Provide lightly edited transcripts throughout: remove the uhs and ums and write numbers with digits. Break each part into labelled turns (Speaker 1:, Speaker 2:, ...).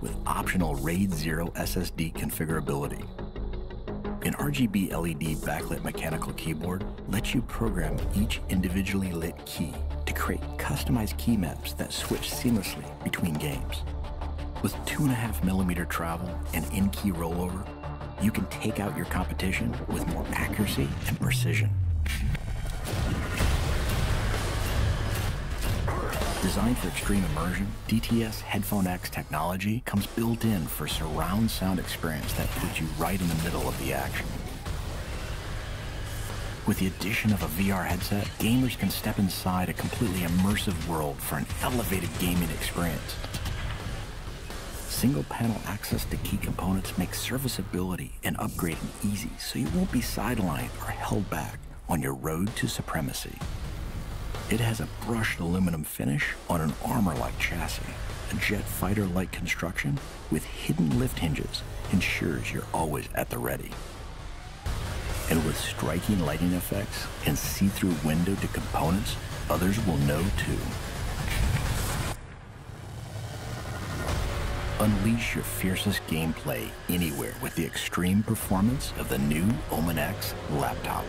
Speaker 1: with optional RAID 0 SSD configurability. An RGB LED backlit mechanical keyboard lets you program each individually lit key to create customized key maps that switch seamlessly between games. With 2.5mm travel and in-key rollover, you can take out your competition with more accuracy and precision. Designed for extreme immersion, DTS Headphone X technology comes built in for surround sound experience that puts you right in the middle of the action. With the addition of a VR headset, gamers can step inside a completely immersive world for an elevated gaming experience. Single-panel access to key components makes serviceability and upgrading easy, so you won't be sidelined or held back on your road to supremacy. It has a brushed aluminum finish on an armor-like chassis. A jet fighter-like construction with hidden lift hinges ensures you're always at the ready. And with striking lighting effects and see-through window to components, others will know too. Unleash your fiercest gameplay anywhere with the extreme performance of the new Omen X laptop.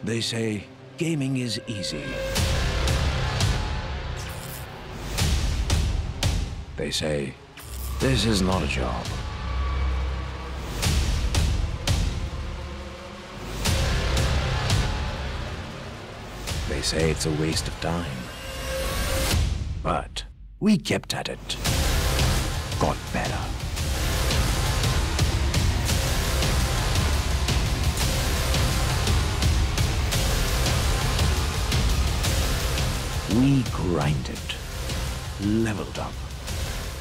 Speaker 2: They say gaming is easy. They say this is not a job. They say it's a waste of time. But we kept at it. Got better. We grinded, leveled up,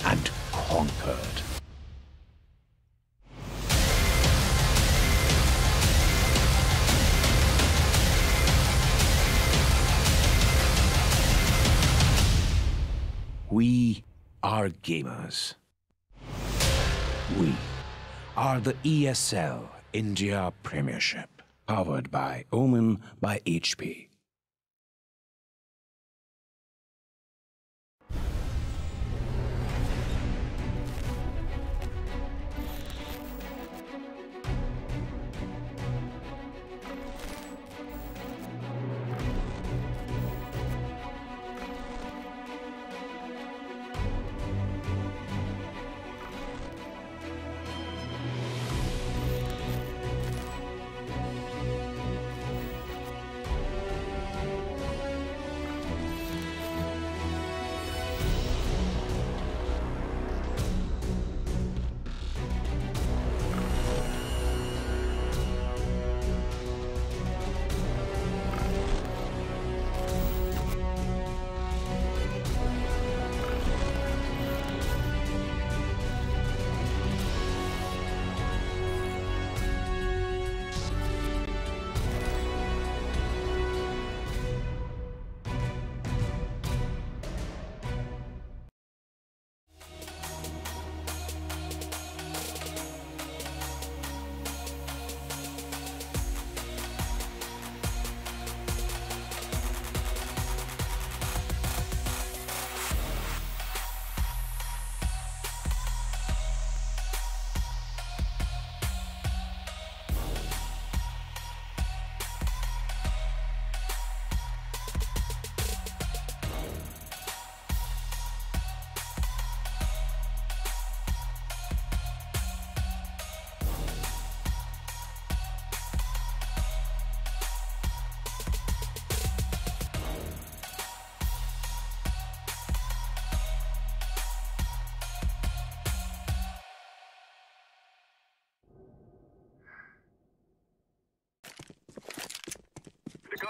Speaker 2: and conquered. We are gamers. We are the ESL India Premiership, powered by Omen by HP.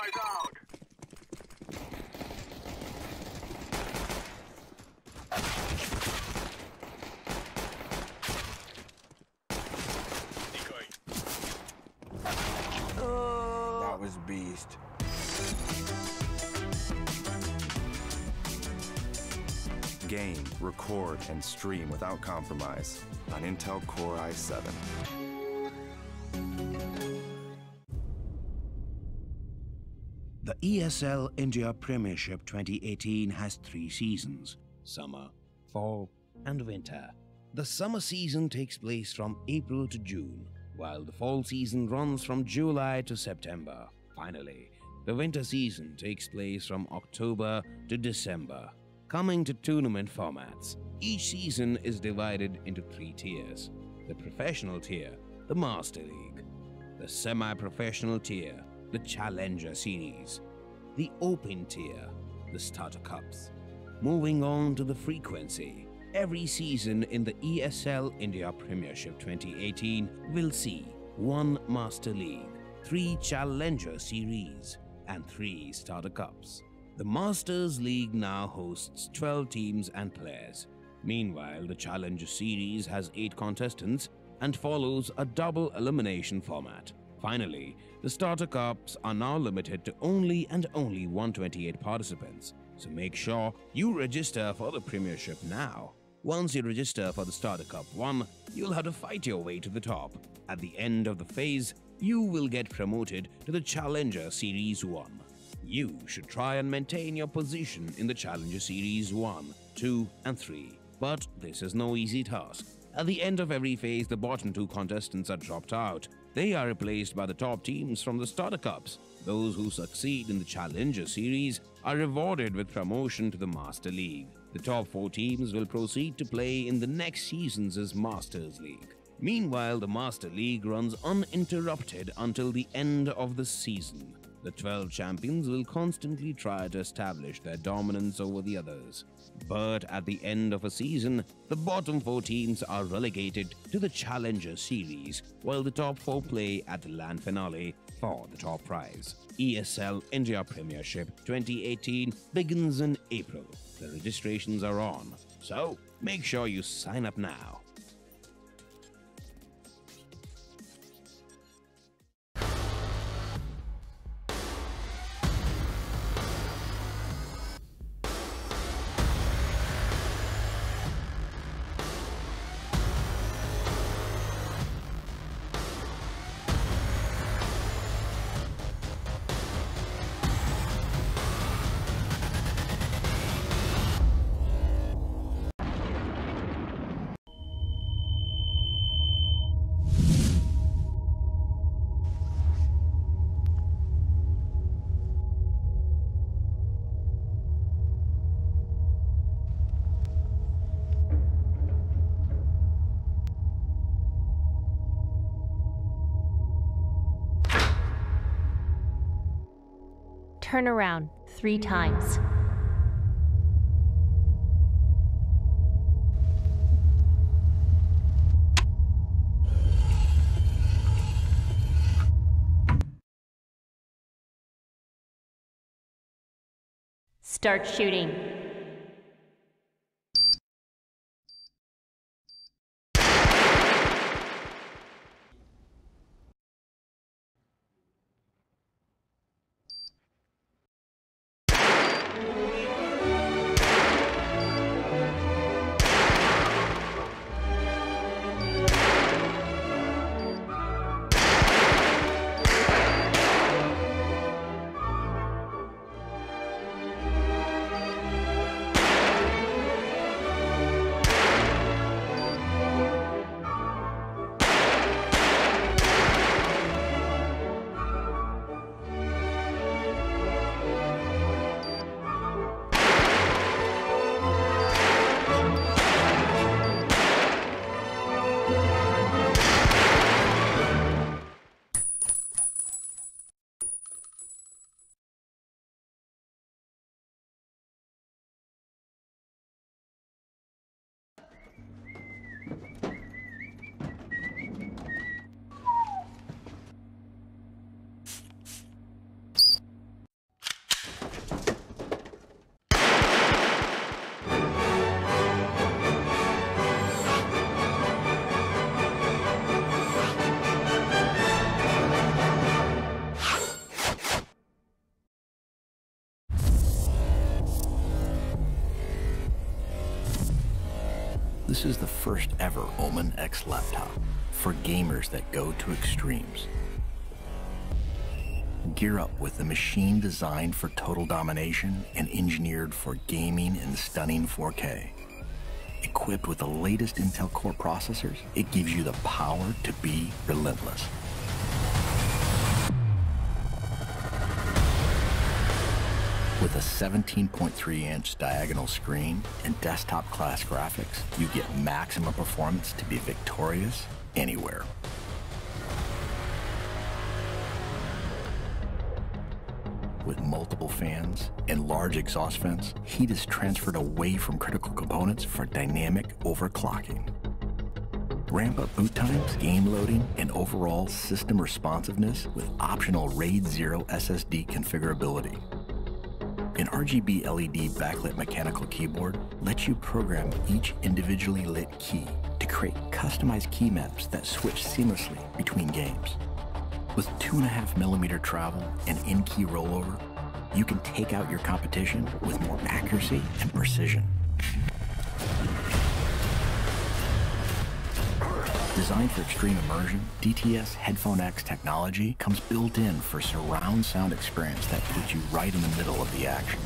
Speaker 3: That was beast.
Speaker 4: Game, record, and stream without compromise on Intel Core i7.
Speaker 5: The ESL India Premiership 2018 has 3 seasons: summer, fall, and winter. The summer season takes place from April to June, while the fall season runs from July to September. Finally, the winter season takes place from October to December. Coming to tournament formats, each season is divided into 3 tiers: the professional tier, the Master League; the semi-professional tier, the Challenger Series; the Open tier, the Starter Cups. Moving on to the frequency, every season in the ESL India Premiership 2018 will see 1 Master League, 3 Challenger Series, and 3 Starter Cups. The Masters League now hosts 12 teams and players. Meanwhile, the Challenger Series has 8 contestants and follows a double elimination format. Finally, the Starter Cups are now limited to only 128 participants, so make sure you register for the Premiership now. Once you register for the Starter Cup 1, you'll have to fight your way to the top. At the end of the phase, you will get promoted to the Challenger Series 1. You should try and maintain your position in the Challenger Series 1, 2, and 3. But this is no easy task. At the end of every phase, the bottom 2 contestants are dropped out. They are replaced by the top teams from the Starter Cups. Those who succeed in the Challenger Series are rewarded with promotion to the Master League. The top 4 teams will proceed to play in the next season's Masters League. Meanwhile, the Master League runs uninterrupted until the end of the season. The 12 champions will constantly try to establish their dominance over the others. But at the end of a season, the bottom 4 teams are relegated to the Challenger Series, while the top 4 play at the land finale for the top prize. ESL India Premiership 2018 begins in April. The registrations are on, so make sure you sign up now.
Speaker 6: Turn around 3 times. Start shooting.
Speaker 1: This is the first ever Omen X laptop for gamers that go to extremes. Gear up with the machine designed for total domination and engineered for gaming in stunning 4K. Equipped with the latest Intel Core processors, it gives you the power to be relentless. With a 17.3-inch diagonal screen and desktop-class graphics, you get maximum performance to be victorious anywhere. With multiple fans and large exhaust vents, heat is transferred away from critical components for dynamic overclocking. Ramp up boot times, game loading, and overall system responsiveness with optional RAID 0 SSD configurability. An RGB LED backlit mechanical keyboard lets you program each individually lit key to create customized key maps that switch seamlessly between games. With 2.5mm travel and in-key rollover, you can take out your competition with more accuracy and precision. Designed for extreme immersion, DTS Headphone X technology comes built in for surround sound experience that puts you right in the middle of the action.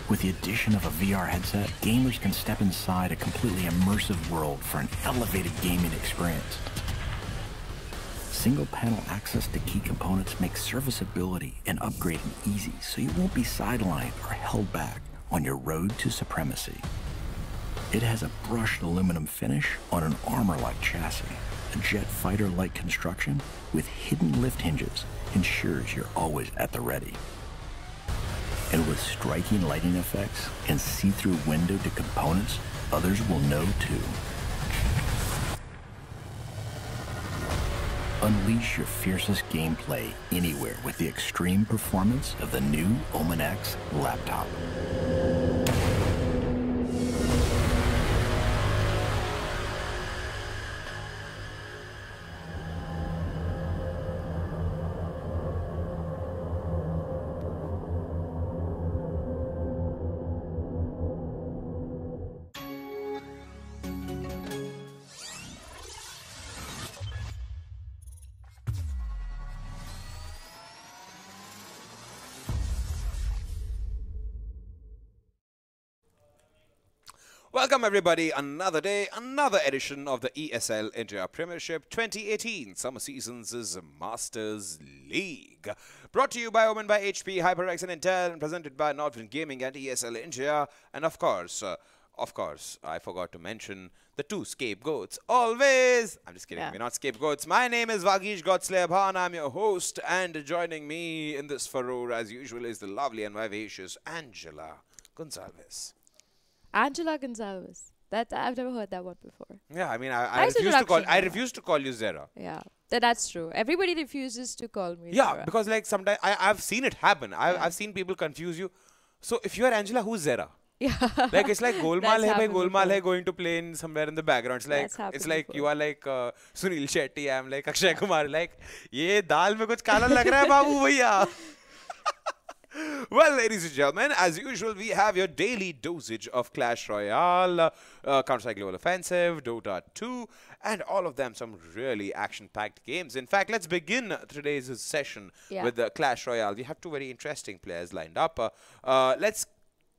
Speaker 1: With the addition of a VR headset, gamers can step inside a completely immersive world for an elevated gaming experience. Single panel access to key components makes serviceability and upgrading easy, so you won't be sidelined or held back on your road to supremacy. It has a brushed aluminum finish on an armor-like chassis. A jet fighter-like construction with hidden lift hinges ensures you're always at the ready. And with striking lighting effects and see-through window to components, others will know too. Unleash your fiercest gameplay anywhere with the extreme performance of the new Omen X laptop.
Speaker 7: Welcome everybody, another day, another edition of the ESL India Premiership 2018 Summer Seasons' Masters League. Brought to you by Omen by HP, HyperX and Intel, and presented by Northwind Gaming and ESL India. And of course, I forgot to mention the two scapegoats. Always! I'm just kidding, we're not scapegoats. My name is Vagish Godslayer Bhan, I'm your host, and joining me in this furrow as usual is the lovely and vivacious Angela Gonzalez.
Speaker 8: Angela Gonzalez. That I've never heard that one before.
Speaker 7: Yeah, I mean, I refuse to call you Zara.
Speaker 8: Yeah, that's true. Everybody refuses to call me
Speaker 7: Yeah,
Speaker 8: Zara.
Speaker 7: because like sometimes I've seen it happen. I've seen people confuse you. So if you're Angela, who's Zara?
Speaker 8: Yeah.
Speaker 7: Like it's like Golmaal hai going to play in somewhere in the background. It's like you are like Sunil Shetty. I'm like Akshay Kumar. Like ye dal mein kuch kala lag raha hai babu bhaiya. Well, ladies and gentlemen, as usual, we have your daily dosage of Clash Royale, Counter-Strike Global Offensive, DOTA 2, and all of them some really action-packed games. In fact, let's begin today's session with the Clash Royale. We have two very interesting players lined up. Let's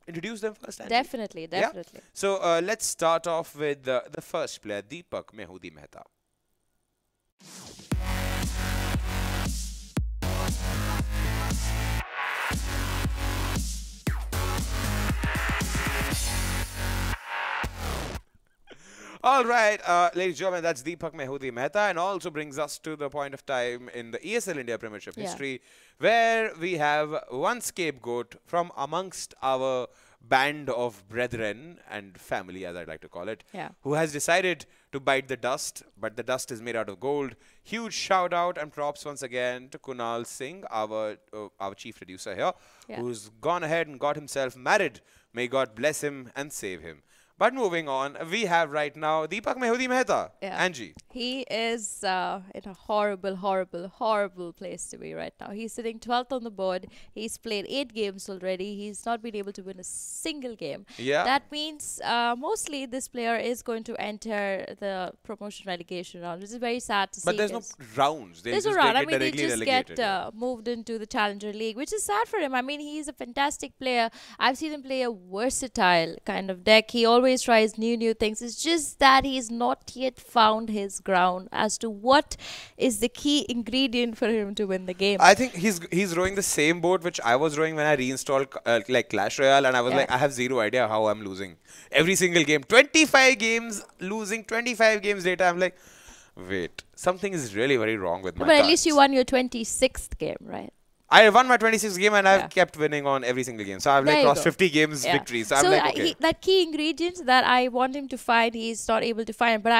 Speaker 7: introduce them first, Andy.
Speaker 8: Definitely.
Speaker 7: Yeah? So let's start off with the first player, Deepak Mehu Mehta. All right, ladies and gentlemen, that's Deepak Mehu Mehta, and also brings us to the point of time in the ESL India Premiership history where we have one scapegoat from amongst our band of brethren and family, as I'd like to call it, who has decided to bite the dust, but the dust is made out of gold. Huge shout out and props once again to Kunal Singh, our chief producer here, who's gone ahead and got himself married. May God bless him and save him. But moving on, we have right now Deepak Mehudi Mehta.
Speaker 8: Yeah.
Speaker 7: Angie.
Speaker 8: He is in a horrible, horrible, horrible place to be right now. He's sitting 12th on the board. He's played 8 games already. He's not been able to win a single game.
Speaker 7: Yeah.
Speaker 8: That means mostly this player is going to enter the promotion relegation round, which is very sad to see.
Speaker 7: But there's no rounds.
Speaker 8: There's no round. I mean, they just get moved into the Challenger League, which is sad for him. I mean, he's a fantastic player. I've seen him play a versatile kind of deck. He always tries new things. It's just that he's not yet found his ground as to what is the key ingredient for him to win the game.
Speaker 7: I think he's rowing the same boat which I was rowing when I reinstalled like Clash Royale, and I was like, I have zero idea how I'm losing every single game. 25 games losing, 25 games later I'm like, wait, something is really very wrong with my
Speaker 8: But at
Speaker 7: cards.
Speaker 8: least you won your 26th game, right?
Speaker 7: I won my 26th game and I've kept winning on every single game. So I've like crossed 50 games victories. So I'm like, okay.
Speaker 8: That key ingredient that I want him to find, he's not able to find. But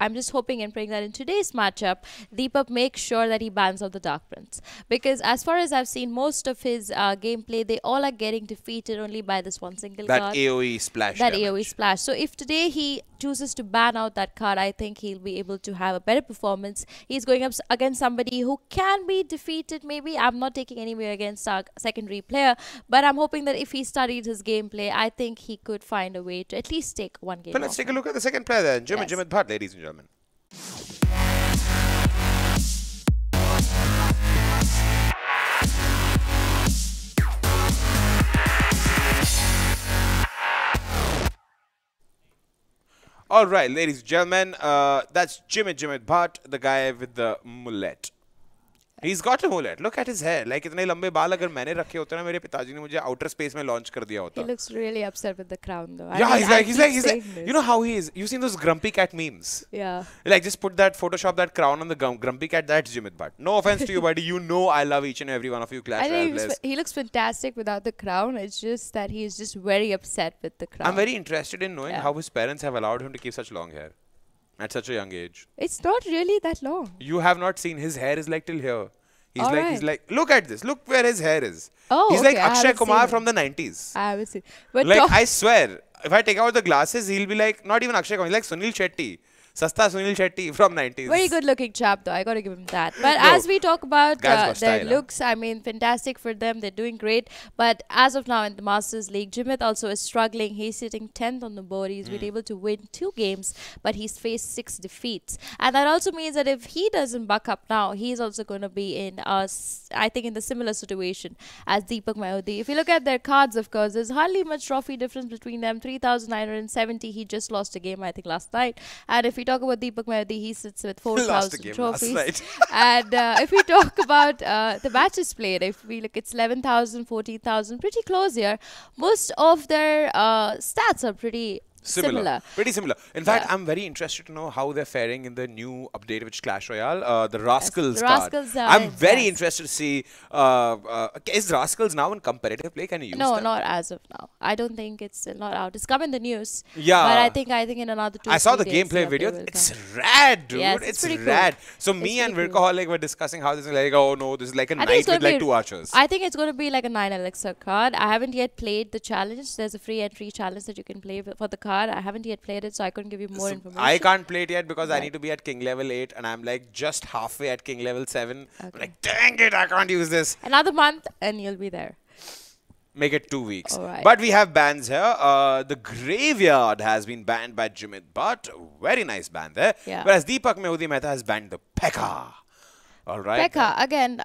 Speaker 8: I'm just hoping and praying that in today's matchup, Deepak makes sure that he bans out the Dark Prince. Because as far as I've seen, most of his gameplay, they all are getting defeated only by this one single card.
Speaker 7: That AoE splash.
Speaker 8: That AoE splash. So if today he chooses to ban out that card, I think he'll be able to have a better performance. He's going up against somebody who can be defeated maybe. I'm not taking anywhere against our secondary player, but I'm hoping that if he studied his gameplay, I think he could find a way to at least take one game.
Speaker 7: But let's take a look at the second player then. Jimit Bhatt, ladies and gentlemen. All right, ladies and gentlemen, that's Jimit Bhatt, the guy with the mullet. He's got a mullet. Look at his hair. Like इतने लंबे बाल अगर मैंने रखे होते ना मेरे पिताजी ने मुझे outer space में launch कर दिया होता.
Speaker 8: He looks really upset with the crown though.
Speaker 7: Yeah, he's like, you know how he is. You've seen those grumpy cat memes?
Speaker 8: Yeah.
Speaker 7: Like just put that, Photoshop that crown on the grumpy cat. That's Jimit Bhatt. No offense to you, buddy. You know I love each and every one of you Clash Royale players.
Speaker 8: He looks fantastic without the crown. It's just that he's just very upset with the crown.
Speaker 7: I'm very interested in knowing how his parents have allowed him to keep such long hair at such a young age.
Speaker 8: It's not really that long.
Speaker 7: You have not seen his hair is like till here. He's like, look at this. Look where his hair is.
Speaker 8: Oh,
Speaker 7: he's
Speaker 8: okay,
Speaker 7: like Akshay Kumar from the 90s.
Speaker 8: I haven't seen. But
Speaker 7: like, I swear, if I take out the glasses, he'll be like, not even Akshay Kumar, he's like Sunil Shetty. Sasta Sunil Shetty from 90s.
Speaker 8: Very good looking chap though, I gotta give him that. But as we talk about their looks, I mean, fantastic for them, they're doing great. But as of now in the Masters League, Jimit also is struggling. He's sitting 10th on the board. He's been able to win 2 games, but he's faced 6 defeats. And that also means that if he doesn't buck up now, he's also going to be in, I think, in the similar situation as Deepak Mehudi. If you look at their cards, of course, there's hardly much trophy difference between them. 3,970, he just lost a game, I think, last night. And if we talk about Deepak Mehudi, he sits with 4,000 trophies. And if we talk about the matches played, if we look, it's 11,000, 14,000, pretty close here. Most of their stats are pretty similar.
Speaker 7: Pretty similar. In fact, I'm very interested to know how they're faring in the new update, which Clash Royale, the Rascals card. I'm very interested to see, is Rascals now in competitive play? Can you use
Speaker 8: No,
Speaker 7: them?
Speaker 8: not as of now. I don't think it's still not out. It's come in the news.
Speaker 7: Yeah.
Speaker 8: But I think in another 2
Speaker 7: I saw the
Speaker 8: days,
Speaker 7: gameplay video. It's
Speaker 8: come.
Speaker 7: rad, dude.
Speaker 8: Yes,
Speaker 7: it's
Speaker 8: pretty
Speaker 7: rad.
Speaker 8: cool.
Speaker 7: So me and Virkoholic were discussing how this is like, oh no, this is like a knight with like 2 archers.
Speaker 8: I think it's going to be like a 9 elixir card. I haven't yet played the challenge. There's a free entry challenge that you can play for the card. I haven't yet played it, so I couldn't give you more information.
Speaker 7: I can't play it yet because I need to be at King level 8 and I'm like just halfway at King level 7. I'm like, dang it, I can't use this.
Speaker 8: Another month and you'll be there.
Speaker 7: Make it 2 weeks.
Speaker 8: Right.
Speaker 7: But we have bans here. The Graveyard has been banned by Jimit Bhatt. Very nice ban there.
Speaker 8: Yeah.
Speaker 7: Whereas Deepak Mehudi Mehta has banned the Pekka. All right.
Speaker 8: Pekka, again,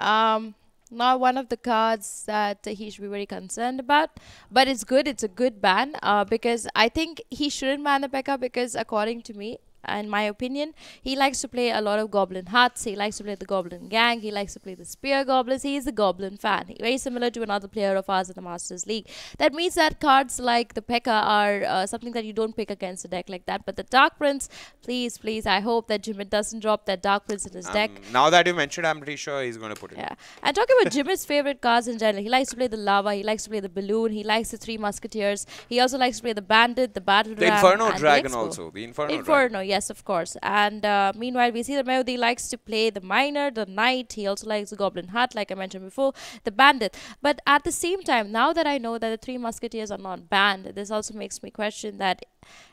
Speaker 8: not one of the cards that he should be very concerned about. But it's good. It's a good ban because I think he shouldn't ban the Pekka because according to me, in my opinion, he likes to play a lot of Goblin Huts. He likes to play the Goblin Gang. He likes to play the Spear Goblins. He is a Goblin fan. Very similar to another player of ours in the Masters League. That means that cards like the Pekka are something that you don't pick against a deck like that. But the Dark Prince, please, I hope that Jimit doesn't drop that Dark Prince in his deck.
Speaker 7: Now that you mentioned, I'm pretty sure he's going to put it.
Speaker 8: Yeah. And talking about Jimit's favorite cards in general, he likes to play the Lava. He likes to play the Balloon. He likes the 3 Musketeers. He also likes to play the Bandit, the Battle Ram,
Speaker 7: Inferno
Speaker 8: and
Speaker 7: Dragon
Speaker 8: the
Speaker 7: also. The Inferno
Speaker 8: Dragon. Yes, of course. And meanwhile, we see that Mehudi likes to play the Miner, the Knight. He also likes the Goblin Hut, like I mentioned before, the Bandit. But at the same time, now that I know that the 3 Musketeers are not banned, this also makes me question that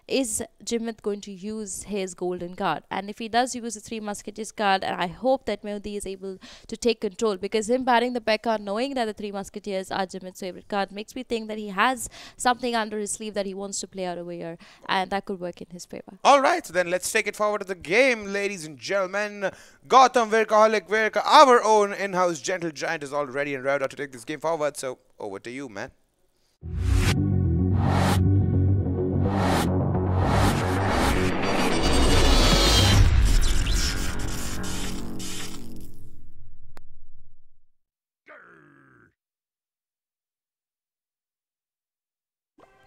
Speaker 8: is Jimit going to use his golden card? And if he does use the Three Musketeers card, and I hope that Mehu is able to take control, because him batting the Pekka, knowing that the Three Musketeers are Jimit's favorite card, makes me think that he has something under his sleeve that he wants to play out over here, and that could work in his favor.
Speaker 7: All right, so then let's take it forward to the game, ladies and gentlemen. Gautam Virkaholic Virka, our own in-house gentle giant, is already en route to take this game forward. So over to you, man.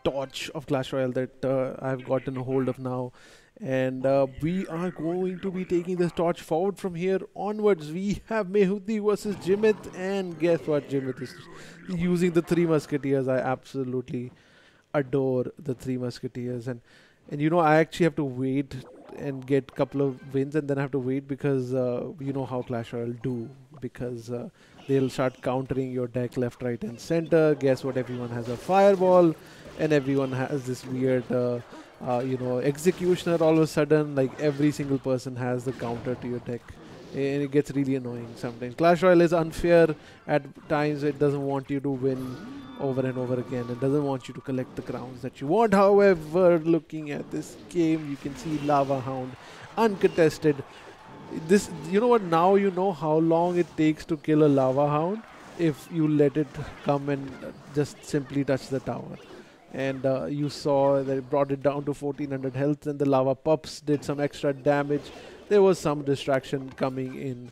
Speaker 9: Torch of Clash Royale that I've gotten a hold of now, and we are going to be taking this torch forward from here onwards. We have Mehu versus Jimit, and guess what? Jimit is using the Three Musketeers. I absolutely adore the Three Musketeers, and you know, I actually have to wait and get a couple of wins, and then I have to wait because you know how Clash Royale do, because they'll start countering your deck left, right and center. Guess what? Everyone has a fireball, and everyone has this weird you know, executioner. All of a sudden, like, every single person has the counter to your deck, and it gets really annoying sometimes. Clash Royale is unfair at times. It doesn't want you to win over and over again. It doesn't want you to collect the crowns that you want. However, looking at this game, you can see Lava Hound uncontested. This, you know what, now you know how long it takes to kill a Lava Hound if you let it come and just simply touch the tower. And you saw that it brought it down to 1400 health, and the lava pups did some extra damage. There was some distraction coming in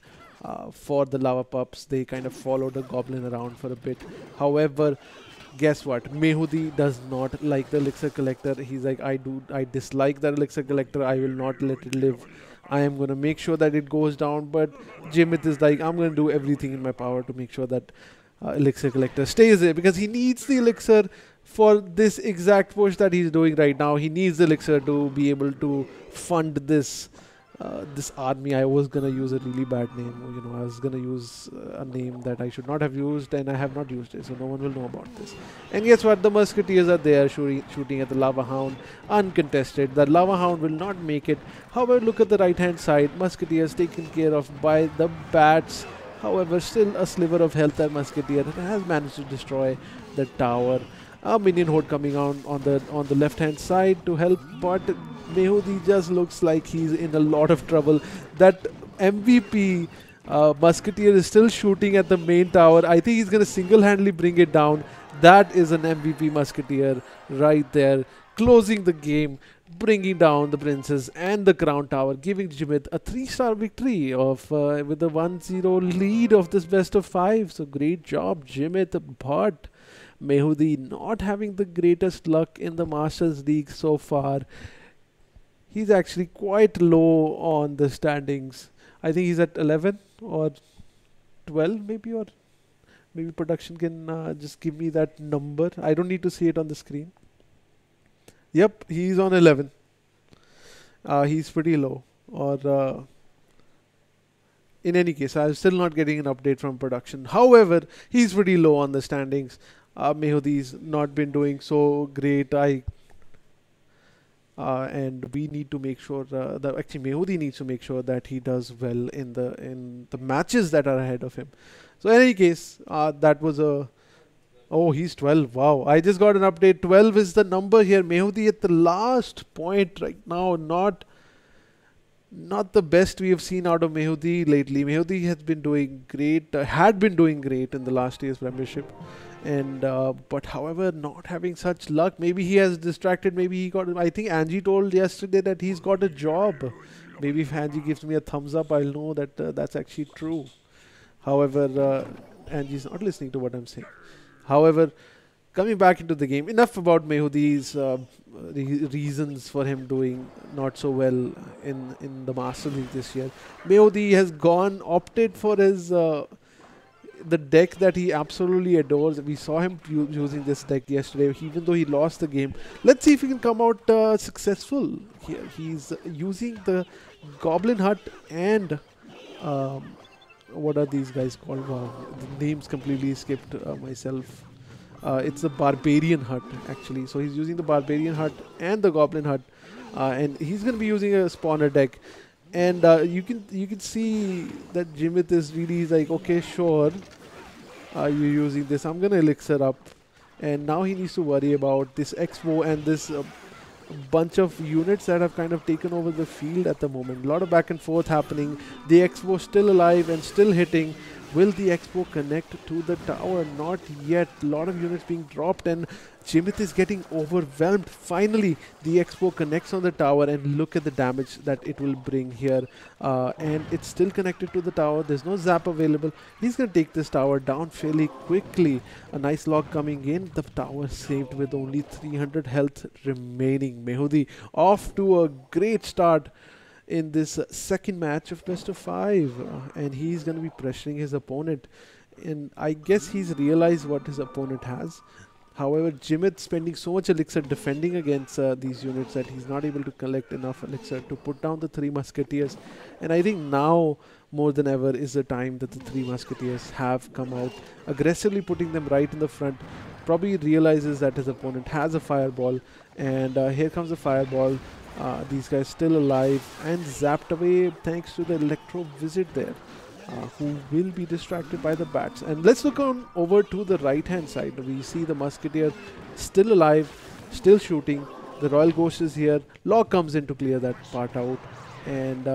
Speaker 9: for the lava pups. They kind of followed the goblin around for a bit. However, guess what? Mehu does not like the elixir collector. He's like, I dislike that elixir collector. I will not let it live. I am going to make sure that it goes down. But Jimit is like, I'm going to do everything in my power to make sure that elixir collector stays there, because he needs the elixir for this exact push that he's doing right now. He needs the elixir to be able to fund this this army. I was gonna use a really bad name, you know, I was gonna use a name that I should not have used, and I have not used it, so no one will know about this. And guess what? The Musketeers are there shooting at the Lava Hound, uncontested. The Lava Hound will not make it. However, look at the right hand side. Musketeers taken care of by the bats. However, still a sliver of health that Musketeer has managed to destroy the tower. A minion horde coming on the left hand side to help, but Mehu just looks like he's in a lot of trouble. That MVP Musketeer is still shooting at the main tower. I think he's going to single-handedly bring it down. That is an MVP Musketeer right there, closing the game, bringing down the Princess and the Crown Tower, giving Jimit a 3-star victory of with a 1-0 lead of this best of 5. So great job, Jimit. But Mehu not having the greatest luck in the Masters League so far. He's actually quite low on the standings. I think he's at 11 or 12 maybe, or maybe production can just give me that number. I don't need to see it on the screen. Yep, he's on 11. He's pretty low. Or in any case, I'm still not getting an update from production. However, he's pretty low on the standings. Mehudi's not been doing so great. And we need to make sure that actually Mehudi needs to make sure that he does well in the matches that are ahead of him. So in any case, that was a... Oh, he's 12. Wow. I just got an update. 12 is the number here. Mehudi at the last point right now. Not the best we have seen out of Mehudi lately. Mehudi has been doing great, had been doing great in the last year's Premiership. And but however, not having such luck. Maybe he has distracted. Maybe he got... I think Angie told yesterday that he's got a job. Maybe if Angie gives me a thumbs up, I'll know that that's actually true. However, Angie's not listening to what I'm saying. However, coming back into the game, enough about Mehudi's reasons for him doing not so well in the Master League this year. Mehudi has opted for his the deck that he absolutely adores. We saw him using this deck yesterday, even though he lost the game. Let's see if he can come out successful here. He's using the Goblin Hut and what are these guys called? Wow, the names completely skipped myself. It's the Barbarian Hut, actually. So he's using the Barbarian Hut and the Goblin Hut. And he's going to be using a spawner deck. And you can see that Jimit is really like, okay, sure, you're using this. I'm going to elixir up. And now he needs to worry about this Expo and this bunch of units that have kind of taken over the field at the moment. A lot of back and forth happening. The Expo still alive and still hitting. Will the Expo connect to the tower? Not yet. A lot of units being dropped and Jimit is getting overwhelmed. Finally, the Expo connects on the tower and look at the damage that it will bring here. And it's still connected to the tower. There's no zap available. He's going to take this tower down fairly quickly. A nice log coming in. The tower saved with only 300 health remaining. Mehu off to a great start in this second match of best of 5, and he's going to be pressuring his opponent, and I guess he's realized what his opponent has. However, Jimit spending so much elixir defending against these units that he's not able to collect enough elixir to put down the 3 musketeers, and I think now more than ever is the time that the 3 musketeers have come out aggressively, putting them right in the front. Probably realizes that his opponent has a fireball, and here comes the fireball. These guys still alive and zapped away thanks to the electro visit there, who will be distracted by the bats. And let's look on over to the right hand side. We see the musketeer still alive, still shooting. The Royal Ghost is here. Log comes in to clear that part out, and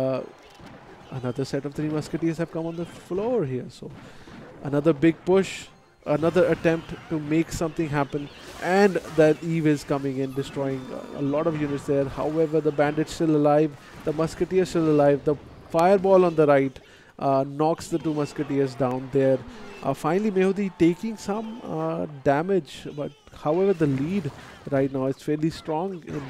Speaker 9: another set of 3 musketeers have come on the floor here. So another big push, another attempt to make something happen, and that Eve is coming in, destroying a lot of units there. However, the bandit's still alive, the musketeer still alive. The fireball on the right knocks the 2 musketeers down there. Finally, Mehu taking some damage, but however, the lead right now is fairly strong in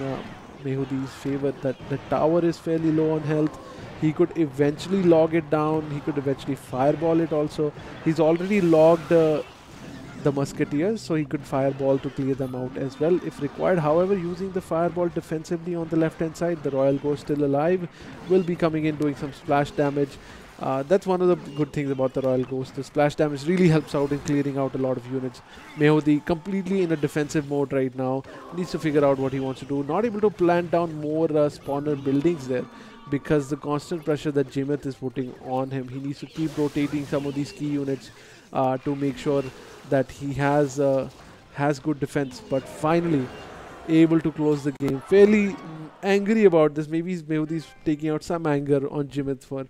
Speaker 9: Mehu's favor. That the tower is fairly low on health. He could eventually log it down. He could eventually fireball it also. He's already logged the musketeers, so he could fireball to clear them out as well if required. However, using the fireball defensively on the left hand side, the Royal Ghost still alive, will be coming in doing some splash damage. That's one of the good things about the Royal Ghost. The splash damage really helps out in clearing out a lot of units. Mehu completely in a defensive mode right now, needs to figure out what he wants to do. Not able to plant down more spawner buildings there because the constant pressure that Jimit is putting on him. He needs to keep rotating some of these key units to make sure that he has good defense, but finally able to close the game. Fairly angry about this. Maybe Mehu's taking out some anger on Jimit for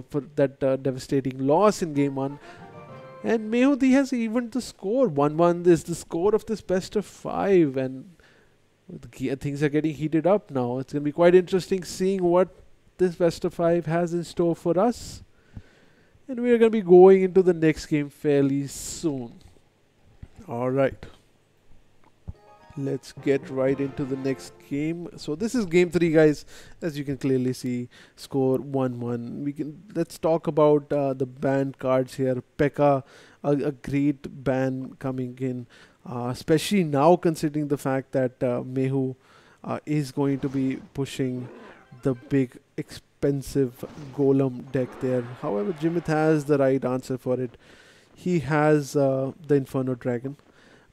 Speaker 9: for that devastating loss in game 1. And Mehu has evened the score. 1-1 is the score of this best of 5, and things are getting heated up now. It's going to be quite interesting seeing what this best of 5 has in store for us. And we are going to be going into the next game fairly soon. Alright. Let's get right into the next game. So this is game 3, guys. As you can clearly see, score 1-1. Let's talk about the ban cards here. P.E.K.K.A, a great ban coming in. Especially now considering the fact that Mehu is going to be pushing the big expensive golem deck there. However, Jimit has the right answer for it. He has the Inferno Dragon.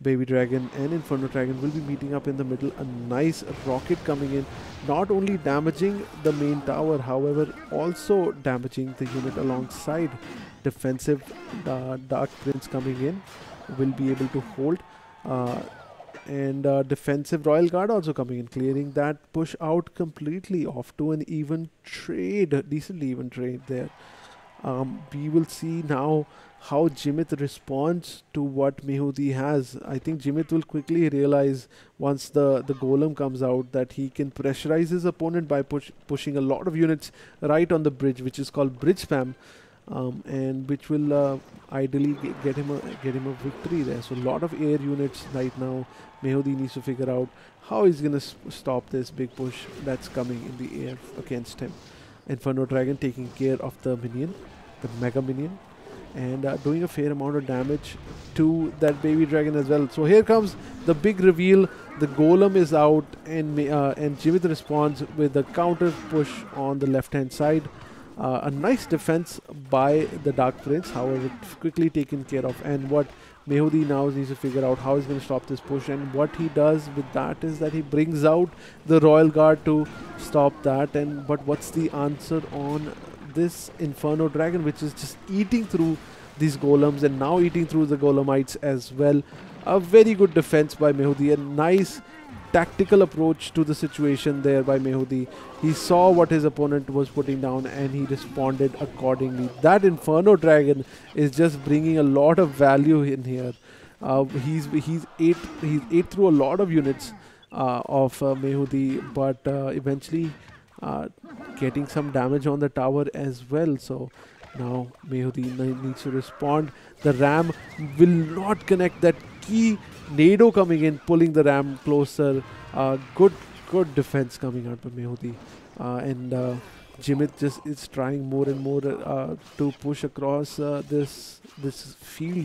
Speaker 9: Baby Dragon and Inferno Dragon will be meeting up in the middle. A nice rocket coming in, not only damaging the main tower, however also damaging the unit alongside. Defensive Dark Prince coming in will be able to hold, and defensive Royal Guard also coming in, clearing that push out completely. Off to an even trade, decently even trade there. We will see now how Jimit responds to what Mehu has. I think Jimit will quickly realize once the golem comes out that he can pressurize his opponent by pushing a lot of units right on the bridge, which is called bridge spam, and which will ideally get him a victory there. So a lot of air units right now. Mehu needs to figure out how he's going to stop this big push that's coming in the air against him. Inferno Dragon taking care of the minion, the mega minion, and doing a fair amount of damage to that baby dragon as well. So here comes the big reveal. The golem is out, and Jimit responds with a counter push on the left hand side. A nice defense by the Dark Prince, however quickly taken care of. And what Mehudi now needs to figure out how he's going to stop this push, and what he does with that is that he brings out the Royal Guard to stop that. And but what's the answer on this Inferno Dragon, which is just eating through these golems and now eating through the golemites as well. A very good defense by Mehudi, a nice tactical approach to the situation there by Mehudi. He saw what his opponent was putting down and he responded accordingly. That Inferno Dragon is just bringing a lot of value in here. He's ate through a lot of units of Mehudi, but eventually getting some damage on the tower as well. So now Mehudi needs to respond. The ram will not connect. That key Nado coming in, pulling the ram closer. Good defense coming out by Mehudi. And Jimit just is trying more and more to push across this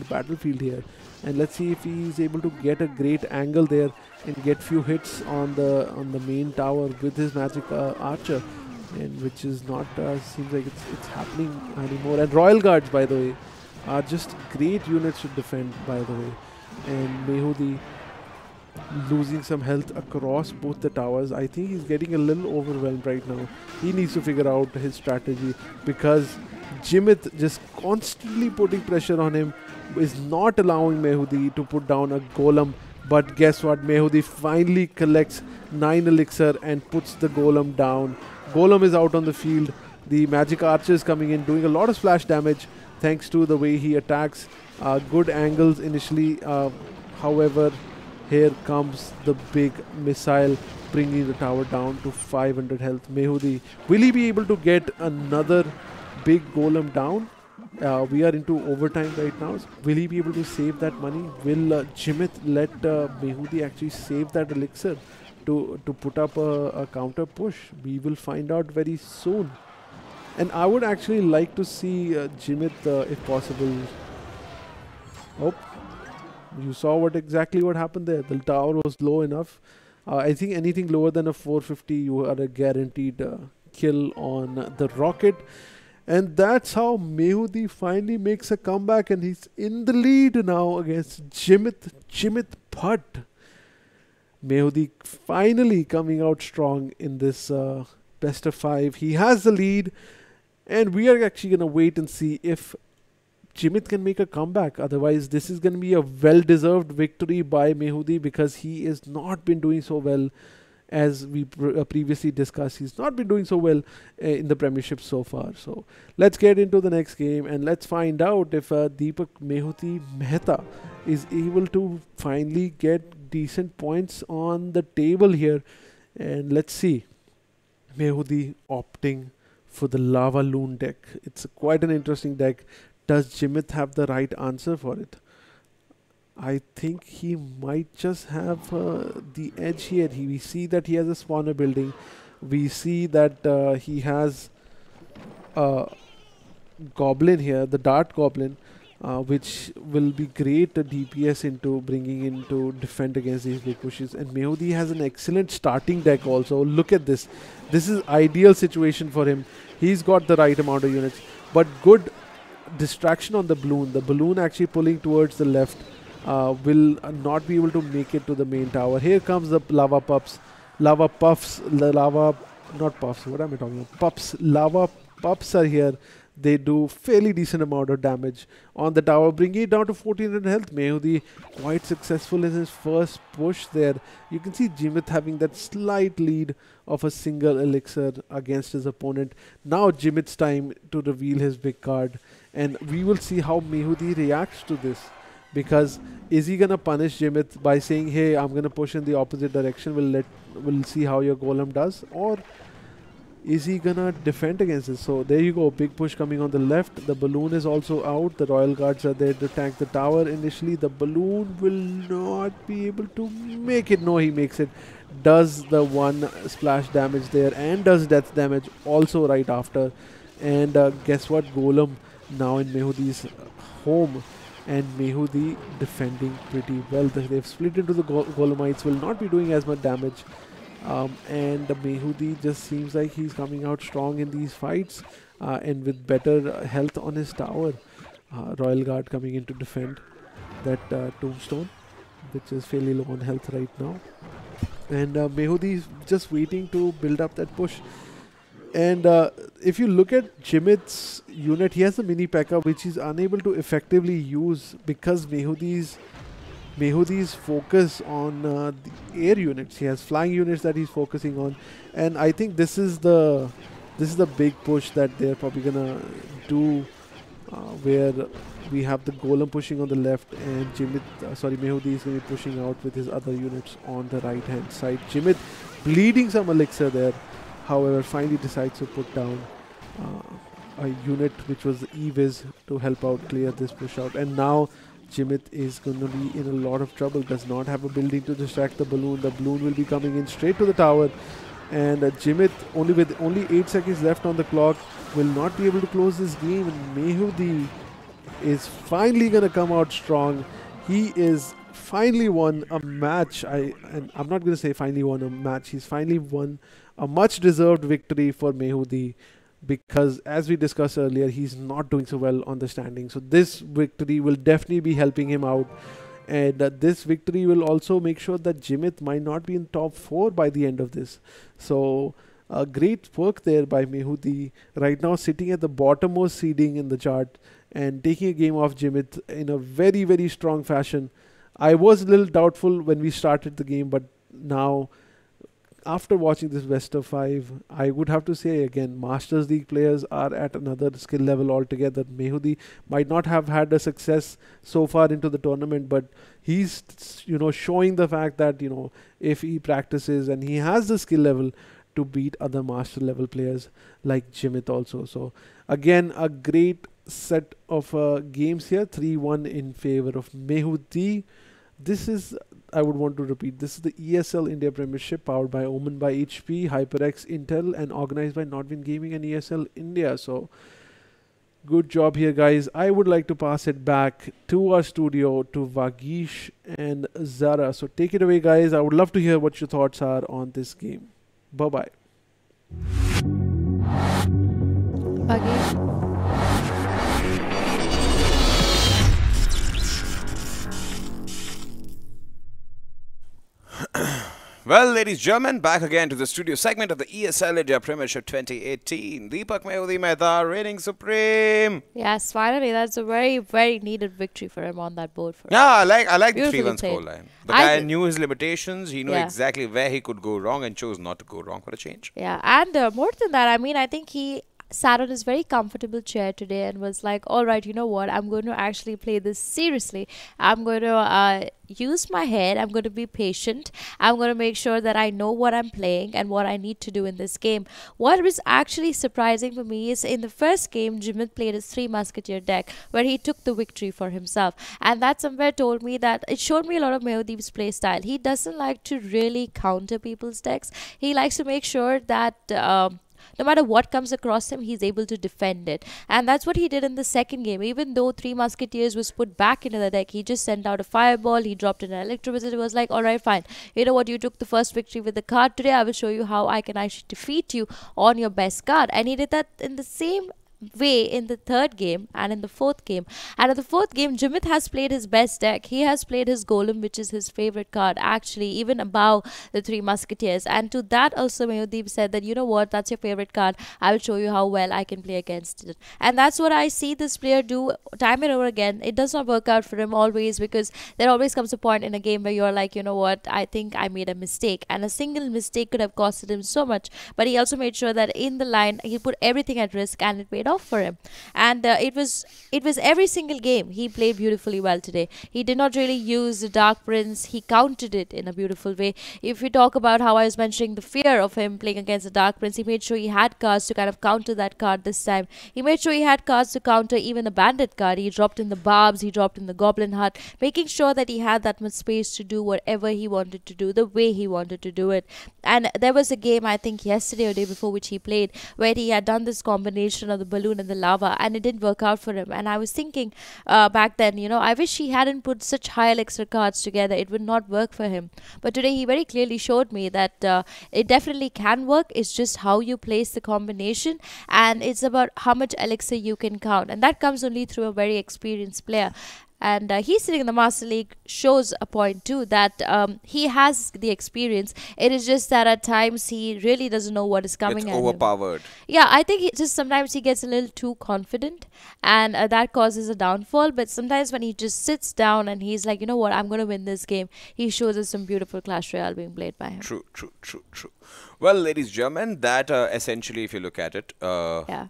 Speaker 9: battlefield here. And let's see if he is able to get a great angle there and get few hits on the main tower with his magic archer. And which is not seems like it's happening anymore. And Royal Guards, by the way, are just great units to defend, by the way. And Mehudi losing some health across both the towers. I think he's getting a little overwhelmed right now. He needs to figure out his strategy, because Jimit just constantly putting pressure on him is not allowing Mehudi to put down a golem. But guess what? Mehudi finally collects 9 elixir and puts the golem down. Golem is out on the field. The magic archer is coming in, doing a lot of splash damage thanks to the way he attacks. Good angles initially. However, here comes the big missile, bringing the tower down to 500 health. Mehudi, will he be able to get another big golem down? We are into overtime right now. Will he be able to save that money? Will Jimit let Mehudi actually save that elixir to put up a counter push? We will find out very soon. And I would actually like to see Jimit, if possible. Oh, you saw exactly what happened there. The tower was low enough. I think anything lower than a 450, you are a guaranteed kill on the rocket. And that's how Mehudi finally makes a comeback, and he's in the lead now against Jimit Bhatt. Mehudi finally coming out strong in this best of 5. He has the lead, and we are actually going to wait and see if Jimit can make a comeback. Otherwise, this is going to be a well-deserved victory by Mehudi, because he has not been doing so well. As we previously discussed, he's not been doing so well in the Premiership so far. So let's get into the next game and let's find out if Deepak Mehudi Mehta is able to finally get decent points on the table here. And let's see. Mehudi opting for the Lava Loon deck. It's quite an interesting deck. Does Jimit have the right answer for it? I think he might just have the edge here. We see that he has a spawner building. We see that he has a goblin here, the dart goblin, which will be great DPS into bringing in to defend against these big pushes. And Mehudi has an excellent starting deck also. Look at this. This is ideal situation for him. He's got the right amount of units, but good distraction on the balloon. The balloon actually pulling towards the left. Will not be able to make it to the main tower. Here comes the lava puffs. Lava puffs. Not puffs. What am I talking about? Puffs. Lava puffs are here. They do fairly decent amount of damage on the tower, bringing it down to 1400 health. Mehudi quite successful in his first push there. You can see Jimit having that slight lead of a single elixir against his opponent. Now Jimit's time to reveal his big card, and we will see how Mehudi reacts to this. Because is he gonna punish Jimit by saying, "Hey, I'm gonna push in the opposite direction. We'll see how your golem does," or is he gonna defend against it? So there you go, big push coming on the left. The balloon is also out. The Royal Guards are there to tank the tower initially. The balloon will not be able to make it. No, he makes it. Does the one splash damage there and does death damage also right after. And guess what? Golem now in Mehudi's home. And Mehudi defending pretty well. They've split into the golemites, will not be doing as much damage. And Mehudi just seems like he's coming out strong in these fights and with better health on his tower. Royal Guard coming in to defend. that tombstone, which is fairly low on health right now. And Mehudi is just waiting to build up that push. And if you look at Jimit's unit, he has a mini P.E.K.K.A which he's unable to effectively use because Mehudi's focus on the air units. He has flying units that he's focusing on, and I think this is the big push that they're probably gonna do, where we have the golem pushing on the left and Mehudi is going to be pushing out with his other units on the right hand side. Jimit bleeding some elixir there, however finally decides to put down a unit which was the E-Wiz to help out clear this push out. And now Jimit is going to be in a lot of trouble, does not have a building to distract the balloon. The balloon will be coming in straight to the tower, and Jimit, with only 8 seconds left on the clock, will not be able to close this game. And Mehudi is finally going to come out strong. He is finally won a match. And I'm not going to say finally won a match. He's finally won a much deserved victory for Mehudi, because as we discussed earlier, he's not doing so well on the standing. So this victory will definitely be helping him out. And this victory will also make sure that Jimit might not be in top 4 by the end of this. So great work there by Mehudi, right now sitting at the bottommost seeding in the chart and taking a game off Jimit in a very, very strong fashion. I was a little doubtful when we started the game, but now after watching this best of 5, I would have to say again, Masters League players are at another skill level altogether. Mehudi might not have had a success so far into the tournament, but he's showing the fact that if he practices and he has the skill level to beat other master level players like Jimit also. So again, a great set of games here, 3-1 in favor of Mehudi. This is, I would want to repeat, this is the ESL India Premiership powered by Omen by HP, HyperX, Intel, and organized by Nodwin Gaming and ESL India. So good job here, guys. I would like to pass it back to our studio to Vagish and Zara. So take it away, guys. I would love to hear what your thoughts are on this game. Bye-bye.
Speaker 8: Vagish.
Speaker 7: Well, ladies and gentlemen, back again to the studio segment of the ESL India Premiership 2018. Deepak Mehudi Mehta reigning supreme.
Speaker 8: Yes, finally, that's a very, very needed victory for him on that board.
Speaker 7: I like the 3-1 scoreline. The guy knew his limitations. He knew exactly where he could go wrong and chose not to go wrong for a change.
Speaker 8: Yeah, and more than that, I think he sat on his very comfortable chair today and was like, all right, you know what, I'm going to actually play this seriously. I'm going to use my head. I'm going to be patient. I'm going to make sure that I know what I'm playing and what I need to do in this game. What was actually surprising for me is in the first game, Jimit played his 3 Musketeer deck where he took the victory for himself. And that somewhere told me that it showed me a lot of Mehudi's play style. He doesn't like to really counter people's decks. He likes to make sure that no matter what comes across him, he's able to defend it. And that's what he did in the second game. Even though 3 Musketeers was put back into the deck, he just sent out a fireball, he dropped in an Electro-Wizard. It was like, alright, fine. You know what, you took the first victory with the card. Today I will show you how I can actually defeat you on your best card. And he did that in the same way in the third game and in the fourth game. And in the fourth game, Jimit has played his best deck. He has played his Golem, which is his favorite card, actually, even above the 3 Musketeers. And to that also, Mehudi said that, you know what, that's your favorite card. I will show you how well I can play against it. And that's what I see this player do time and over again. It does not work out for him always, because there always comes a point in a game where you're like, you know what, I think I made a mistake. And a single mistake could have costed him so much. But he also made sure that in the line, he put everything at risk and it paid off for him. And it was every single game he played beautifully well today. He did not really use the Dark Prince. He countered it in a beautiful way. If we talk about how I was mentioning the fear of him playing against the Dark Prince, he made sure he had cards to kind of counter that card this time. He made sure he had cards to counter even a bandit card. He dropped in the Barbs, he dropped in the Goblin Hut, making sure that he had that much space to do whatever he wanted to do, the way he wanted to do it. And there was a game, I think yesterday or day before, which he played, where he had done this combination of the balloon and the lava, and it didn't work out for him. And I was thinking back then, you know, I wish he hadn't put such high elixir cards together. It would not work for him. But today he very clearly showed me that it definitely can work. It's just how you place the combination, and it's about how much elixir you can count, and that comes only through a very experienced player. and he's sitting in the Master League shows a point too, that he has the experience. It is just that at times he really doesn't know what is coming at him.
Speaker 7: It's overpowered.
Speaker 8: Yeah, I think just sometimes he gets a little too confident, and that causes a downfall. But sometimes when he just sits down and he's like, you know what, I'm going to win this game, he shows us some beautiful Clash Royale being played by him.
Speaker 7: True. Well, ladies and gentlemen, that essentially, if you look at it,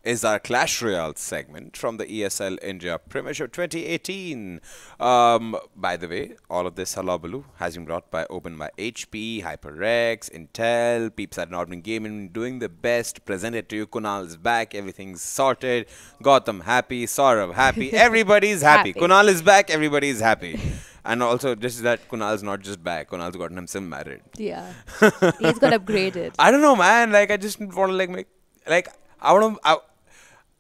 Speaker 7: is our Clash Royale segment from the ESL India Premiership 2018. By the way, all of this hullabaloo has been brought by HP, HyperX, Intel, peeps at Northern Gaming, doing the best, presented to you. Kunal is back, everything's sorted. Gotham happy, Saurav happy, everybody's happy. Kunal is back, everybody's happy. And also, this is that Kunal's not just back. Kunal's gotten himself married.
Speaker 8: Yeah, he's got upgraded.
Speaker 7: I don't know, man. Like, I just want to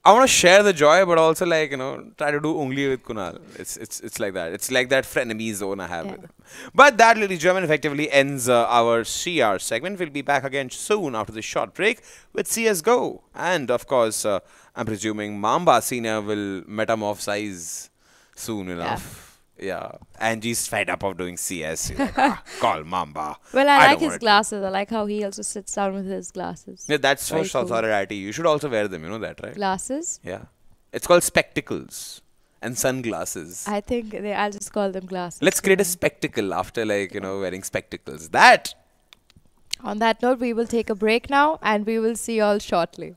Speaker 7: I want to share the joy, but also try to do ungli with Kunal. It's like that. It's like that frenemy zone I have with him. But that, ladies and gentlemen, effectively ends our CR segment. We'll be back again soon after this short break with CS:GO, and of course, I'm presuming Mamba Senior will metamorphosize soon enough. Yeah, Angie's fed up of doing CS. Call Mamba.
Speaker 8: Well, I like his glasses. I like how he also sits down with his glasses.
Speaker 7: Yeah, that's for solidarity. You should also wear them. You know that, right?
Speaker 8: Glasses?
Speaker 7: Yeah. It's called spectacles and sunglasses.
Speaker 8: I think I'll just call them glasses.
Speaker 7: Let's create a spectacle after, wearing spectacles. That.
Speaker 8: On that note, we will take a break now, and we will see you all shortly.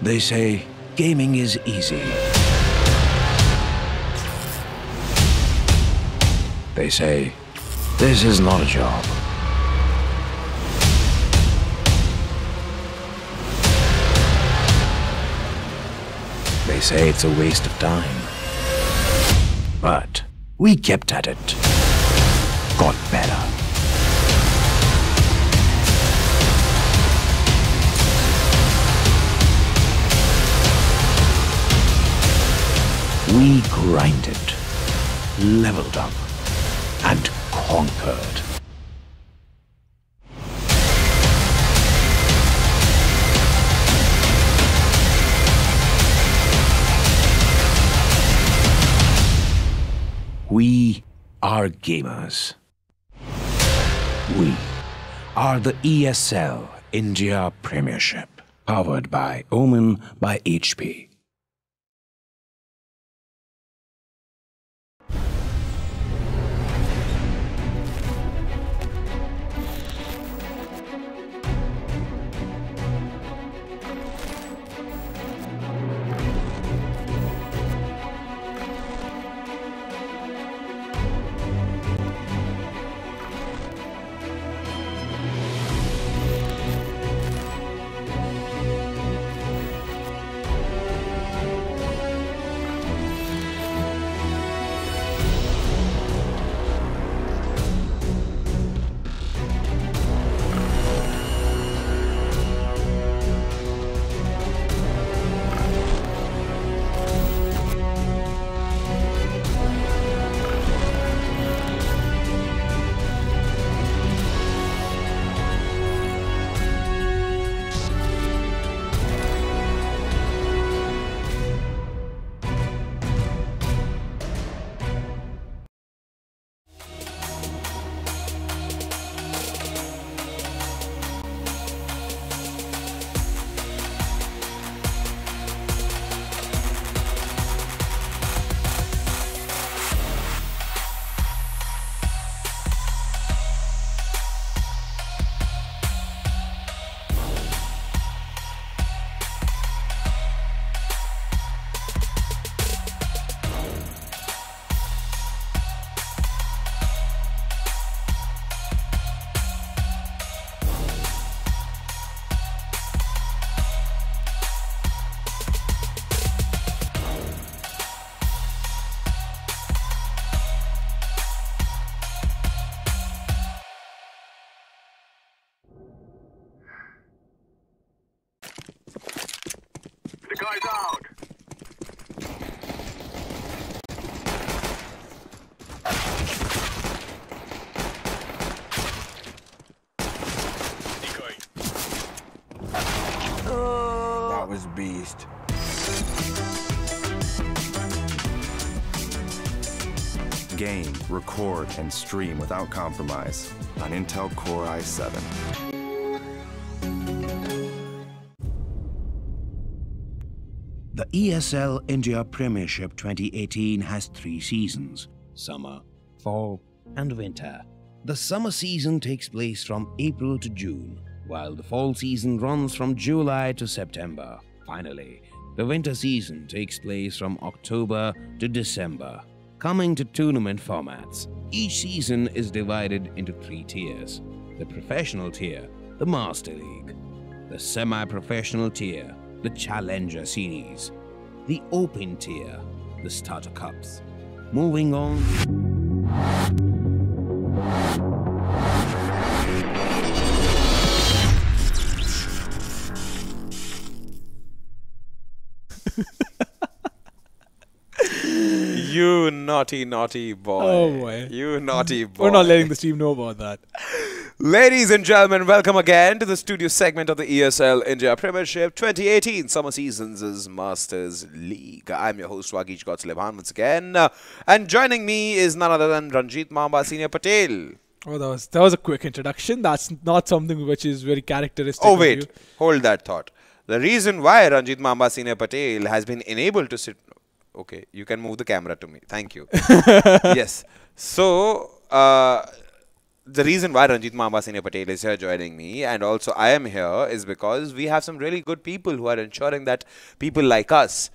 Speaker 5: They say gaming is easy. They say this is not a job. They say it's a waste of time. But we kept at it. Got better. We grinded, leveled up, and conquered. We are gamers. We are the ESL India Premiership, powered by Omen by HP.
Speaker 4: Game, record, and stream without compromise on Intel Core i7.
Speaker 5: The ESL India Premiership 2018 has 3 seasons: summer, fall, and winter. The summer season takes place from April to June, while the fall season runs from July to September. Finally, the winter season takes place from October to December. Coming to tournament formats, each season is divided into 3 tiers: the professional tier, the Master League; the semi-professional tier, the Challenger Series; the Open tier, the Starter Cups. Moving on.
Speaker 7: You naughty, naughty boy.
Speaker 9: Oh boy.
Speaker 7: You naughty boy.
Speaker 9: We're not letting the team know about that.
Speaker 7: Ladies and gentlemen, welcome again to the studio segment of the ESL India Premiership 2018 Summer Seasons' Masters League. I'm your host, Wagish Gotslebhan, once again. And joining me is none other than Ranjit Mamba Senior Patel.
Speaker 9: Oh, that was a quick introduction. That's not something which is very characteristic
Speaker 7: Oh,
Speaker 9: of
Speaker 7: wait.
Speaker 9: you.
Speaker 7: Hold that thought. The reason why Ranjit Mamba Senior Patel has been enabled to sit... Okay, you can move the camera to me. Thank you. Yes. So, the reason why Ranjit Mamba Senior Patel is here joining me, and also I am here, is because we have some really good people who are ensuring that people like us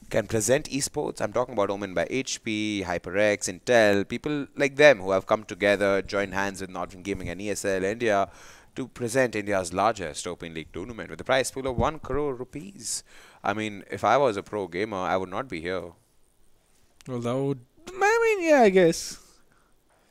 Speaker 7: can present esports. I'm talking about Omen by HP, HyperX, Intel, people like them who have come together, joined hands with Northern Gaming and ESL India to present India's largest Open League tournament with a prize pool of 1 crore rupees. I mean, if I was a pro gamer, I would not be here.
Speaker 9: Well, that would... I mean, yeah, I guess.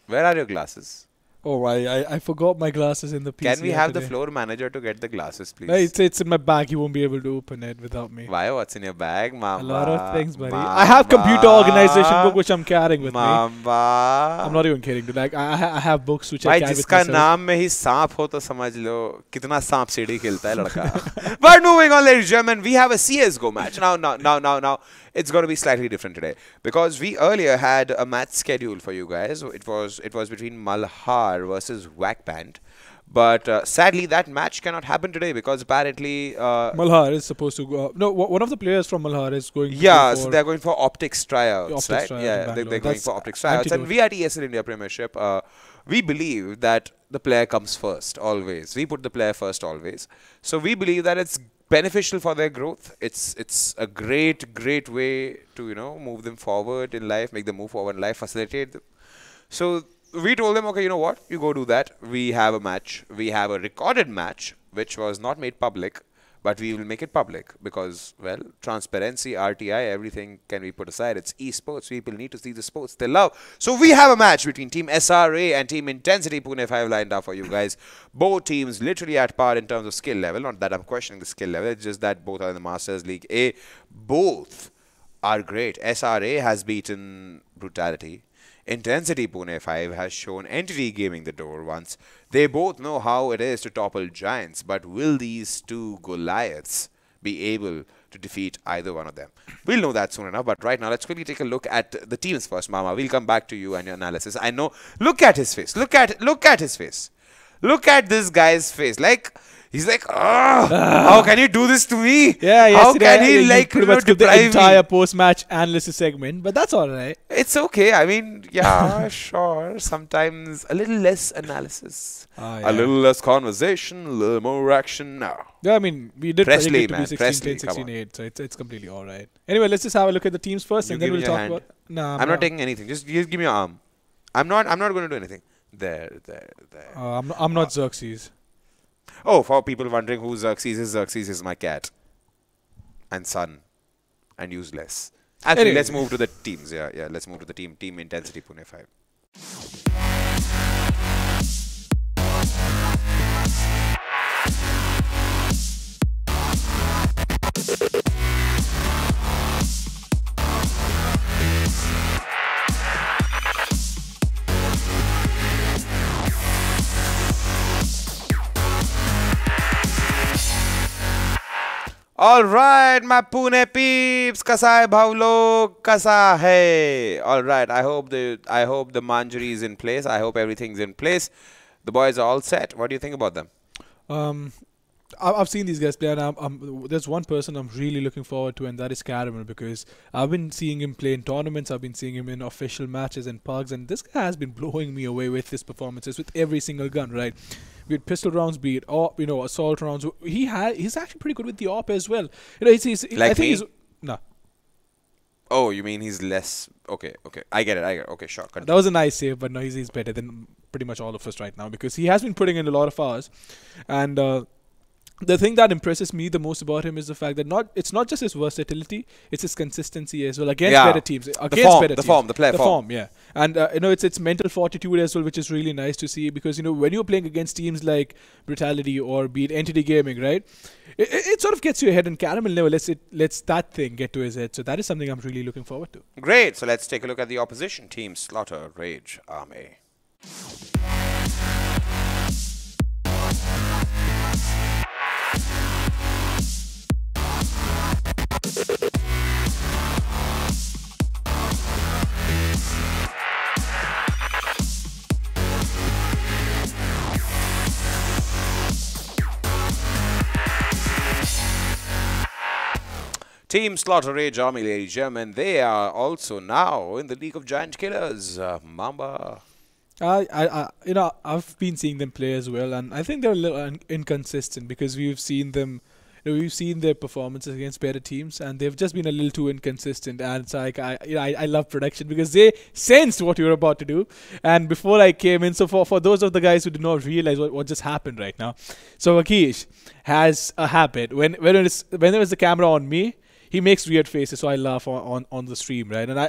Speaker 7: Where are your glasses?
Speaker 9: Oh, I forgot my glasses in the PC.
Speaker 7: Can we have
Speaker 9: today.
Speaker 7: the floor manager to get the glasses, please?
Speaker 9: No, it's in my bag. You won't be able to open it without me.
Speaker 7: Why? What's in your bag, Mamba?
Speaker 9: A lot of things, buddy. I have computer organization book which I'm carrying with me.
Speaker 7: Mamba.
Speaker 9: I'm not even kidding. Dude. Like I have books which
Speaker 7: भाई
Speaker 9: I carry with
Speaker 7: जिसका
Speaker 9: myself.
Speaker 7: नाम में ही सांप हो तो समझ लो कितना सांप सीढ़ी खेलता है लड़का. But moving on, ladies and gentlemen, we have a CS:GO match now. It's going to be slightly different today because we earlier had a match schedule for you guys. It was between Malhar versus Wackband. But sadly, that match cannot happen today because apparently...
Speaker 9: Malhar is supposed to go... No, one of the players from Malhar is going to
Speaker 7: yeah,
Speaker 9: go
Speaker 7: so they're going for optics tryouts,
Speaker 9: optics
Speaker 7: right?
Speaker 9: tryouts
Speaker 7: Yeah,
Speaker 9: in
Speaker 7: they're going for optics tryouts.
Speaker 9: antidote.
Speaker 7: And we at ESL India Premiership, we believe that the player comes first, always. We put the player first, always. So we believe that it's beneficial for their growth. It's a great way to, move them forward in life, make them move forward in life, facilitate them. So... we told them, okay, you know what? You go do that. We have a match. We have a recorded match, which was not made public, but we will make it public because, well, transparency, RTI, everything can be put aside. It's esports. People need to see the sports they love. So we have a match between Team SRA and Team Intencity Pune 5 lined up for you guys. Both teams literally at par in terms of skill level. Not that I'm questioning the skill level. It's just that both are in the Masters League A. Both are great. SRA has beaten Brutality. Intencity Pune 5 has shown Entity Gaming the door once. They both know how it is to topple giants, but will these two Goliaths be able to defeat either one of them? We'll know that soon enough, but right now let's quickly take a look at the teams first, Mama. We'll come back to you and your analysis. I know. Look at his face. Look at his face. Look at this guy's face. He's like, how can you do this to me?
Speaker 9: Yeah,
Speaker 7: how can he
Speaker 9: pretty much give the entire post-match analysis segment, but that's all right.
Speaker 7: It's okay. I mean, yeah, sure. Sometimes a little less analysis, a little less conversation, a little more action. No.
Speaker 9: Yeah, I mean, we did
Speaker 7: Presley,
Speaker 9: it to be 16-10, 16-8, so it's completely all right. Anyway, let's just have a look at the teams first, and then we'll talk about... Nah,
Speaker 7: I'm not taking anything. Just give me your arm. I'm not going to do anything. There.
Speaker 9: I'm not Xerxes.
Speaker 7: Oh, for people wondering who Xerxes is my cat. And son. And useless. Actually,
Speaker 9: anyway.
Speaker 7: Let's move to the teams. Yeah, let's move to the team. Team Intencity Pune 5. All right, my Pune peeps, kasa hai bhavlo, kasa hai. All right, I hope the Manjari is in place. I hope everything's in place. The boys are all set. What do you think about them?
Speaker 10: I've seen these guys play, and there's one person I'm really looking forward to, and that is Caramel, because I've been seeing him play in tournaments, I've been seeing him in official matches and pugs, and this guy has been blowing me away with his performances with every single gun, right? Be it pistol rounds, be it assault rounds. He's actually pretty good with the AWP as well. He's
Speaker 7: like
Speaker 10: I think
Speaker 7: me?
Speaker 10: he's no.
Speaker 7: Oh, you mean he's less? Okay. I get it. Okay, sure. Continue.
Speaker 10: That was a nice save, but no, he's better than pretty much all of us right now, because he has been putting in a lot of hours, and the thing that impresses me the most about him is the fact that it's not just his versatility, it's his consistency as well against better teams.
Speaker 7: The form,
Speaker 10: yeah. And it's mental fortitude as well, which is really nice to see, because when you're playing against teams like Brutality or be it Entity Gaming, right? It sort of gets you ahead, and Caramel never lets that thing get to his head. So that is something I'm really looking forward to.
Speaker 7: Great. So let's take a look at the opposition team. Slaughter, Rage, Army. Team Slaughter Rage Army, ladies and gentlemen, they are also now in the League of Giant Killers. Mamba.
Speaker 10: I've been seeing them play as well, and I think they're a little inconsistent, because we've seen them. We've seen their performances against better teams, and they've just been a little too inconsistent. And it's like I love production, because they sensed what we were about to do, and before I came in. So for those of the guys who did not realize what just happened right now, so Akish has a habit when there is the camera on me, he makes weird faces, so I laugh on the stream, right? And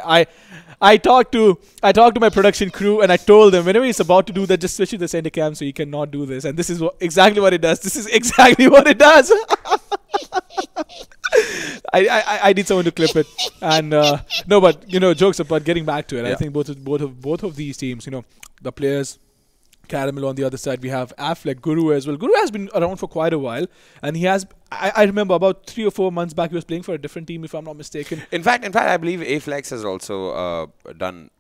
Speaker 10: I talked to my production crew, and I told them whenever he's about to do that, just switch to the center cam so he cannot do this. And this is exactly what it does. This is exactly what it does. I need someone to clip it. And no, but jokes apart, getting back to it, yeah. I think both of these teams, the players. Caramel on the other side, we have Affleck, Guru as well. Guru has been around for quite a while, and he has. I remember about 3 or 4 months back, he was playing for a different team, if I'm not mistaken.
Speaker 7: In fact, I believe Afflex has also done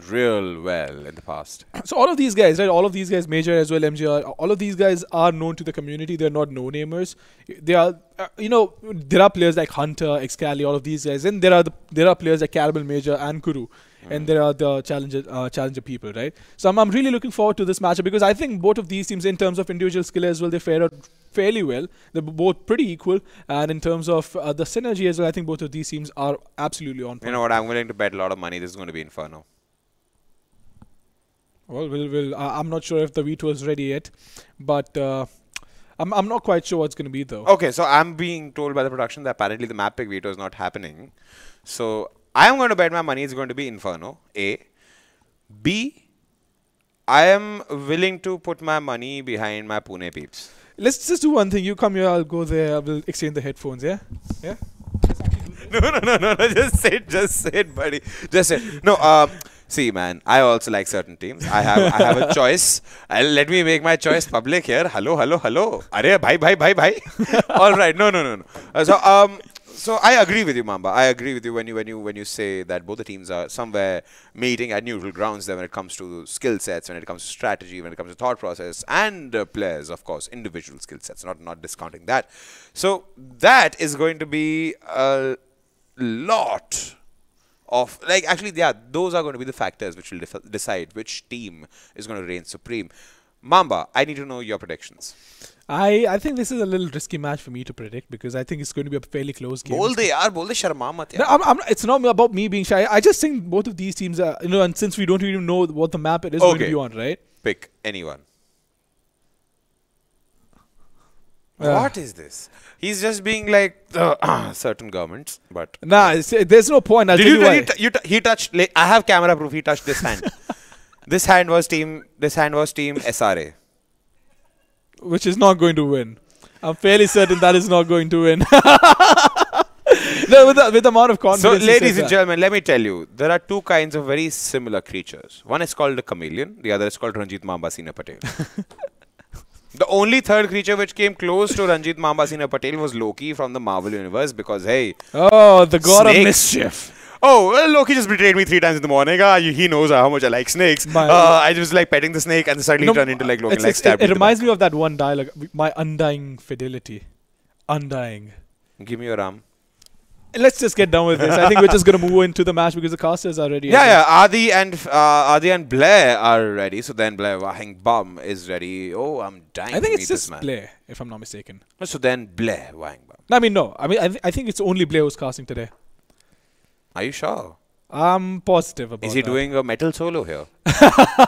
Speaker 7: real well in the past.
Speaker 10: So all of these guys, right? All of these guys, Major as well, MGR. All of these guys are known to the community. They're not no-namers. They are, there are players like Hunter, Excali, all of these guys, and there are players like Caramel, Major, and Guru. And there are the challenger people, right? So I'm really looking forward to this matchup, because I think both of these teams, in terms of individual skill as well, they fare out fairly well. They're both pretty equal, and in terms of the synergy as well, I think both of these teams are absolutely on point.
Speaker 7: You know what? I'm willing to bet a lot of money this is going to be Inferno.
Speaker 10: Well, I'm not sure if the veto is ready yet, but I'm not quite sure what's going to be though.
Speaker 7: Okay, so I'm being told by the production that apparently the map pick veto is not happening. So I'm going to bet my money it's going to be Inferno, A. B, I am willing to put my money behind my Pune peeps.
Speaker 10: Let's just do one thing. You come here, I'll go there. We'll exchange the headphones, yeah? Yeah?
Speaker 7: No. Just say it, buddy. Just say it. No, see, man, I also like certain teams. I have a choice. Let me make my choice public here. Hello. Arey, bhai. All right. No. So I agree with you, Mamba. I agree with you when you say that both the teams are somewhere meeting at neutral grounds there when it comes to skill sets, when it comes to strategy, when it comes to thought process, and players, of course, individual skill sets. Not discounting that. So that is going to be a lot of those are going to be the factors which will decide which team is going to reign supreme. Mamba, I need to know your predictions.
Speaker 10: I think this is a little risky match for me to predict, because I think it's going to be a fairly close game.
Speaker 7: Bol de sharma mat.
Speaker 10: No, it's not about me being shy. I just think both of these teams are, and since we don't even know what the map it is going to be on, right?
Speaker 7: Pick anyone. What is this? He's just being like certain governments, but
Speaker 10: nah, there's no point. I'll tell you why.
Speaker 7: He touched. I have camera proof. He touched this hand. This hand was team SRA,
Speaker 10: which is not going to win. I'm fairly certain that is not going to win. No, with the amount of confidence.
Speaker 7: So, ladies and gentlemen, let me tell you, there are two kinds of very similar creatures. One is called a chameleon. The other is called Ranjit Mamba Sina Patel. The only third creature which came close to Ranjit Mambasina Patel was Loki from the Marvel Universe because, hey...
Speaker 10: Oh, the god
Speaker 7: snakes.
Speaker 10: of mischief.
Speaker 7: Oh, well, Loki just betrayed me 3 times in the morning. He knows how much I like snakes. I was like petting the snake and suddenly turned into like Loki.
Speaker 10: It reminds me of that one dialogue. My undying fidelity. Undying.
Speaker 7: Give me your arm.
Speaker 10: Let's just get done with this. I think we're just going to move into the match because the casters are ready.
Speaker 7: Yeah. Adi and Blair are ready. So then Blair Wahing Bum is ready. Oh, I'm dying
Speaker 10: I think
Speaker 7: to
Speaker 10: it's
Speaker 7: meet
Speaker 10: just
Speaker 7: this man.
Speaker 10: Blair, if I'm not mistaken.
Speaker 7: So then Blair Wahing Bum.
Speaker 10: I mean, no. I mean, I think it's only Blair who's casting today.
Speaker 7: Are you sure?
Speaker 10: I'm positive about
Speaker 7: Is he
Speaker 10: that.
Speaker 7: doing a metal solo here?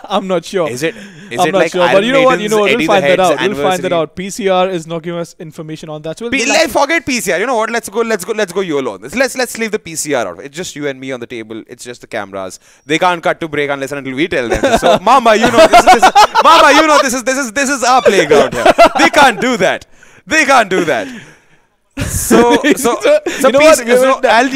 Speaker 10: I'm not sure.
Speaker 7: Is it
Speaker 10: I'm not
Speaker 7: like
Speaker 10: sure.
Speaker 7: Iron
Speaker 10: But you know what?
Speaker 7: Maiden's
Speaker 10: We'll
Speaker 7: Eddie
Speaker 10: find
Speaker 7: the
Speaker 10: that out.
Speaker 7: Head's
Speaker 10: We'll find that
Speaker 7: anniversary?
Speaker 10: out. PCR is not giving us information on that. So
Speaker 7: Forget PCR. You know what? Let's go YOLO on this. Let's leave the PCR out. It's just you and me on the table. It's just the cameras. They can't cut to break unless and until we tell them. So Mama, you know this is our playground here. They can't do that. So I'll need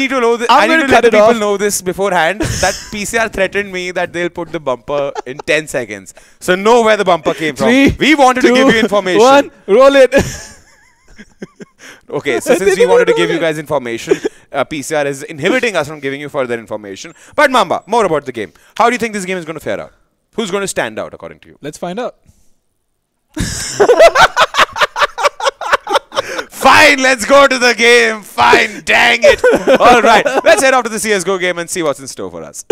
Speaker 7: to know this. I need to let the people know this beforehand that PCR threatened me that they'll put the bumper in 10 seconds. So know where the bumper came from. We wanted to give you information.
Speaker 10: 1, roll it.
Speaker 7: Okay, so since we wanted to give you guys information, PCR is inhibiting us from giving you further information. But Mamba, more about the game. How do you think this game is going to fare out? Who's going to stand out according to you?
Speaker 10: Let's find out.
Speaker 7: Fine, let's go to the game. Fine, dang it. All right, let's head off to the CSGO game and see what's in store for us.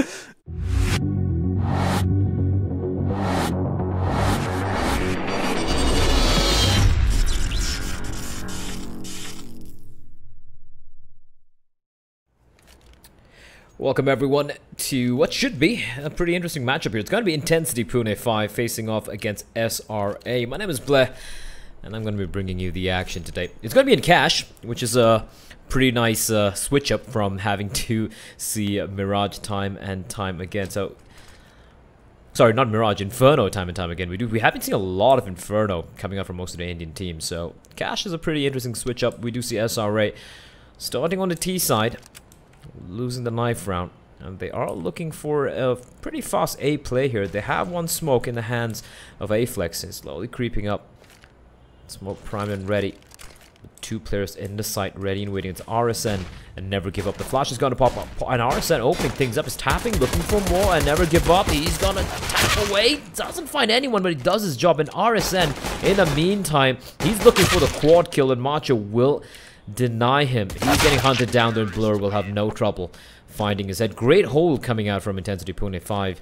Speaker 11: Welcome everyone to what should be a pretty interesting matchup here. It's going to be Intencity Pune 5 facing off against SRA. My name is Blair, and I'm going to be bringing you the action today. It's going to be in cash, which is a pretty nice switch up from having to see Mirage time and time again. So, sorry, not Mirage, Inferno time and time again. We haven't seen a lot of Inferno coming up from most of the Indian teams. So, cash is a pretty interesting switch up. We do see SRA starting on the T side, losing the knife round. And they are looking for a pretty fast A play here. They have one smoke in the hands of A-Flex. It's slowly creeping up. Smoke primed and ready. 2 players in the site, ready and waiting. It's RSN and Never Give Up. The flash is going to pop up. And RSN opening things up. Is tapping, looking for more and Never Give Up. He's going to tap away. Doesn't find anyone, but he does his job. And RSN, in the meantime, he's looking for the quad kill, and Macho will deny him. He's getting hunted down there, and Blur will have no trouble finding his head. Great hold coming out from Intencity Pune 5.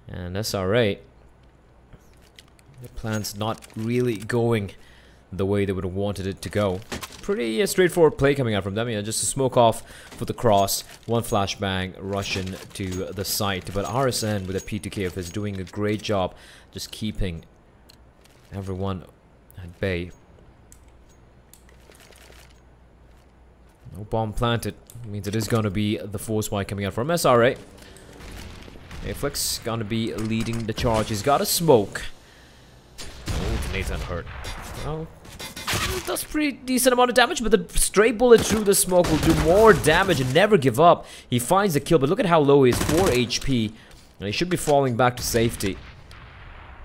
Speaker 11: And SRA, the plan's not really going the way they would have wanted it to go. Pretty straightforward play coming out from them. Just a smoke off for the cross, 1 flashbang, Russian to the site. But RSN with a P2K of is doing a great job just keeping everyone at bay. No bomb planted. Means it is going to be the force spike coming out from SRA. A-Flex going to be leading the charge. He's got a smoke. Oh, Nathan hurt. Well, that's pretty decent amount of damage, but the stray bullet through the smoke will do more damage and Never Give Up. He finds the kill, but look at how low he is, 4 HP. And he should be falling back to safety.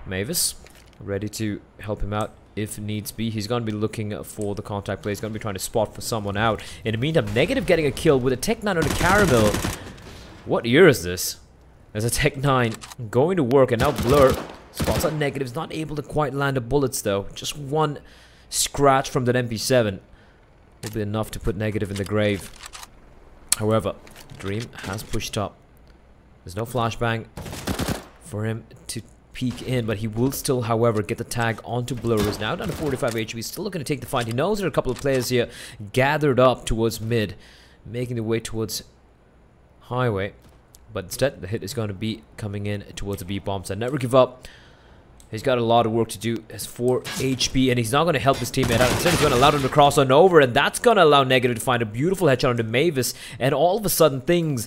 Speaker 11: Mavis, ready to help him out if needs be. He's going to be looking for the contact play. He's going to be trying to spot for someone out. In the meantime, Negative getting a kill with a Tech 9 on the Caramel. What year is this? There's a Tech 9 going to work, and now Blur spots on Negative's not able to quite land the bullets though. Just 1 scratch from that MP7 will be enough to put Negative in the grave. However, Dream has pushed up. There's no flashbang for him to peek in, but he will still, however, get the tag onto Blur. He's now down to 45 HP. Still looking to take the fight. He knows there are a couple of players here gathered up towards mid, making their way towards highway. But instead, the hit is going to be coming in towards the B bombs. And Never Give Up. He's got a lot of work to do. Has 4 HP, and he's not going to help his teammate out. Instead, he's going to allow him to cross on over, and that's going to allow Negative to find a beautiful headshot onto Mavis. And all of a sudden, things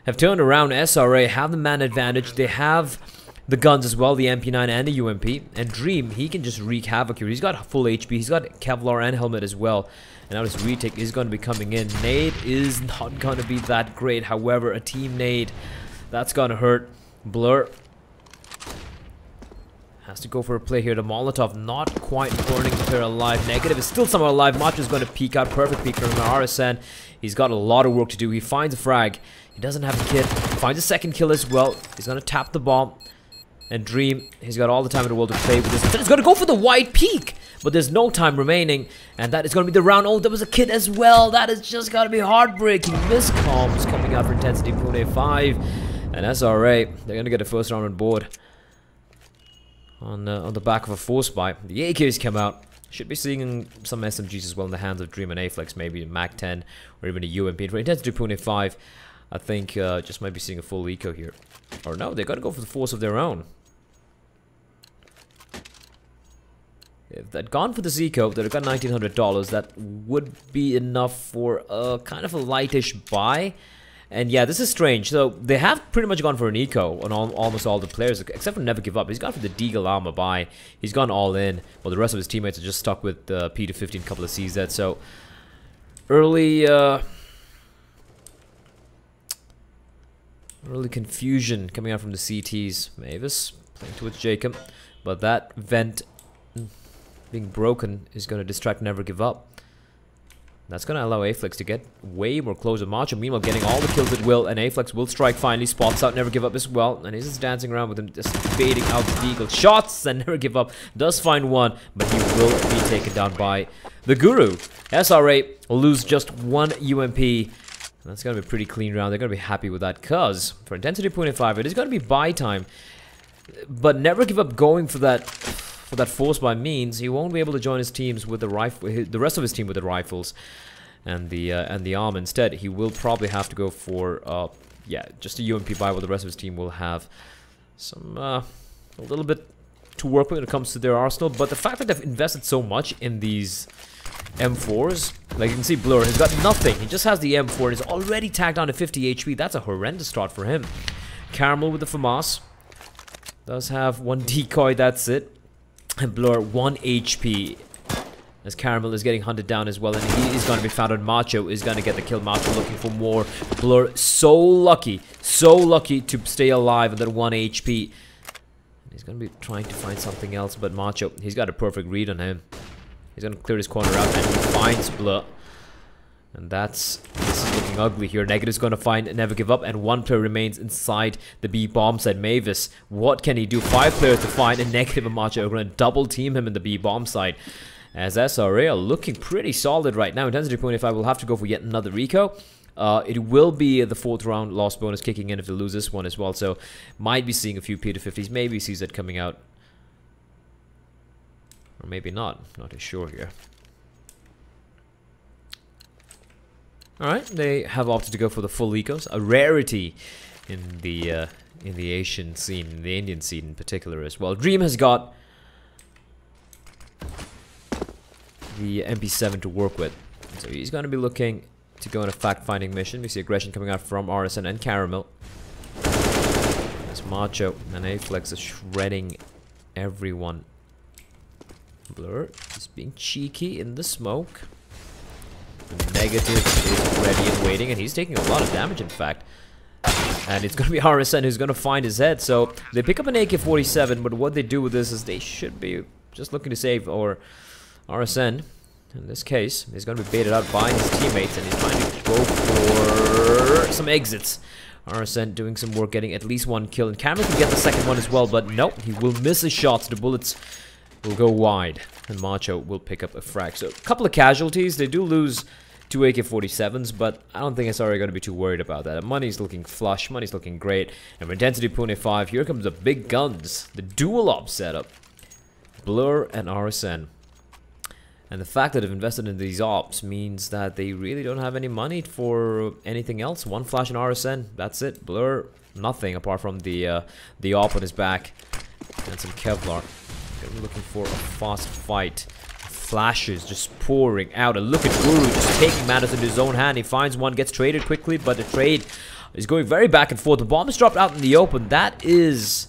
Speaker 11: have turned around. SRA have the man advantage. They have the guns as well, the MP9 and the UMP. And Dream, he can just wreak havoc here. He's got full HP. He's got Kevlar and helmet as well. And now this retake is going to be coming in. Nade is not going to be that great. However, a team nade, that's going to hurt. Blur Has to go for a play here. The Molotov not quite burning the player alive. Negative is still somehow alive. Macho is going to peek out. Perfect peek from RSN. He's got a lot of work to do. He finds a frag. He doesn't have a kit. Finds a second kill as well. He's going to tap the bomb. And Dream, he's got all the time in the world to play with this. He's going to go for the wide peek. But there's no time remaining. And that is going to be the round. Oh, there was a kit as well. That is just going to be heartbreaking. Miscoms coming out for Intencity Pune 5. And SRA, they're going to get a first round on board. On the back of a force buy. The AKs come out. Should be seeing some SMGs as well in the hands of Dream and Aflex, maybe a Mac 10 or even a UMP. And for Intencity Pune 5, I think just might be seeing a full eco here. Or no, they're going to go for the force of their own. If they'd gone for this eco, they'd have got $1,900. That would be enough for a kind of a lightish buy. And yeah, this is strange. So they have pretty much gone for an eco on almost all the players, except for Never Give Up. He's gone for the Deagle Armor buy. He's gone all in, while the rest of his teammates are just stuck with P250 and a couple of CZ. So early confusion coming out from the CTs. Mavis playing towards Jacob, but that vent being broken is going to distract Never Give Up. That's going to allow Aflex to get way more close with Macho. Meanwhile, getting all the kills at will, and Aflex will strike finally. Spots out Never Give Up as well, and he's just dancing around with him, just baiting out the Deagle shots, and Never Give Up does find one, but he will be taken down by the Guru. SRA will lose just one UMP. That's going to be a pretty clean round. They're going to be happy with that, because for Intencity Pune 5, it is going to be buy time. But Never Give Up going for that force buy means he won't be able to join his teams with the rifle, the rest of his team with the rifles and the arm. Instead, he will probably have to go for yeah, just a UMP buy, while the rest of his team will have some a little bit to work with when it comes to their arsenal. But the fact that they've invested so much in these M4s, like you can see, Blur has got nothing. He just has the M4 and is already tagged on to 50 HP. That's a horrendous start for him. Caramel with the FAMAS does have one decoy. That's it. And Blur 1 HP, as Caramel is getting hunted down as well, and he is going to be found on Macho, is going to get the kill. Macho looking for more. Blur so lucky to stay alive with that 1 HP. He's going to be trying to find something else, but Macho, he's got a perfect read on him. He's going to clear his corner out, and he finds Blur. And this is looking ugly here. Negative's going to find Never Give Up, and one player remains inside the B bomb site. Mavis, what can he do? 5 players to find, and Negative and Macho are going to double team him in the B bomb site. As SRA are looking pretty solid right now. Intencity Pune 5 will have to go for yet another eco. It will be the 4th round loss bonus kicking in if they lose this one as well. So might be seeing a few P250s, maybe CZ coming out. Or maybe not. Not too sure here. Alright, they have opted to go for the full ecos, a rarity in the Asian scene, in the Indian scene in particular as well. Dream has got the MP7 to work with, so he's going to be looking to go on a fact-finding mission. We see aggression coming out from RSN and Caramel. As Macho and Aflex are shredding everyone. Blur is being cheeky in the smoke. The Negative is ready and waiting, and he's taking a lot of damage, in fact. And it's going to be RSN who's going to find his head. So they pick up an AK-47, but what they do with this is they should be just looking to save, or RSN, in this case, is going to be baited out by his teammates, and he's trying to go for some exits. RSN doing some work, getting at least 1 kill, and Cameron can get the second one as well, but no, he will miss his shots. The bullets will go wide, and Macho will pick up a frag. So a couple of casualties. They do lose 2 AK-47s, but I don't think SRA are going to be too worried about that. Money's looking flush, money's looking great. And for Intencity Pune 5, here comes the big guns, the dual op setup. Blur and RSN. And the fact that they've invested in these ops means that they really don't have any money for anything else. 1 flash in RSN, that's it. Blur, nothing apart from the op on his back and some Kevlar. We're looking for a fast fight. Flashes just pouring out, and look at Guru just taking matters into his own hand. He finds one, gets traded quickly, but the trade is going very back and forth. The bomb is dropped out in the open. That is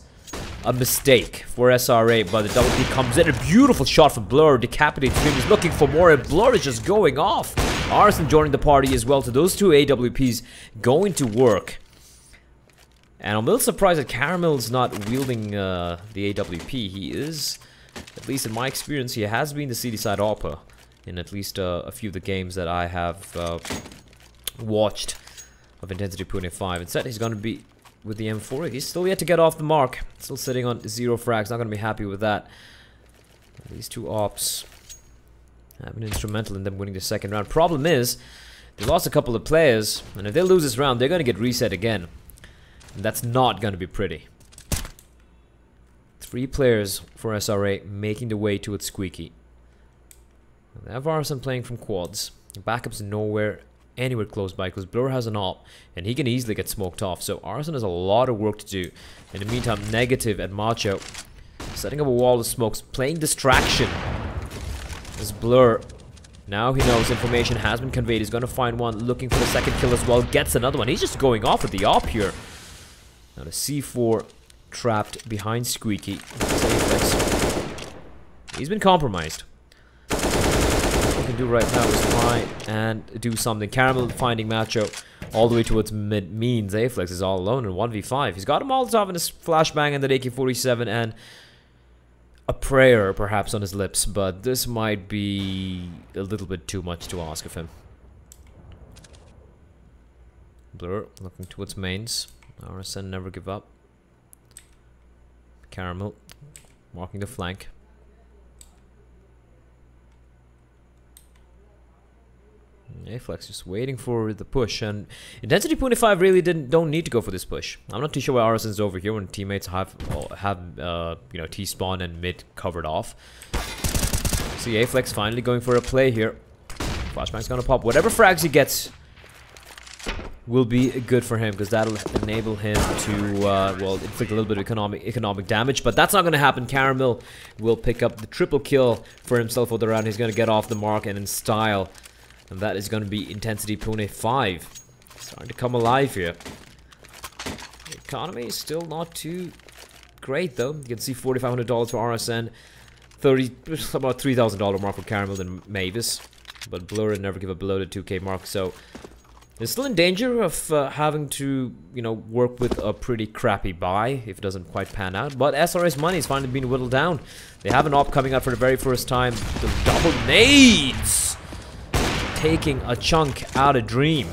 Speaker 11: a mistake for SRA, but the double P comes in. A beautiful shot from Blur. Decapitates Dream. He's looking for more, and Blur is just going off. Arson joining the party as well. So those 2 AWPs going to work. And I'm a little surprised that Caramel's not wielding the AWP. He is, at least in my experience, he has been the CD side AWPer in at least a few of the games that I have watched of Intencity Pune 5. Instead, he's going to be with the M4. He's still yet to get off the mark. Still sitting on 0 frags. Not going to be happy with that. These two ops have been instrumental in them winning the second round. Problem is, they lost a couple of players, and if they lose this round, they're going to get reset again. And that's not going to be pretty. 3 players for SRA making the way towards Squeaky. They have Arson playing from quads. The backup's nowhere, anywhere close by, because Blur has an op, and he can easily get smoked off. So Arson has a lot of work to do. In the meantime, Negative at Macho, setting up a wall of smokes, playing distraction. This Blur, now he knows information has been conveyed. He's going to find one, looking for the second kill as well. Gets another one. He's just going off with the op here. Now the C4 trapped behind Squeaky. He's been compromised. What he can do right now is try and do something. Caramel finding Macho all the way towards mid means Aflex is all alone in 1v5. He's got a Molotov in his flashbang and that AK-47 and a prayer perhaps on his lips, but this might be a little bit too much to ask of him. Blur looking towards mains. RSN never give up. Caramel walking the flank. Aflex just waiting for the push, and Intencity Pune 5 really don't need to go for this push. I'm not too sure why RSN's over here when teammates have you know, T-spawn and mid covered off. See Aflex finally going for a play here. Flashbang's gonna pop. Whatever frags he gets will be good for him, because that'll enable him to well, inflict a little bit of economic damage, but that's not going to happen. Caramel will pick up the triple kill for himself for the round. He's going to get off the mark and in style, and that is going to be Intencity Pune 5 starting to come alive here. The economy is still not too great though. You can see $4,500 for RSN, about $3,000 mark for Caramel and Mavis, but Blur and never give up below the 2K mark, so they're still in danger of having to, you know, work with a pretty crappy buy if it doesn't quite pan out. But SRA's money is finally being whittled down. They have an op coming out for the very first time. The double nades! Taking a chunk out of Dream.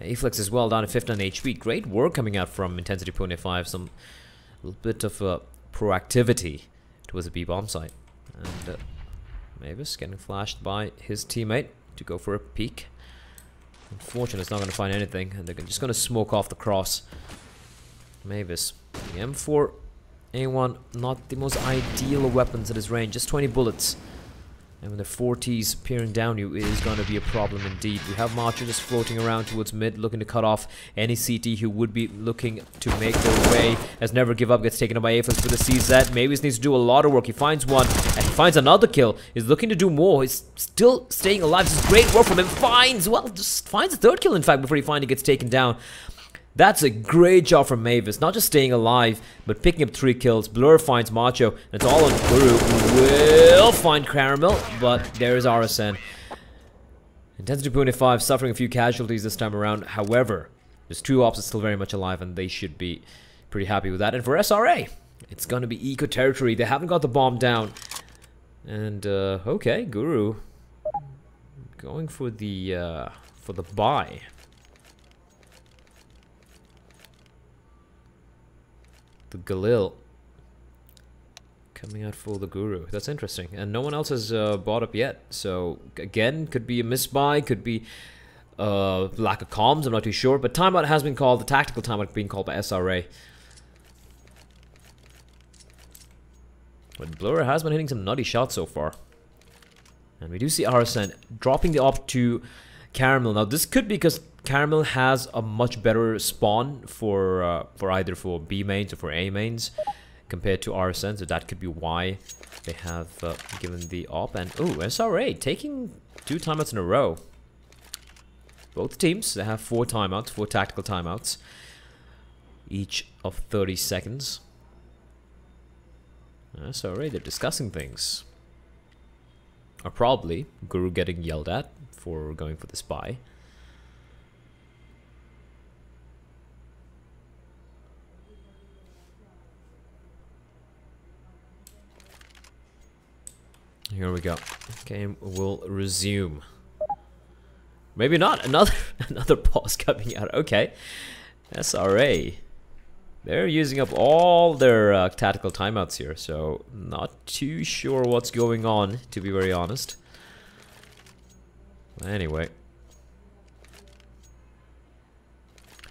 Speaker 11: Aflex as well, down to 15 HP. Great work coming out from Intencity Pune 5. A little bit of proactivity towards the B-bomb site. And Mavis getting flashed by his teammate to go for a peek. Unfortunately, it's not going to find anything, and they're just going to smoke off the cross. Mavis, the M4 A1, not the most ideal of weapons at his range, just 20 bullets. And when the 4Ts peering down you, it is going to be a problem indeed. We have Macho just floating around towards mid, looking to cut off any CT who would be looking to make their way. As Never Give Up gets taken up by Aflex with the CZ. Mavis needs to do a lot of work. He finds one, and he finds another kill. He's looking to do more. He's still staying alive. This is great work from him. Just finds a third kill, in fact, before he finally gets taken down. That's a great job from Mavis, not just staying alive, but picking up 3 kills. Blur finds Macho, and it's all on Guru, who will find Caramel, but there's RSN. Intencity Pune 5 suffering a few casualties this time around. However, there's 2 ops that's still very much alive, and they should be pretty happy with that. And for SRA, it's going to be eco territory. They haven't got the bomb down. And, okay, Guru going for the buy. The Galil coming out for the Guru. That's interesting. And no one else has bought up yet. So, again, could be a misbuy, could be lack of comms, I'm not too sure. But timeout has been called, the tactical timeout being called by SRA. But Blur has been hitting some nutty shots so far. And we do see RSN dropping the op to Caramel. Now, this could be because Caramel has a much better spawn for either for B mains or for A mains compared to RSN, so that could be why they have given the op. And oh, SRA taking 2 timeouts in a row. Both teams, they have 4 timeouts, 4 tactical timeouts, each of 30 seconds. SRA, they're discussing things. Or probably Guru getting yelled at for going for the spy. Here we go. Game will resume. Maybe not. Another pause coming out. Okay. SRA. They're using up all their tactical timeouts here, so not too sure what's going on, to be very honest. Anyway.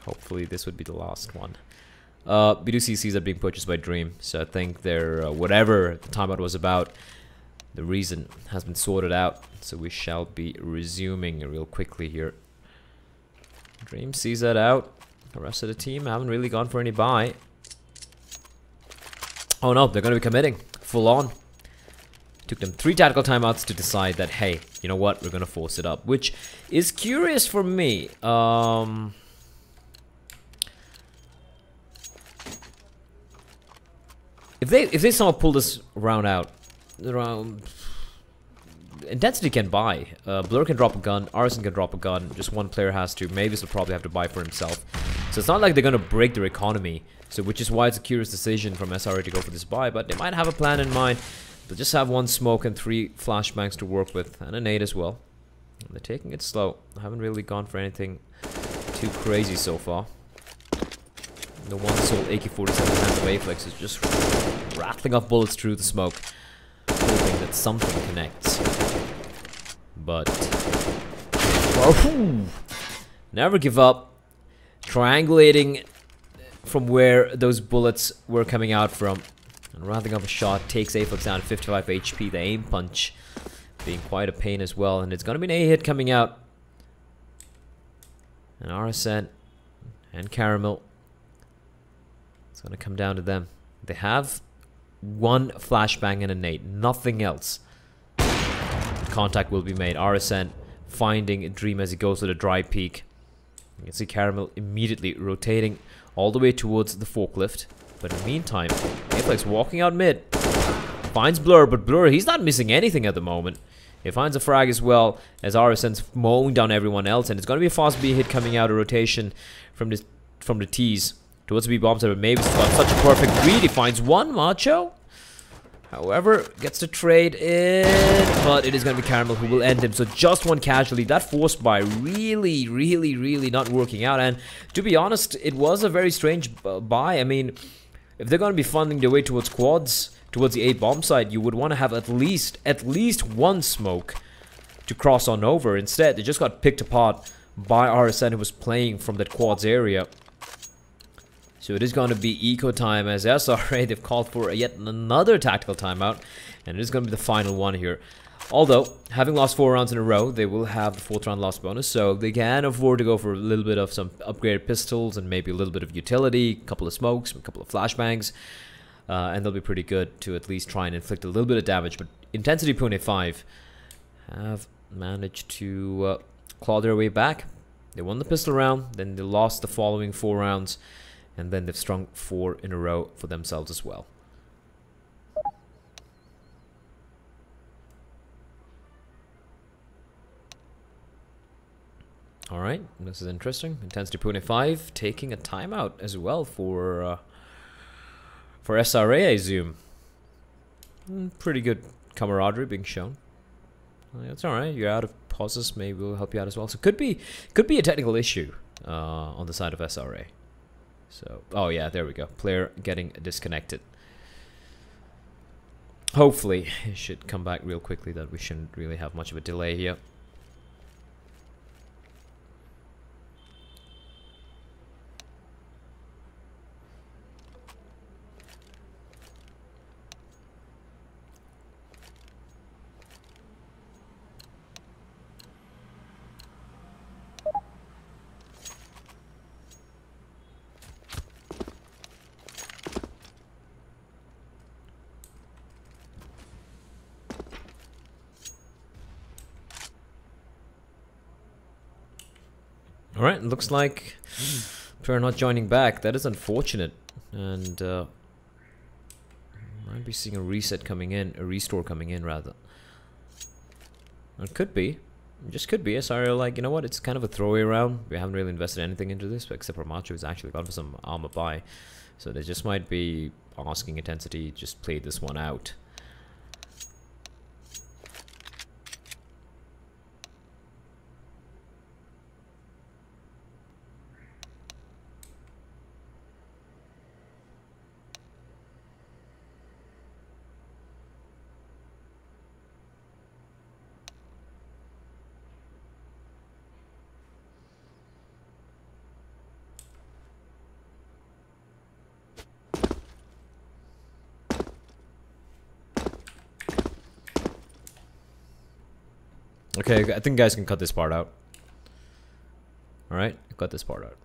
Speaker 11: Hopefully this would be the last one. B2CCs are being purchased by Dream, so I think they're whatever the timeout was about, the reason has been sorted out. So we shall be resuming real quickly here. Dream sees that out. The rest of the team haven't really gone for any buy. Oh no, they're going to be committing full on. Took them 3 tactical timeouts to decide that, hey, you know what, we're going to force it up, which is curious for me. If they somehow pull this round out, Intencity can buy. Blur can drop a gun. Arson can drop a gun. Just one player has to. Mavis will probably have to buy for himself. So it's not like they're going to break their economy. So which is why it's a curious decision from SRA to go for this buy. But they might have a plan in mind. They'll just have 1 smoke and 3 flashbangs to work with. And a nade as well. And they're taking it slow. Haven't really gone for anything too crazy so far. The one sold AK-47 hands of Aflex is just rattling off bullets through the smoke, hoping that something connects. But never give up. Triangulating from where those bullets were coming out from, and rattling off a shot takes Aflex down to 55 HP. The aim punch being quite a pain as well, and it's gonna be an A hit coming out. And RSN and Caramel. It's going to come down to them. They have 1 flashbang and a nade. Nothing else. Contact will be made. RSN finding Dream as he goes to the dry peak. You can see Caramel immediately rotating all the way towards the forklift. But in the meantime, Aflex walking out mid. Finds Blur, but Blur, he's not missing anything at the moment. He finds a frag as well as RSN's mowing down everyone else. And it's going to be a fast B hit coming out, a rotation from the T's. Towards the B-bomb, but Mavis got such a perfect read. He finds 1 Macho. However, gets the trade in, but it is going to be Caramel who will end him. So just 1 casualty. That forced buy really not working out. And to be honest, it was a very strange buy. I mean, if they're going to be funding their way towards quads, towards the A-bomb side, you would want to have at least 1 smoke to cross on over. Instead, they just got picked apart by RSN, who was playing from that quads area. So it is going to be eco time as SRA, they've called for yet another tactical timeout. And it is going to be the final one here. Although, having lost 4 rounds in a row, they will have the 4th round loss bonus. So they can afford to go for a little bit of some upgraded pistols and maybe a little bit of utility, a couple of smokes, a couple of flashbangs. And they'll be pretty good to at least try and inflict a little bit of damage. But Intencity Pune 5 have managed to claw their way back. They won the pistol round, then they lost the following 4 rounds. And then they've strung 4 in a row for themselves as well. Alright, this is interesting. Intencity Pune 5 taking a timeout as well for SRA, I assume. Pretty good camaraderie being shown. That's alright, you're out of pauses, maybe we'll help you out as well. So could be a technical issue on the side of SRA. So, oh yeah, there we go. Player getting disconnected. Hopefully, it should come back real quickly, that we shouldn't really have much of a delay here. Alright, looks like we're not joining back. That is unfortunate. And might be seeing a reset coming in, a restore coming in rather. It could be. It just could be. SRA like, you know what, it's kind of a throwaway round. We haven't really invested anything into this, except for Macho who's actually gone for some armor buy. So they just might be asking Intencity, just play this one out. Okay, I think guys can cut this part out. Alright, cut this part out.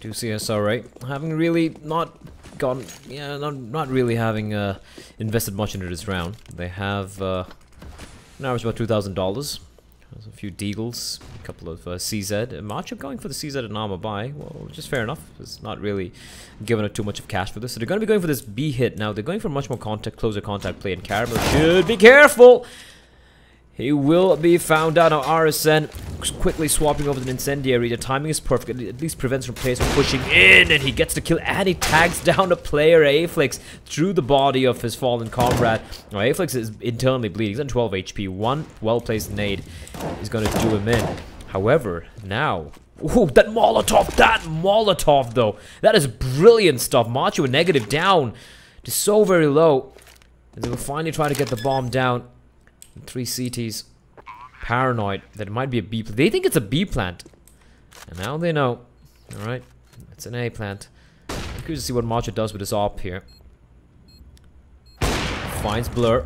Speaker 11: Do CSR, right? Having really not gone, yeah, not really having invested much into this round. They have an average about $2,000. There's a few Deagles, a couple of CZ. Macho going for the CZ and Armor buy, well, which is fair enough. It's not really giving it too much of cash for this. So they're going to be going for this B hit now. They're going for much more closer contact play, and Caramel should be careful. He will be found out. Now RSN quickly swapping over to the incendiary. The timing is perfect. It at least prevents from players from pushing in, and he gets the kill, and he tags down a player, Aflix, through the body of his fallen comrade. Now Aflix is internally bleeding. He's on 12 HP. One well-placed nade is going to do him in. However, now... Ooh, that Molotov, though. That is brilliant stuff. Macho a negative down to so very low. And they will finally try to get the bomb down. 3 CTs. Paranoid that it might be a B plant. They think it's a B plant. And now they know. Alright. It's an A plant. I'm curious to see what Macho does with his AWP here. Finds Blur.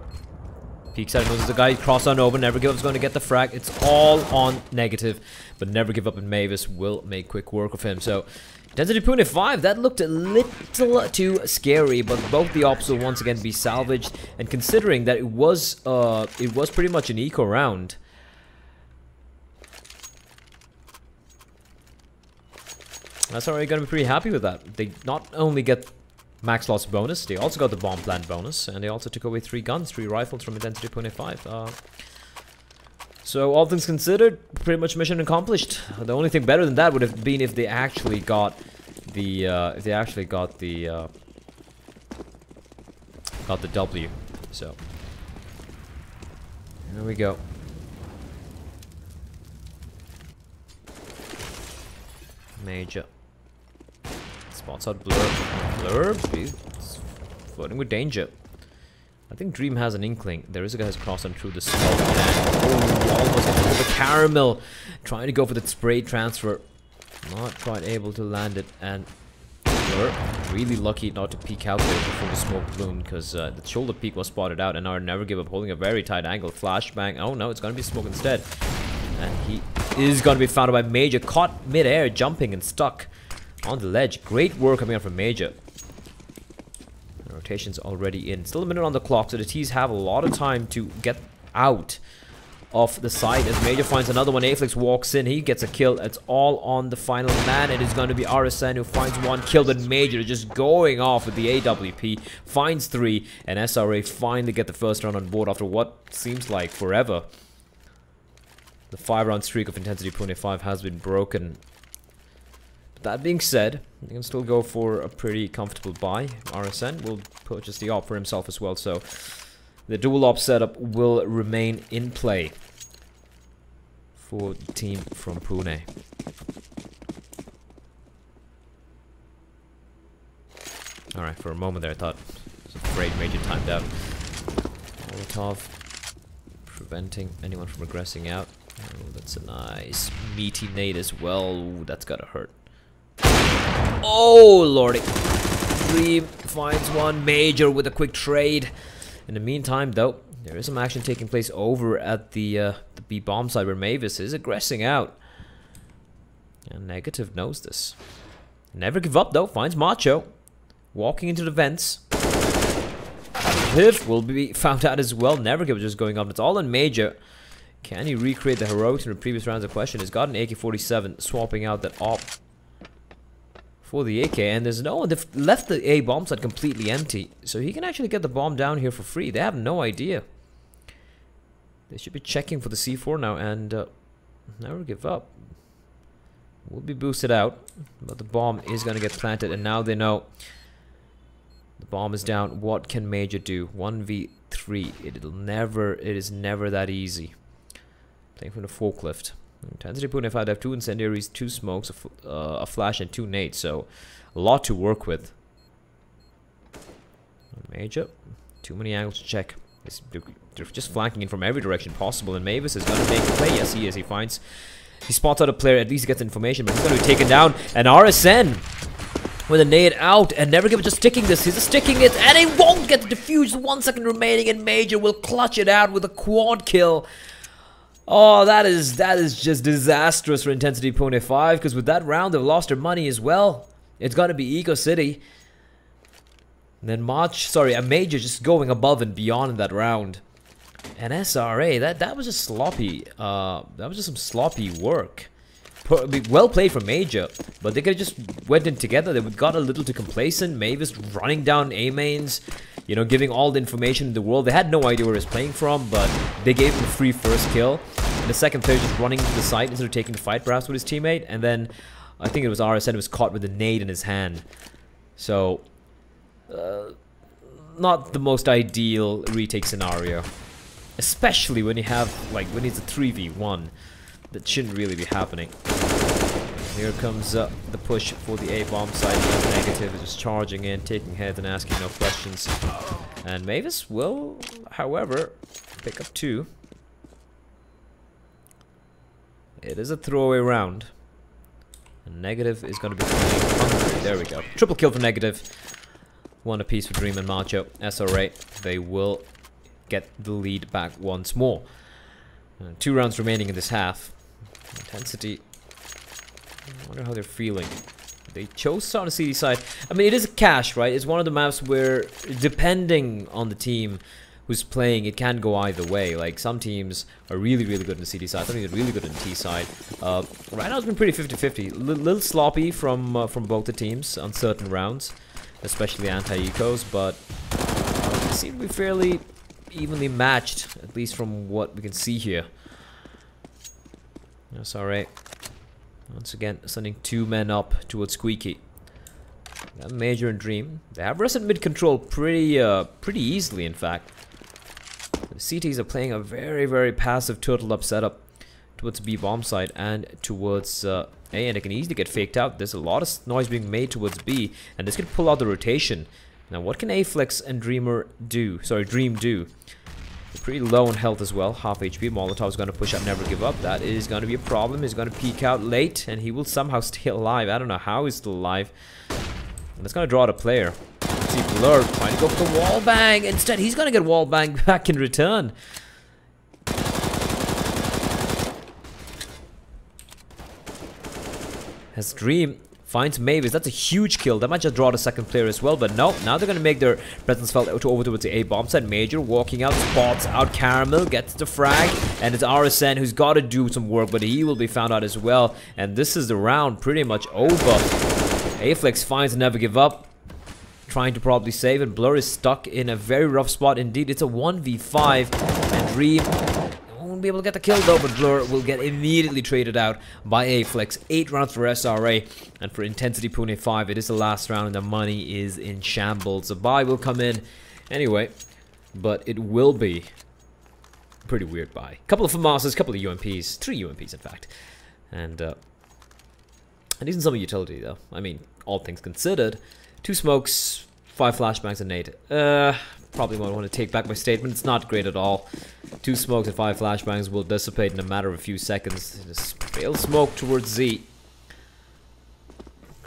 Speaker 11: Peeks out, knows the guy cross on over. Never Give Up is going to get the frag. It's all on negative. But Never Give Up and Mavis will make quick work of him. So Intencity Pune 5, that looked a little too scary, but both the ops will once again be salvaged. And considering that it was pretty much an eco round, that's already going to be pretty happy with that. They not only get max loss bonus, they also got the bomb plant bonus, and they also took away 3 guns, 3 rifles from Intencity Pune 5. So all things considered, pretty much mission accomplished. The only thing better than that would have been if they actually got the W. So here we go. Major spots out Blur. He's flirting with danger. I think Dream has an inkling. There is a guy who's crossing through the smoke. And, almost hit the Caramel. Trying to go for the spray transfer. Not quite able to land it. And Blur really lucky not to peek out there before the smoke balloon, because the shoulder peak was spotted out. And now Never Give Up holding a very tight angle. Flashbang. Oh no, it's going to be smoke instead. And he is going to be found by Major. Caught mid-air, jumping and stuck on the ledge. Great work coming out from Major. Rotation's already in. Still a minute on the clock, so the T's have a lot of time to get out of the site as Major finds another one. Aflix walks in, he gets a kill. It's all on the final man. It is going to be RSN who finds 1 kill, but Major just going off with the AWP, finds 3, and SRA finally get the first round on board after what seems like forever. The 5-round streak of Intencity Pune 5 has been broken. That being said, you can still go for a pretty comfortable buy. RSN will purchase the op for himself as well, so the dual op setup will remain in play for the team from Pune. Alright, for a moment there I thought I was afraid Major timed out. Molotov preventing anyone from regressing out. Oh, that's a nice meaty nade as well. Ooh, that's gotta hurt. Oh lordy. Dream finds 1. Major with a quick trade. In the meantime, though, there is some action taking place over at the B bomb side where Mavis is aggressing out. And Negative knows this. Never give up, though. Finds Macho. Walking into the vents. Negative will be found out as well. Never give up, just going up. It's all on Major. Can he recreate the heroics in the previous rounds? The question has got an AK-47, swapping out that op for the AK, and there's no one. They've left the A bomb site completely empty, so he can actually get the bomb down here for free. They have no idea. They should be checking for the C4 now, and never give up. Will be boosted out, but the bomb is going to get planted, and now they know the bomb is down. What can Major do? 1v3. It is never that easy. Playing from the forklift. Intensity Pune 5, they have 2 incendiaries, 2 smokes, a flash, and 2 nades, so a lot to work with. Major, too many angles to check. They're just flanking in from every direction possible, and Mavis is going to make the play. Yes, he is. He spots out a player, at least he gets information, but he's going to be taken down. And RSN with a nade out, and Never Give Up just sticking this. He's just sticking it, and he won't get the defuse. 1 second remaining, and Major will clutch it out with a quad kill. Oh, that is just disastrous for Intensity Pune 5, because with that round they've lost their money as well. It's got to be Eco City. And then Major just going above and beyond in that round. And SRA, that was just sloppy. That was just some sloppy work. Well played from Major, but they could have just went in together. They got a little too complacent. Mavis running down A mains, you know, giving all the information in the world. They had no idea where he was playing from, but they gave him a free first kill. And the second player just running to the side instead of taking the fight perhaps with his teammate. And then I think it was RSN who was caught with a nade in his hand. So, not the most ideal retake scenario. Especially when you have, when it's a 3v1. That shouldn't really be happening. Here comes the push for the A-bomb side. Negative is just charging in, taking heads and asking no questions. And Mavis will, however, pick up 2. It is a throwaway round. And Negative is going to be playing hungry. There we go. Triple kill for Negative. 1 apiece for Dream and Macho. SRA, they will get the lead back once more. 2 rounds remaining in this half. Intensity. I wonder how they're feeling. They chose to start on the CD side. I mean, it is a cache, right? It's one of the maps where, depending on the team who's playing, it can go either way. Like, some teams are really, really good in the CD side. Some teams are really good in the T side. Right now it's been pretty 50-50. Little sloppy from both the teams on certain rounds, especially anti-ecos, but they seem to be fairly evenly matched, at least from what we can see here. That's alright. Once again, sending 2 men up towards Squeaky. Major and Dream. They have Resident mid control pretty easily, in fact. The CTs are playing a very, very passive turtle up setup towards B bomb side and towards A, and it can easily get faked out. There's a lot of noise being made towards B, and this could pull out the rotation. Now, what can A-Flex and Dream do? They're pretty low on health as well. Half HP. Molotov's going to push up, Never Give Up. That is going to be a problem. He's going to peek out late, and he will somehow stay alive. I don't know how he's still alive. And it's going to draw out a player. Let's see Blur trying to go for the wall bang. Instead, he's going to get wall bang back in return. As Dream finds Mavis. That's a huge kill. That might just draw the second player as well, but no. Now they're going to make their presence felt over towards the A-bomb side. Major walking out, spots out Caramel, gets the frag, and it's RSN who's got to do some work, but he will be found out as well. And this is the round pretty much over. A-Flex finds Never Give Up, trying to probably save, and Blur is stuck in a very rough spot indeed. It's a 1v5, and Dream won't be able to get the kill though, but Blur will get immediately traded out by A-Flex. 8 rounds for SRA, and for Intensity Pune 5, it is the last round, and the money is in shambles. A buy will come in anyway, but it will be a pretty weird buy. Couple of FAMASas, couple of UMPs, 3 UMPs in fact, and a decent sum of utility though. I mean, all things considered. 2 smokes, 5 flashbangs, and nade. Probably won't want to take back my statement. It's not great at all. 2 smokes and 5 flashbangs will dissipate in a matter of a few seconds. Just failed smoke towards Z.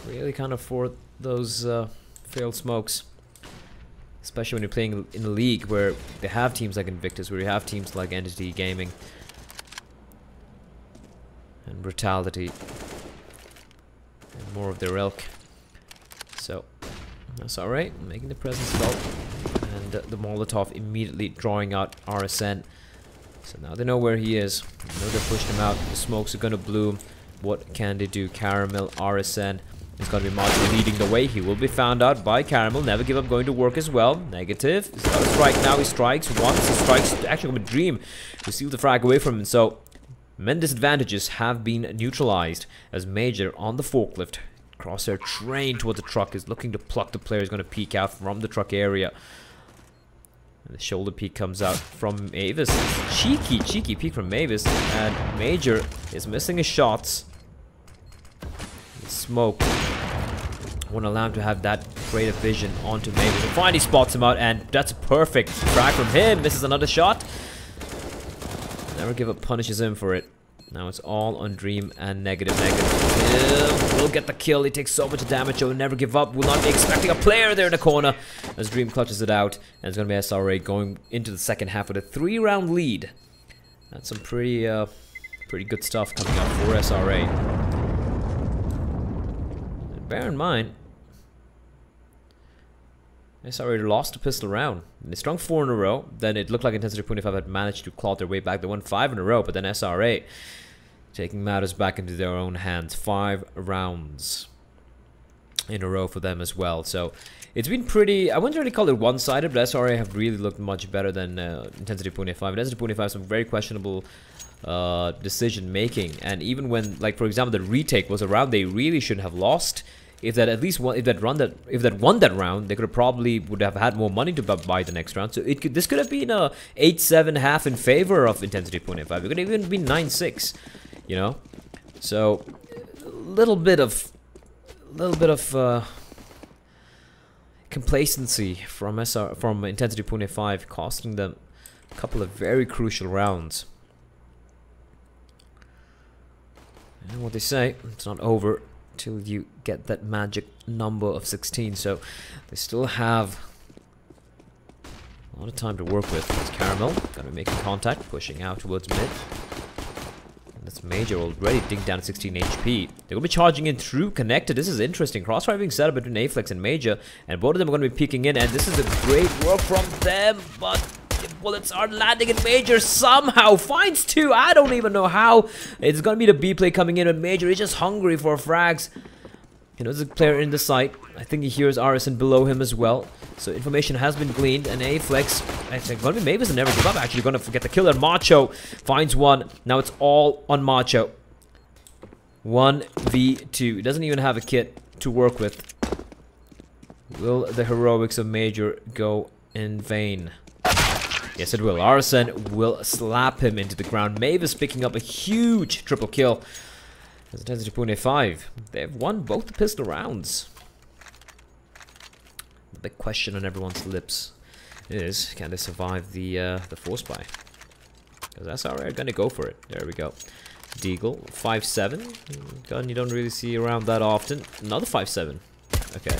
Speaker 11: Really can't afford those failed smokes. Especially when you're playing in a league where they have teams like Invictus, where you have teams like Entity Gaming and Brutality and more of their ilk. So that's alright, making the presence felt, and the Molotov immediately drawing out RSN. So now they know where he is. They know they pushed him out. The smokes are gonna bloom. What can they do? Caramel, RSN. It's gonna be Macho leading the way. He will be found out by Caramel. Never give up, going to work as well. Negative. He's got a strike now. He strikes once. He strikes actually with a dream to steal the frag away from him. So men disadvantages have been neutralized as Major on the forklift. Crosshair trained towards the truck is looking to pluck the player. He's gonna peek out from the truck area. And the shoulder peek comes out from Mavis. Cheeky peek from Mavis. And Major is missing his shots. Smoke won't allow him to have that creative vision onto Mavis. And finally spots him out, and that's a perfect frag from him. Misses another shot. Never give up, punishes him for it. Now it's all on Dream and negative. Will get the kill. He takes so much damage. He'll never give up. Will not be expecting a player there in the corner as Dream clutches it out. And it's going to be SRA going into the second half with a 3-round lead. That's some pretty good stuff coming up for SRA. And bear in mind, SRA lost a pistol round. They strung 4 in a row. Then it looked like Intencity 25 had managed to claw their way back. They won 5 in a row, but then SRA taking matters back into their own hands. 5 rounds in a row for them as well. So it's been pretty, I wouldn't really call it one-sided, but SRA have really looked much better than Intencity 25. Intensity 25 some very questionable decision making, and even when, like, for example, the retake was a round they really shouldn't have lost. If that at least won, if that won that round, they could would have had more money to buy the next round. So this could have been a 8-7 half in favor of Intensity 25. It could have even been 9-6, you know. So a little bit of complacency from Intensity 25, costing them a couple of very crucial rounds. And what they say, it's not over till you get that magic number of 16, so they still have a lot of time to work with. It's Caramel, gonna be making contact, pushing out towards mid. And that's Major already digging down to 16 HP. They're gonna be charging in through connected. This is interesting. Crossfire being set up between Aflex and Major, and both of them are gonna be peeking in, and this is a great work from them, but the bullets are landing in Major somehow. Finds 2. I don't even know how. It's gonna be the B play coming in, and Major is just hungry for frags. You know, there's a player in the site. I think he hears RSN below him as well. So information has been gleaned, and Aflex, I think, gonna be Mavis and never give up. Actually, gonna forget the killer. Macho finds 1. Now it's all on Macho. 1v2. Doesn't even have a kit to work with. Will the heroics of Major go in vain? Yes, it will. RSN will slap him into the ground. Mavis picking up a huge triple kill. As Intensity 25, they've won both the pistol rounds. The big question on everyone's lips is, can they survive the force buy? Because SRA are gonna go for it. There we go. Deagle 5-7, gun you don't really see around that often. Another 5-7. Okay.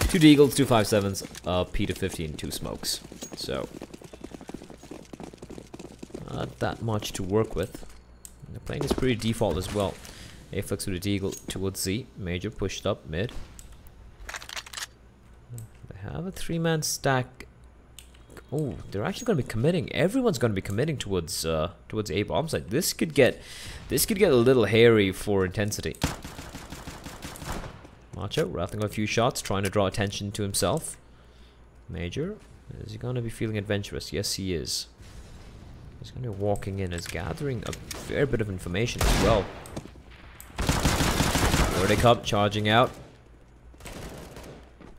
Speaker 11: 2 Deagles, 2 5-7s, P to 15, 2 smokes. So not that much to work with. The plane is pretty default as well. Aflex with a Deagle towards Z. Major pushed up mid. They have a 3-man stack. Oh, they're actually going to be committing. Everyone's going to be committing towards A bomb site. This could get a little hairy for Intensity. Macho rattling a few shots, trying to draw attention to himself. Major, is he going to be feeling adventurous? Yes, he is. He's going to be walking in as gathering a fair bit of information as well. Verdict up, charging out.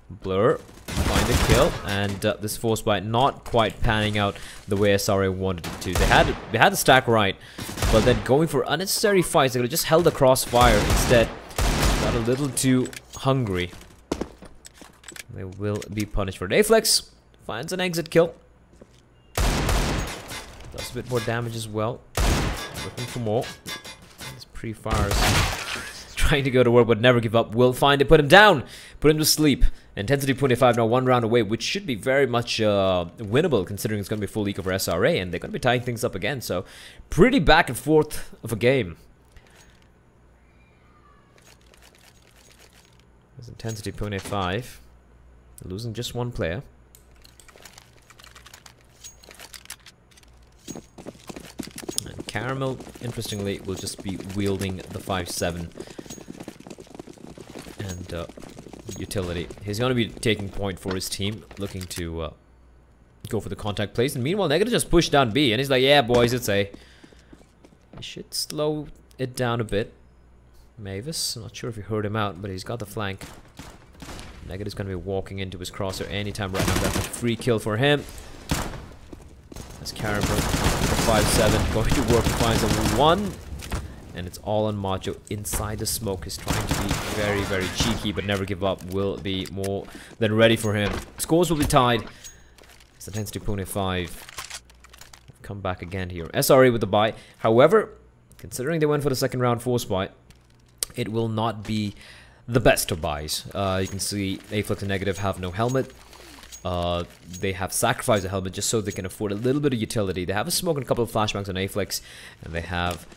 Speaker 11: Blur, find a kill, and this force bite not quite panning out the way SRA wanted it to. They had the stack right, but then going for unnecessary fights, they could have just held the crossfire instead. Got a little too hungry. They will be punished for it. Aflex finds an exit kill. Does a bit more damage as well. Looking for more. These pre-fires trying to go to work but never give up. Will find it. Put him down. Put him to sleep. Intencity 25 now 1 round away, which should be very much winnable considering it's going to be full eco for SRA, and they're going to be tying things up again. So pretty back and forth of a game. There's Intencity 25 losing just one player. And Caramel, interestingly, will just be wielding the 5-7 and utility. He's going to be taking point for his team, looking to go for the contact plays. And meanwhile, Negative just pushed down B, and he's like, yeah, boys, it's A. He should slow it down a bit. Mavis, I'm not sure if you heard him out, but he's got the flank. Negative's going to be walking into his crosser anytime right now. That's a free kill for him. That's Caramel, 5-7, going to work to find someone 1. And it's all on Macho inside the smoke. He's trying to be very, very cheeky, but never give up. Will be more than ready for him. Scores will be tied. It's Intensity 25. Come back again here. SRA with the bye. However, considering they went for the second round force buy, it will not be the best of buys. You can see Aflex and Negative have no helmet. They have sacrificed a helmet just so they can afford a little bit of utility. They have a smoke and a couple of flashbangs on Aflex, and they have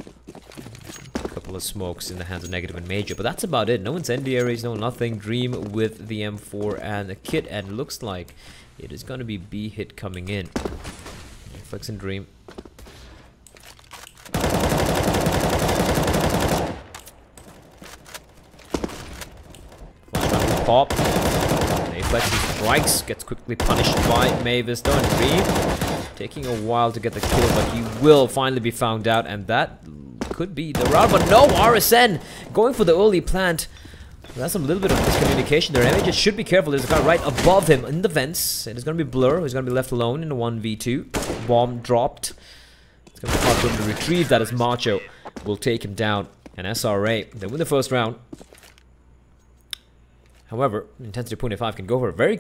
Speaker 11: a couple of smokes in the hands of Negative and Major. But that's about it. No incendiaries, no nothing. Dream with the M4 and a kit, and it looks like it is going to be B hit coming in. Aflex and Dream. Pop. Aflex strikes, gets quickly punished by Mavis though, and Dream taking a while to get the kill, but he will finally be found out, and that could be the round. But no, RSN going for the early plant. That's a little bit of miscommunication there. MH should be careful. There's a guy right above him in the vents. It is going to be Blur, who's going to be left alone in a 1v2. Bomb dropped. It's going to be hard for him to retrieve that as Macho will take him down. And SRA, they win the first round. However, Intensity 25 can go for a very,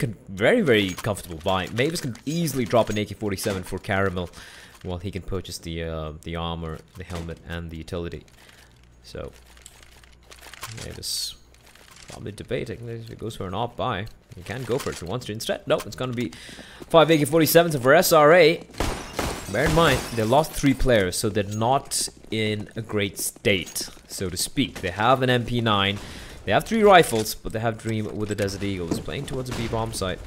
Speaker 11: very comfortable buy. Mavis can easily drop an AK-47 for Caramel, while he can purchase the armor, the helmet, and the utility. So, Mavis probably debating if he goes for an op buy. He can go for it if he wants to. Instead, no, it's going to be 5 AK-47s. And for SRA, bear in mind, they lost 3 players, so they're not in a great state, so to speak. They have an MP9. They have 3 rifles, but they have Dream with the Desert Eagles playing towards the B bomb site.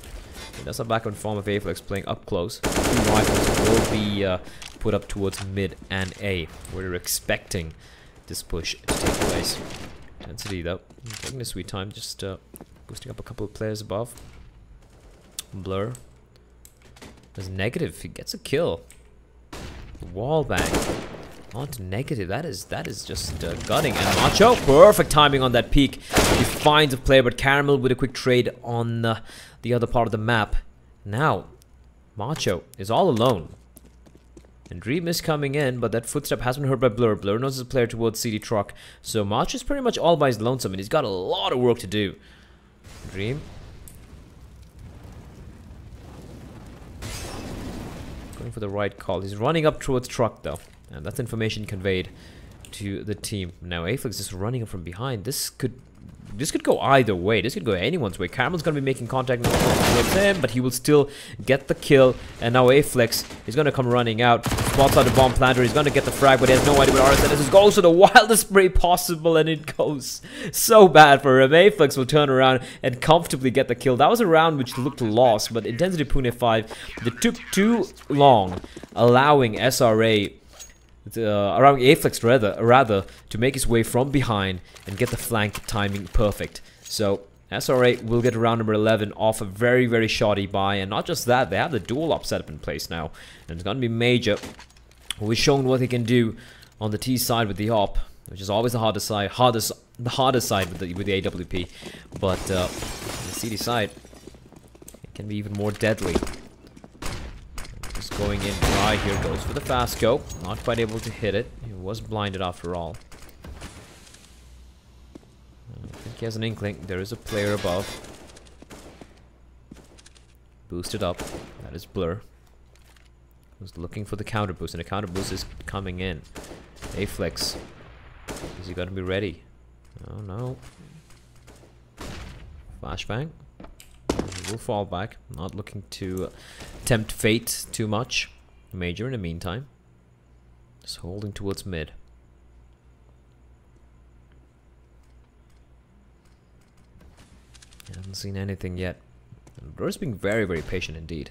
Speaker 11: And that's a backward form of Aflex playing up close. 3 rifles will be put up towards mid and A. We're expecting this push to take place. Intensity though, taking a sweet time, just boosting up a couple of players above. Blur. There's Negative, he gets a kill. Wall bang. On to Negative, that is just gutting. And Macho, perfect timing on that peek. He finds a player, but Caramel with a quick trade on the other part of the map. Now, Macho is all alone. And Dream is coming in, but that footstep has been heard by Blur. Blur knows his player towards CD Truck. So Macho's pretty much all by his lonesome, and he's got a lot of work to do. Dream. Going for the right call. He's running up towards Truck, though. And that's information conveyed to the team. Now Aflex is running up from behind. This could go either way. This could go anyone's way. Caramel's going to be making contact with him, but he will still get the kill. And now Aflex is going to come running out. Spots out the bomb planter. He's going to get the frag, but he has no idea what RSN is. It goes to the wildest spray possible, and it goes so bad for him. Aflex will turn around and comfortably get the kill. That was a round which looked lost, but Intensity Pune 5, they took too long, allowing SRA around Aflex rather to make his way from behind and get the flank timing perfect. So SRA will get round number 11 off a very, very shoddy buy, and not just that, they have the dual op setup in place now, and it's going to be Major who has shown what he can do on the T side with the op, which is always the hardest side with the AWP, but the CD side, it can be even more deadly. Going in dry here, goes for the fast scope. Not quite able to hit it. He was blinded after all. I think he has an inkling. There is a player above. Boosted up. That is Blur. Who's looking for the counter boost, and the counter boost is coming in. Aflex. Is he gonna be ready? Oh no. Flashbang. will fall back. Not looking to tempt fate too much. Major in the meantime. Just holding towards mid. Haven't seen anything yet. Blur's being very, very patient indeed.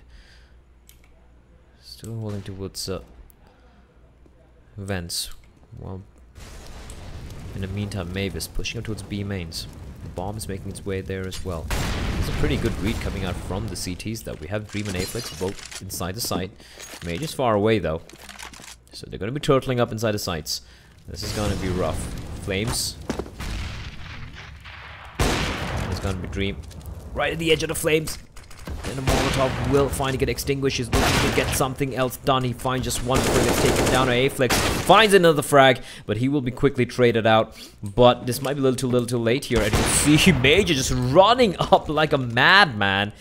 Speaker 11: Still holding towards vents. Well, in the meantime, Mavis pushing up towards B mains. The bomb is making its way there as well. It's a pretty good read coming out from the CTs though. We have Dream and Aflex both inside the site. Major's far away though. So they're going to be turtling up inside the sites. This is going to be rough. Flames. It's going to be Dream. Right at the edge of the flames. And the Molotov will finally get extinguished. He's looking to get something else done. He finds just one before he gets taken down. Aflex finds another frag, but he will be quickly traded out. But this might be a little too late here. And you see Major just running up like a madman.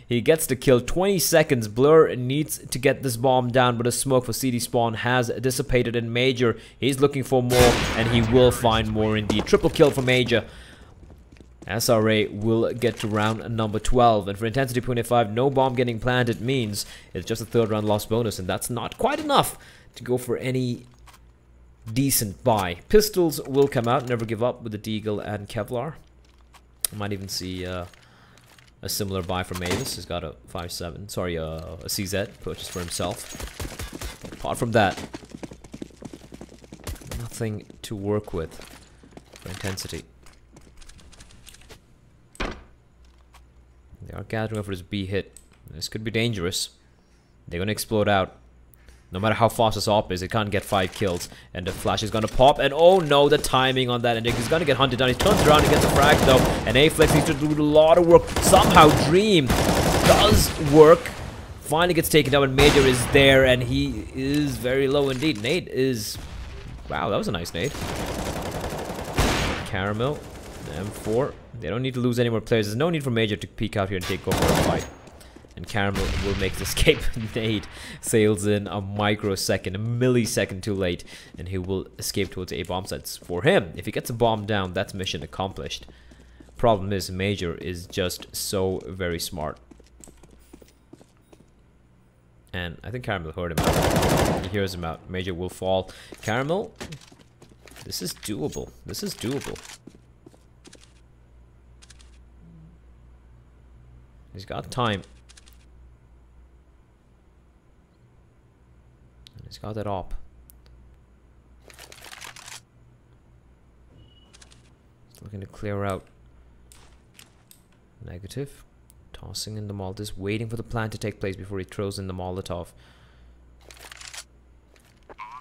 Speaker 11: He gets the kill. 20 seconds. Blur needs to get this bomb down, but the smoke for CD spawn has dissipated in Major. He's looking for more, and he will find more indeed. Triple kill for Major. SRA will get to round number 12, and for Intensity 25, no bomb getting planted means it's just a third round loss bonus, and that's not quite enough to go for any decent buy. Pistols will come out, Never Give Up with the Deagle and Kevlar. I might even see a similar buy from Mavis. He's got a 5.7, sorry, a CZ purchased for himself. Apart from that, nothing to work with for Intensity. They are gathering up for this B hit. This could be dangerous. They're going to explode out. No matter how fast this op is, it can't get 5 kills. And the flash is going to pop. And oh no, the timing on that. And he's going to get hunted down. He turns around and gets a frag though. And Aflex needs to do a lot of work. Somehow Dream does work. Finally gets taken down, and Major is there. And he is very low indeed. Nade is... Wow, that was a nice nade. Caramel. M4. They don't need to lose any more players. There's no need for Major to peek out here and take over a fight. And Caramel will make the escape. Nade sails in a microsecond, a millisecond too late, and he will escape towards A bomb sites. For him, if he gets a bomb down, that's mission accomplished. Problem is, Major is just so very smart. And I think Caramel heard him out. He hears him out. Major will fall. Caramel, this is doable. This is doable. He's got time. And he's got that op. He's looking to clear out. Negative. Tossing in the Molotov. Waiting for the plan to take place before he throws in the Molotov.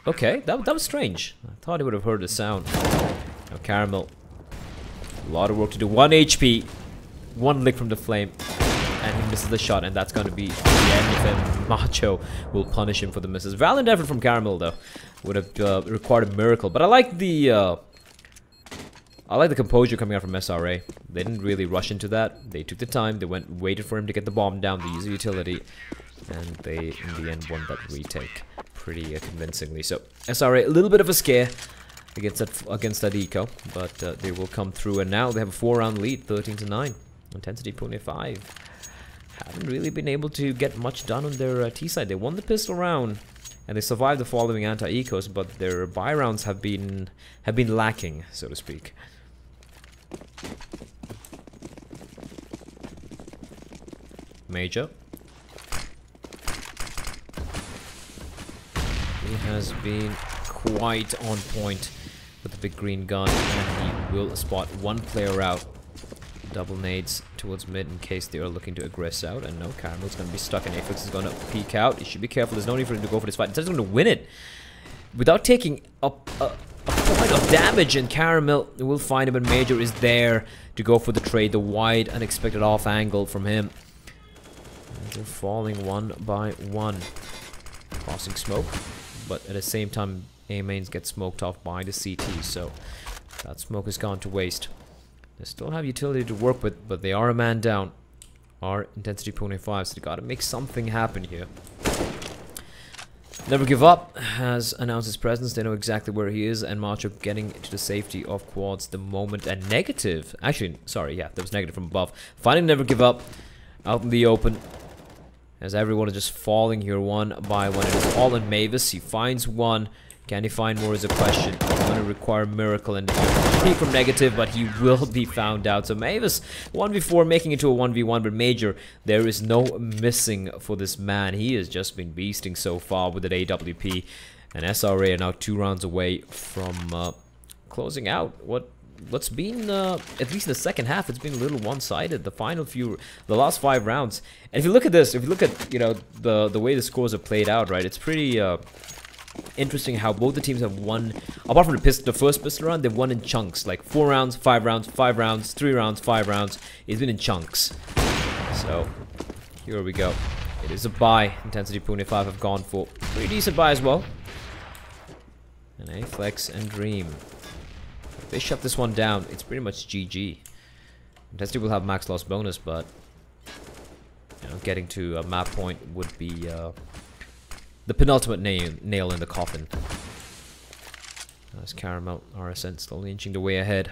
Speaker 11: Okay, that was strange. I thought he would have heard the sound. Now Caramel. A lot of work to do. 1 HP. 1 lick from the flame. And he misses the shot, and that's going to be the end of him. Macho will punish him for the misses. Valiant effort from Caramel, though. Would have required a miracle. But I like the composure coming out from SRA. They didn't really rush into that. They took the time. They waited for him to get the bomb down. They used the utility. And they, in the end, won that retake pretty convincingly. So, SRA, a little bit of a scare against that eco. But they will come through. And now they have a 4-round lead, 13-9. Intensity 25. Haven't really been able to get much done on their T side. They won the pistol round, and they survived the following anti-ecos, but their buy rounds have been lacking, so to speak. Major. He has been quite on point with the big green gun, and he will spot one player out. Double nades towards mid in case they are looking to aggress out. And no, Caramel's going to be stuck, and Aflex is going to peek out. He should be careful. There's no need for him to go for this fight. Instead, he's going to win it without taking a point of damage. And Caramel will find him, and Major is there to go for the trade. The wide, unexpected off angle from him. And they're falling one by one. Crossing smoke, but at the same time, A-mains get smoked off by the CT. So that smoke has gone to waste. They still have utility to work with, but they are a man down. Are Intensity 25, so they gotta make something happen here. Never Give Up has announced his presence. They know exactly where he is, and Macho getting to the safety of quads the moment. And Negative, actually, sorry, yeah, that was Negative from above. Finding Never Give Up. out in the open. As everyone is just falling here one by one. It is all in Mavis. He finds one. Can he find more is a question. It's going to require a miracle and peak from negative, but he will be found out. So Mavis, 1v4, making it to a 1v1, but Major, there is no missing for this man. He has just been beasting so far with that AWP. And SRA are now 2 rounds away from closing out what's been, at least in the second half, it's been a little one-sided. The last 5 rounds. And if you look at this, if you look at, you know, the way the scores have played out, right, it's pretty interesting how both the teams have won. Apart from the first pistol round, they've won in chunks, like 4 rounds, 5 rounds, 5 rounds, 3 rounds, 5 rounds. It's been in chunks. So here we go. It is a buy. Intensity Pune 5 have gone for a pretty decent buy as well. And A-Flex and Dream. If they shut this one down, it's pretty much GG. Intensity will have max loss bonus, but you know, getting to a map point would be the penultimate nail in the coffin. That's Caramel, RSN slowly inching the way ahead.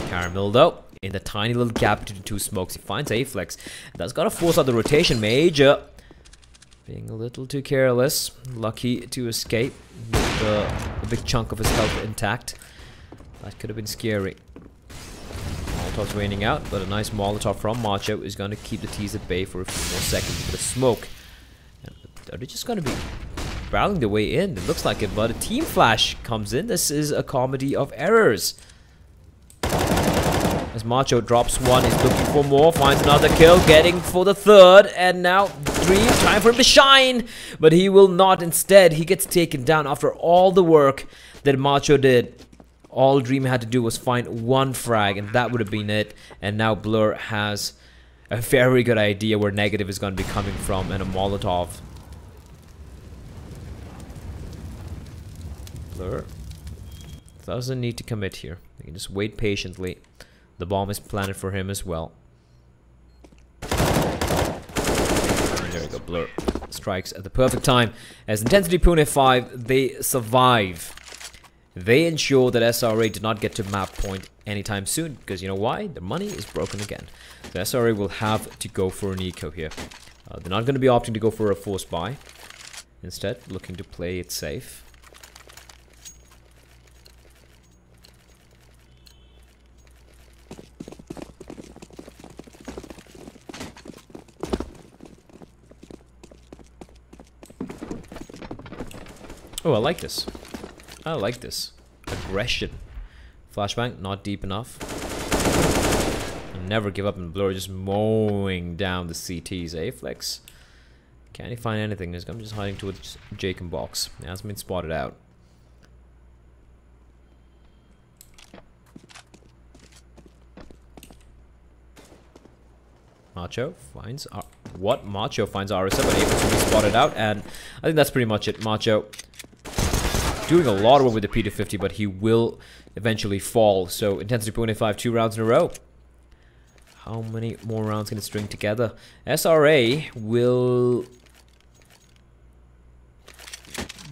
Speaker 11: Caramel though, in the tiny little gap between the 2 smokes, he finds A-Flex. That's gotta force out the rotation. Major being a little too careless. Lucky to escape with a big chunk of his health intact. That could have been scary. Molotov's raining out, but a nice Molotov from Macho is going to keep the T's at bay for a few more seconds with a smoke. Are they just going to be barreling their way in? It looks like it, but a team flash comes in. This is a comedy of errors. As Macho drops one, he's looking for more, finds another kill, getting for the 3rd, and now Dream, time for him to shine, but he will not. Instead, he gets taken down after all the work that Macho did. All Dream had to do was find 1 frag, and that would have been it. And now Blur has a very good idea where negative is going to be coming from, and a Molotov. Blur doesn't need to commit here. He can just wait patiently. The bomb is planted for him as well. And there we go. Blur strikes at the perfect time. As Intensity Pune 5, they survive. They ensure that SRA do not get to map point anytime soon. Because you know why? Their money is broken again. So SRA will have to go for an eco here. They're not going to be opting to go for a force buy. Instead, looking to play it safe. Oh, I like this. I like this. Aggression. Flashbang, not deep enough. And never give up, and Blur just mowing down the CTs. A-Flex. Can't he find anything? I'm just hiding towards Jacob box. He hasn't been spotted out. Macho finds what? Macho finds RSM, but able to be spotted out, and I think that's pretty much it. Macho doing a lot of work with the P250, but he will eventually fall. So Intensity Pune 5, 2 rounds in a row. How many more rounds can it string together? SRA will...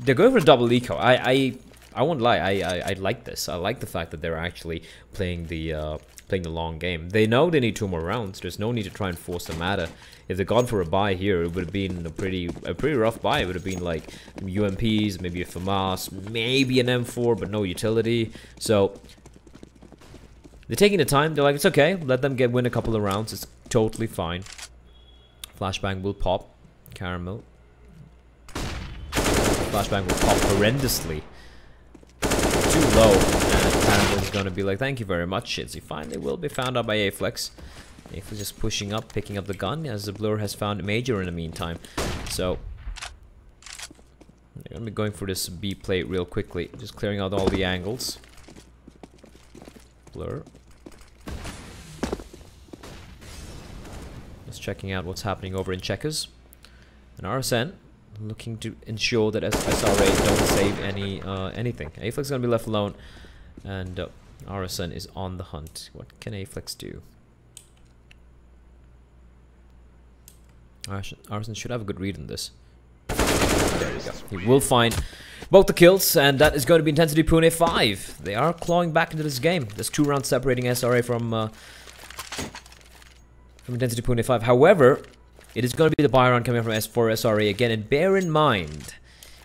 Speaker 11: They're going for a double eco. I won't lie. I like this. I like the fact that they're actually playing the long game. They know they need 2 more rounds. There's no need to try and force the matter. If they'd gone for a buy here, it would have been a pretty rough buy. It would have been like UMPs, maybe a FAMAS, maybe an M4, but no utility. So they're taking the time. They're like, it's okay. Let them win a couple of rounds. It's totally fine. Flashbang will pop. Caramel. Flashbang will pop horrendously. Too low. And Caramel is going to be like, thank you very much. He finally will be found out by A-Flex. A-Flex just pushing up, picking up the gun, as the Blur has found Major in the meantime. So they're going to be going for this B plate real quickly. Just clearing out all the angles. Blur. Just checking out what's happening over in checkers. And RSN looking to ensure that SRA don't save anything. A-Flex is going to be left alone, and RSN is on the hunt. What can A-Flex do? RSN should have a good read on this. There we go. He will find both the kills, and that is going to be Intensity Pune 5. They are clawing back into this game. There's 2 rounds separating SRA from from Intencity Pune 5. However, it is going to be the buy round coming from S4 SRA again. And bear in mind,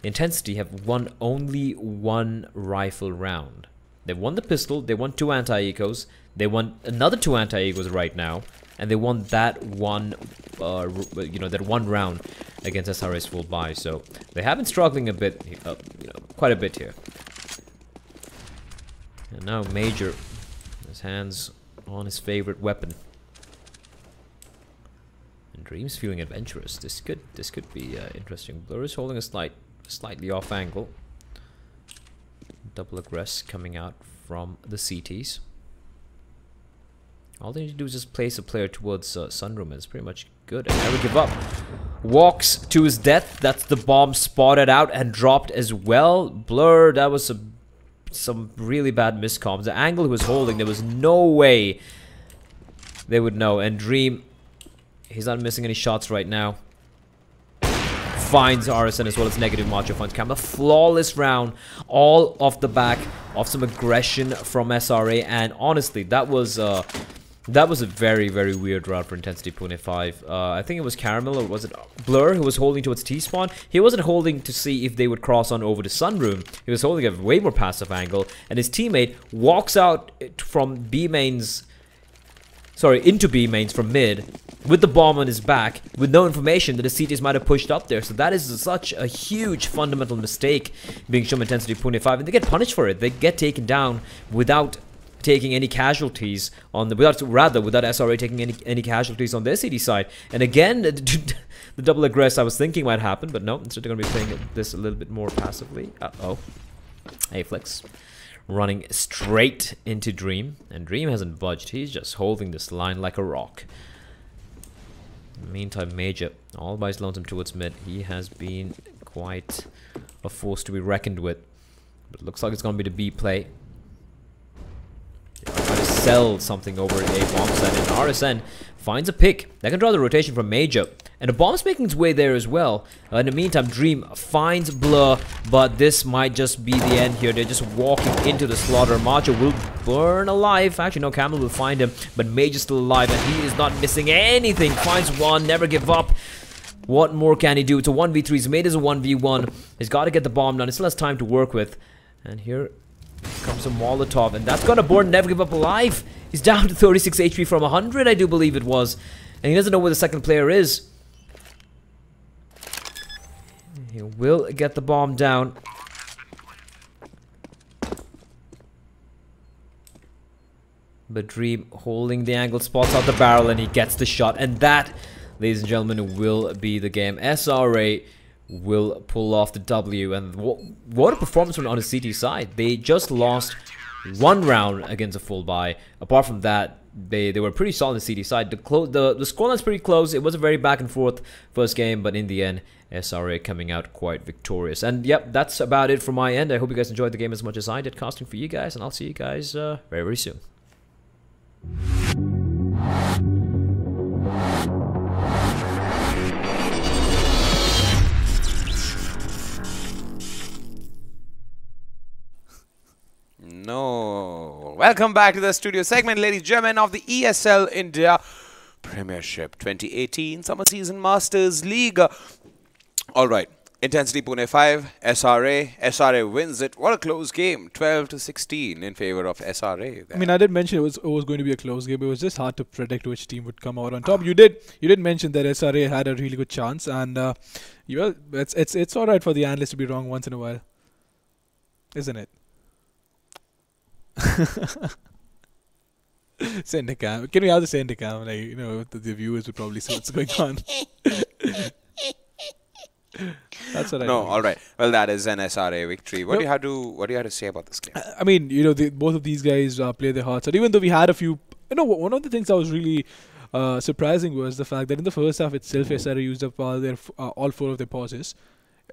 Speaker 11: Intencity have won only one rifle round. They won the pistol, they won 2 anti-ecos, they won another 2 anti-ecos right now, and they won that one, that one round against SRA's full buy. So they have been struggling a bit, quite a bit here. And now Major, his hands on his favorite weapon. And Dream's feeling adventurous. This could be interesting. Blur is holding a slightly off angle. Double aggress coming out from the CTs. All they need to do is just place a player towards Sunroom, and it's pretty much good. And never give up. Walks to his death. That's the bomb spotted out and dropped as well. Blur, that was some really bad miscoms. The angle he was holding, there was no way they would know. And Dream, he's not missing any shots right now. Finds RSN as well as negative Macho finds Camera. Flawless round, all off the back of some aggression from SRA. And honestly, that was a very, very weird round for Intencity Pune 5. I think it was Caramel, or was it Blur, who was holding towards T-spawn. He wasn't holding to see if they would cross on over to Sunroom. He was holding a way more passive angle, and his teammate walks out from B mains, into B mains from mid, with the bomb on his back, with no information that the CTs might have pushed up there. So that is such a huge fundamental mistake being shown Intencity Pune 5, and they get punished for it. They get taken down without taking any casualties on the without SRA taking any casualties on their CD side. And again, the double aggress I was thinking might happen, but no, instead they're going to be playing this a little bit more passively. Aflex running straight into Dream, and Dream hasn't budged. He's just holding this line like a rock. In the meantime, Major, all by his lonesome towards mid. He has been quite a force to be reckoned with. But it looks like it's going to be the B play. They're trying to sell something over at A bomb site, and RSN finds a pick. They can draw the rotation from Major. And the bomb's making its way there as well. In the meantime, Dream finds Blur, but this might just be the end here. They're just walking into the slaughter. Macho will burn alive. Actually, no, Camel will find him, but Major's still alive, and he is not missing anything. Finds one, never give up. What more can he do? It's a 1v3. He's made as a 1v1. He's got to get the bomb done. He still has time to work with. And here comes a Molotov, and that's gonna burn. Never give up alive. He's down to 36 HP from 100, I do believe it was. And he doesn't know where the second player is. He will get the bomb down. But Dream holding the angle, spots out the barrel, and he gets the shot. And that, ladies and gentlemen, will be the game. SRA will pull off the W. And what a performance on the CT side. They just lost one round against a full buy. Apart from that, they were pretty solid on the CT side. The scoreline's pretty close. It was a very back and forth first game, but in the end, SRA coming out quite victorious. And yep, that's about it from my end. I hope you guys enjoyed the game as much as I did casting for you guys, and I'll see you guys very, very soon.
Speaker 7: No. Welcome back to the studio segment, ladies and gentlemen, of the ESL India Premiership 2018 Summer Season Masters League. All right. Intencity Pune 5, SRA wins it. What a close game, 12-16 in favor of SRA.
Speaker 10: I mean, I did mention it was going to be a close game. It was just hard to predict which team would come out on top. You did mention that SRA had a really good chance, and it's all right for the analyst to be wrong once in a while, isn't it? Send a cam. Can we have the send a cam? Like, you know, the viewers would probably see what's going on. That's what I know.
Speaker 7: All right. Well, that is an SRA victory. What do you have to say about this game?
Speaker 10: I mean, you know, both of these guys play their hearts out. Even though we had a few, you know, one of the things that was really surprising was the fact that in the first half itself, SRA used up all 4 of their pauses.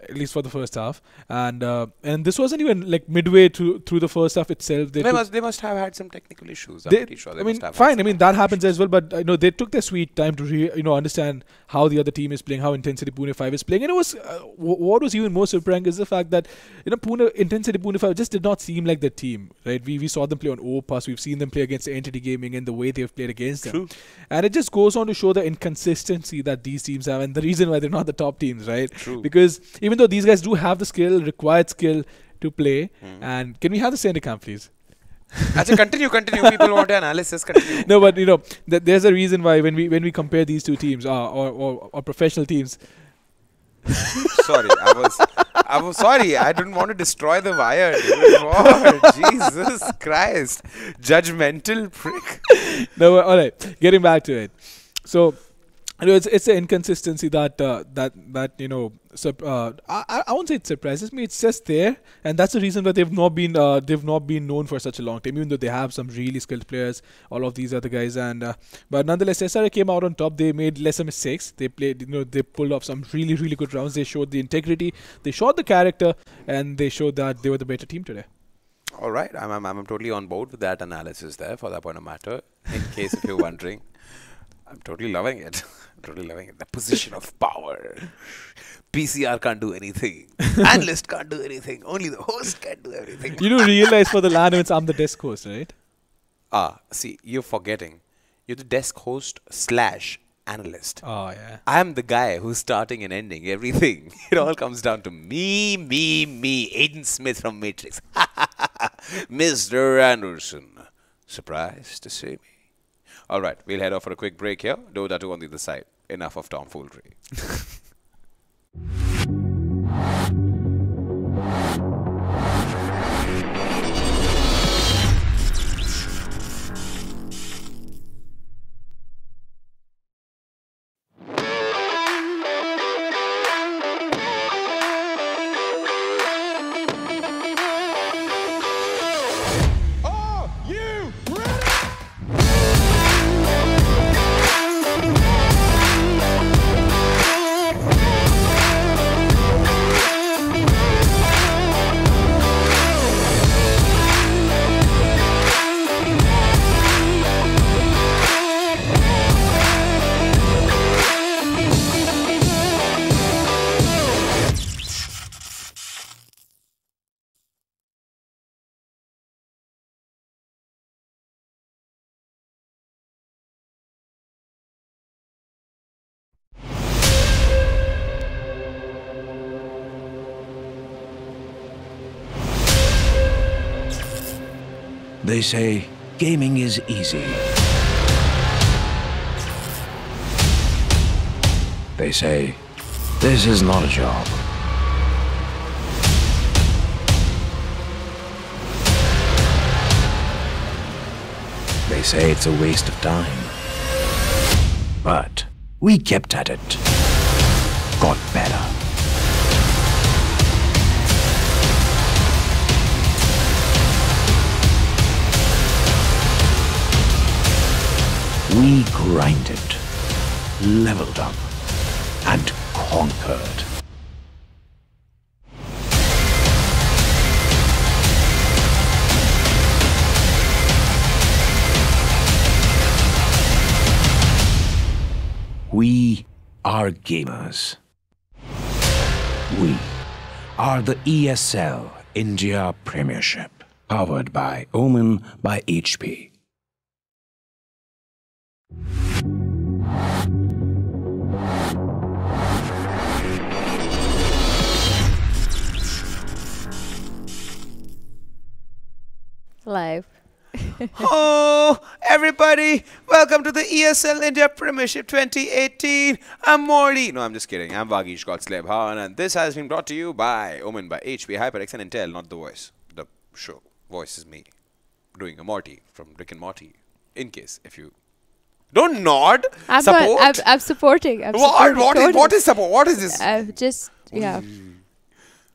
Speaker 10: at least for the first half. And this wasn't even like midway through the first half itself.
Speaker 7: They must have had some technical issues. I'm pretty sure
Speaker 10: I mean, fine. I mean, that happens as well. But they took their sweet time to understand how the other team is playing, how Intensity Pune 5 is playing. And it was what was even more surprising is the fact that Intensity Pune 5 just did not seem like the team, right? We saw them play on Overpass. We've seen them play against Entity Gaming and the way they've played against them. And it just goes on to show the inconsistency that these teams have and the reason why they're not the top teams, right? Because even though these guys do have the required skill to play, and can we have the center cam, please?
Speaker 7: Continue. People want analysis. Continue.
Speaker 10: No, but there's a reason why when we compare these two teams or professional teams.
Speaker 7: Sorry, I was sorry. I didn't want to destroy the wire. Dude. Jesus Christ, judgmental prick.
Speaker 10: No, all right. Getting back to it. So, it's an inconsistency that I won't say it surprises me. It's just there, and that's the reason why they've not been known for such a long time. Even though they have some really skilled players, all of these other guys, but nonetheless, SRA came out on top. They made lesser mistakes. They played, they pulled off some really really good rounds. They showed the integrity, they showed the character, and they showed that they were the better team today.
Speaker 7: All right, I'm totally on board with that analysis there. For that point of matter, in case if you're wondering. I'm totally loving it. The position of power. PCR can't do anything. Analyst can't do anything. Only the host can do everything.
Speaker 10: You do realize for the LAN events, I'm the desk host, right?
Speaker 7: See, you're forgetting. You're the desk host / analyst.
Speaker 10: Oh, yeah.
Speaker 7: I'm the guy who's starting and ending everything. It all comes down to me. Aiden Smith from Matrix. Mr. Anderson. Surprised to see me. All right, we'll head off for a quick break here. DOTA 2 on the other side. Enough of tomfoolery.
Speaker 5: They say gaming is easy. They say this is not a job. They say it's a waste of time. But we kept at it. Got better. We grinded, leveled up, and conquered. We are gamers. We are the ESL India Premiership, powered by Omen by HP.
Speaker 8: Live.
Speaker 7: Oh, everybody, welcome to the ESL India Premiership 2018. I'm Morty. No, I'm just kidding. I'm Vagish Godslebhan, and this has been brought to you by Omen by HP, HyperX, and Intel, not the voice. The show. Voice is me doing a Morty from Rick and Morty. In case, if you don't nod,
Speaker 8: I'm supporting.
Speaker 7: What is support? What is this?
Speaker 8: Yeah.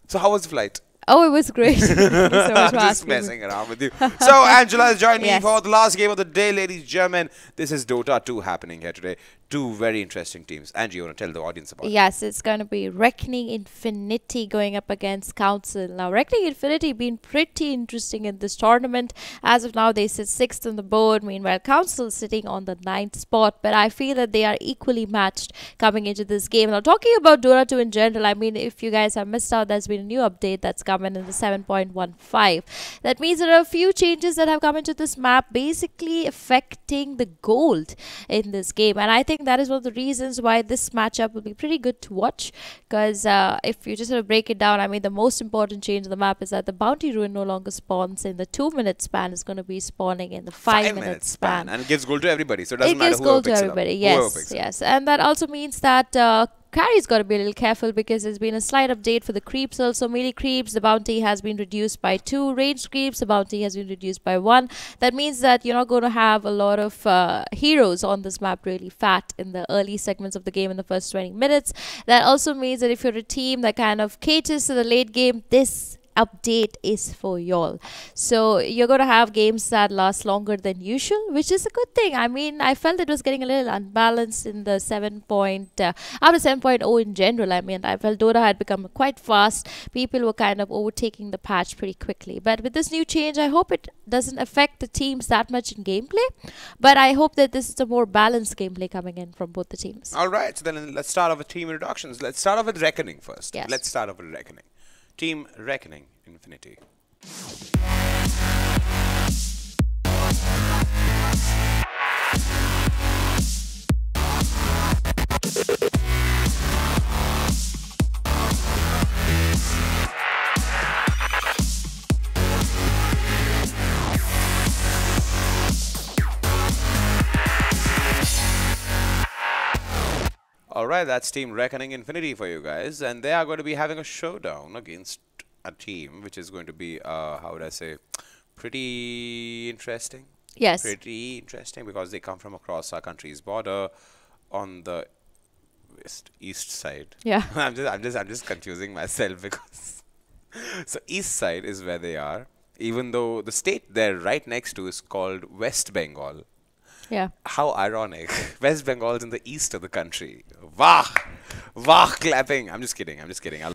Speaker 7: So how was the flight?
Speaker 8: Oh, it was great. Thank you so much for
Speaker 7: just messing around with you. So Angela has joined me for the last game of the day, ladies and gentlemen. This is DOTA 2 happening here today. two very interesting teams. Angie, you want to tell the audience about it?
Speaker 8: Yes, it's going to be Reckoning Infinity going up against Council. Now, Reckoning Infinity been pretty interesting in this tournament. As of now, they sit 6th on the board. Meanwhile, Council sitting on the 9th spot. But I feel that they are equally matched coming into this game. Now, talking about Dota 2 in general, I mean, if you guys have missed out, there's been a new update that's come in the 7.15. That means there are a few changes that have come into this map, basically affecting the gold in this game. And I think that is one of the reasons why this matchup will be pretty good to watch, because if you just sort of break it down, I mean, the most important change on the map is that the bounty ruin no longer spawns in the 2-minute span. It's going to be spawning in the 5-minute span.
Speaker 7: And it gives gold to everybody, so it doesn't matter
Speaker 8: who gold to everybody. Yes. And that also means that Carry's got to be a little careful, because there's been a slight update for the creeps also. Melee creeps, the bounty has been reduced by 2. Ranged creeps, the bounty has been reduced by 1. That means that you're not going to have a lot of heroes on this map really fat in the early segments of the game in the first 20 minutes. That also means that if you're a team that kind of caters to the late game, this update is for y'all. So you're going to have games that last longer than usual, which is a good thing. I mean, I felt it was getting a little unbalanced in the after 7.0 in general. I mean, I felt Dota had become quite fast. People were kind of overtaking the patch pretty quickly. But with this new change, I hope it doesn't affect the teams that much in gameplay. But I hope that this is a more balanced gameplay coming in from both the teams.
Speaker 7: All right, so then let's start off with team introductions. Let's start off with Reckoning first.
Speaker 8: Yes.
Speaker 7: Let's start off with Reckoning. Team Reckoning Infinity. Alright, that's Team Reckoning Infinity for you guys, and they are going to be having a showdown against a team which is going to be, how would I say, pretty interesting.
Speaker 8: Yes.
Speaker 7: Pretty interesting, because they come from across our country's border on the east side.
Speaker 8: Yeah.
Speaker 7: I'm just confusing myself, because so east side is where they are, even though the state they're right next to is called West Bengal.
Speaker 8: Yeah.
Speaker 7: How ironic. West Bengal is in the east of the country. Wah! Wah! Clapping. I'm just kidding. I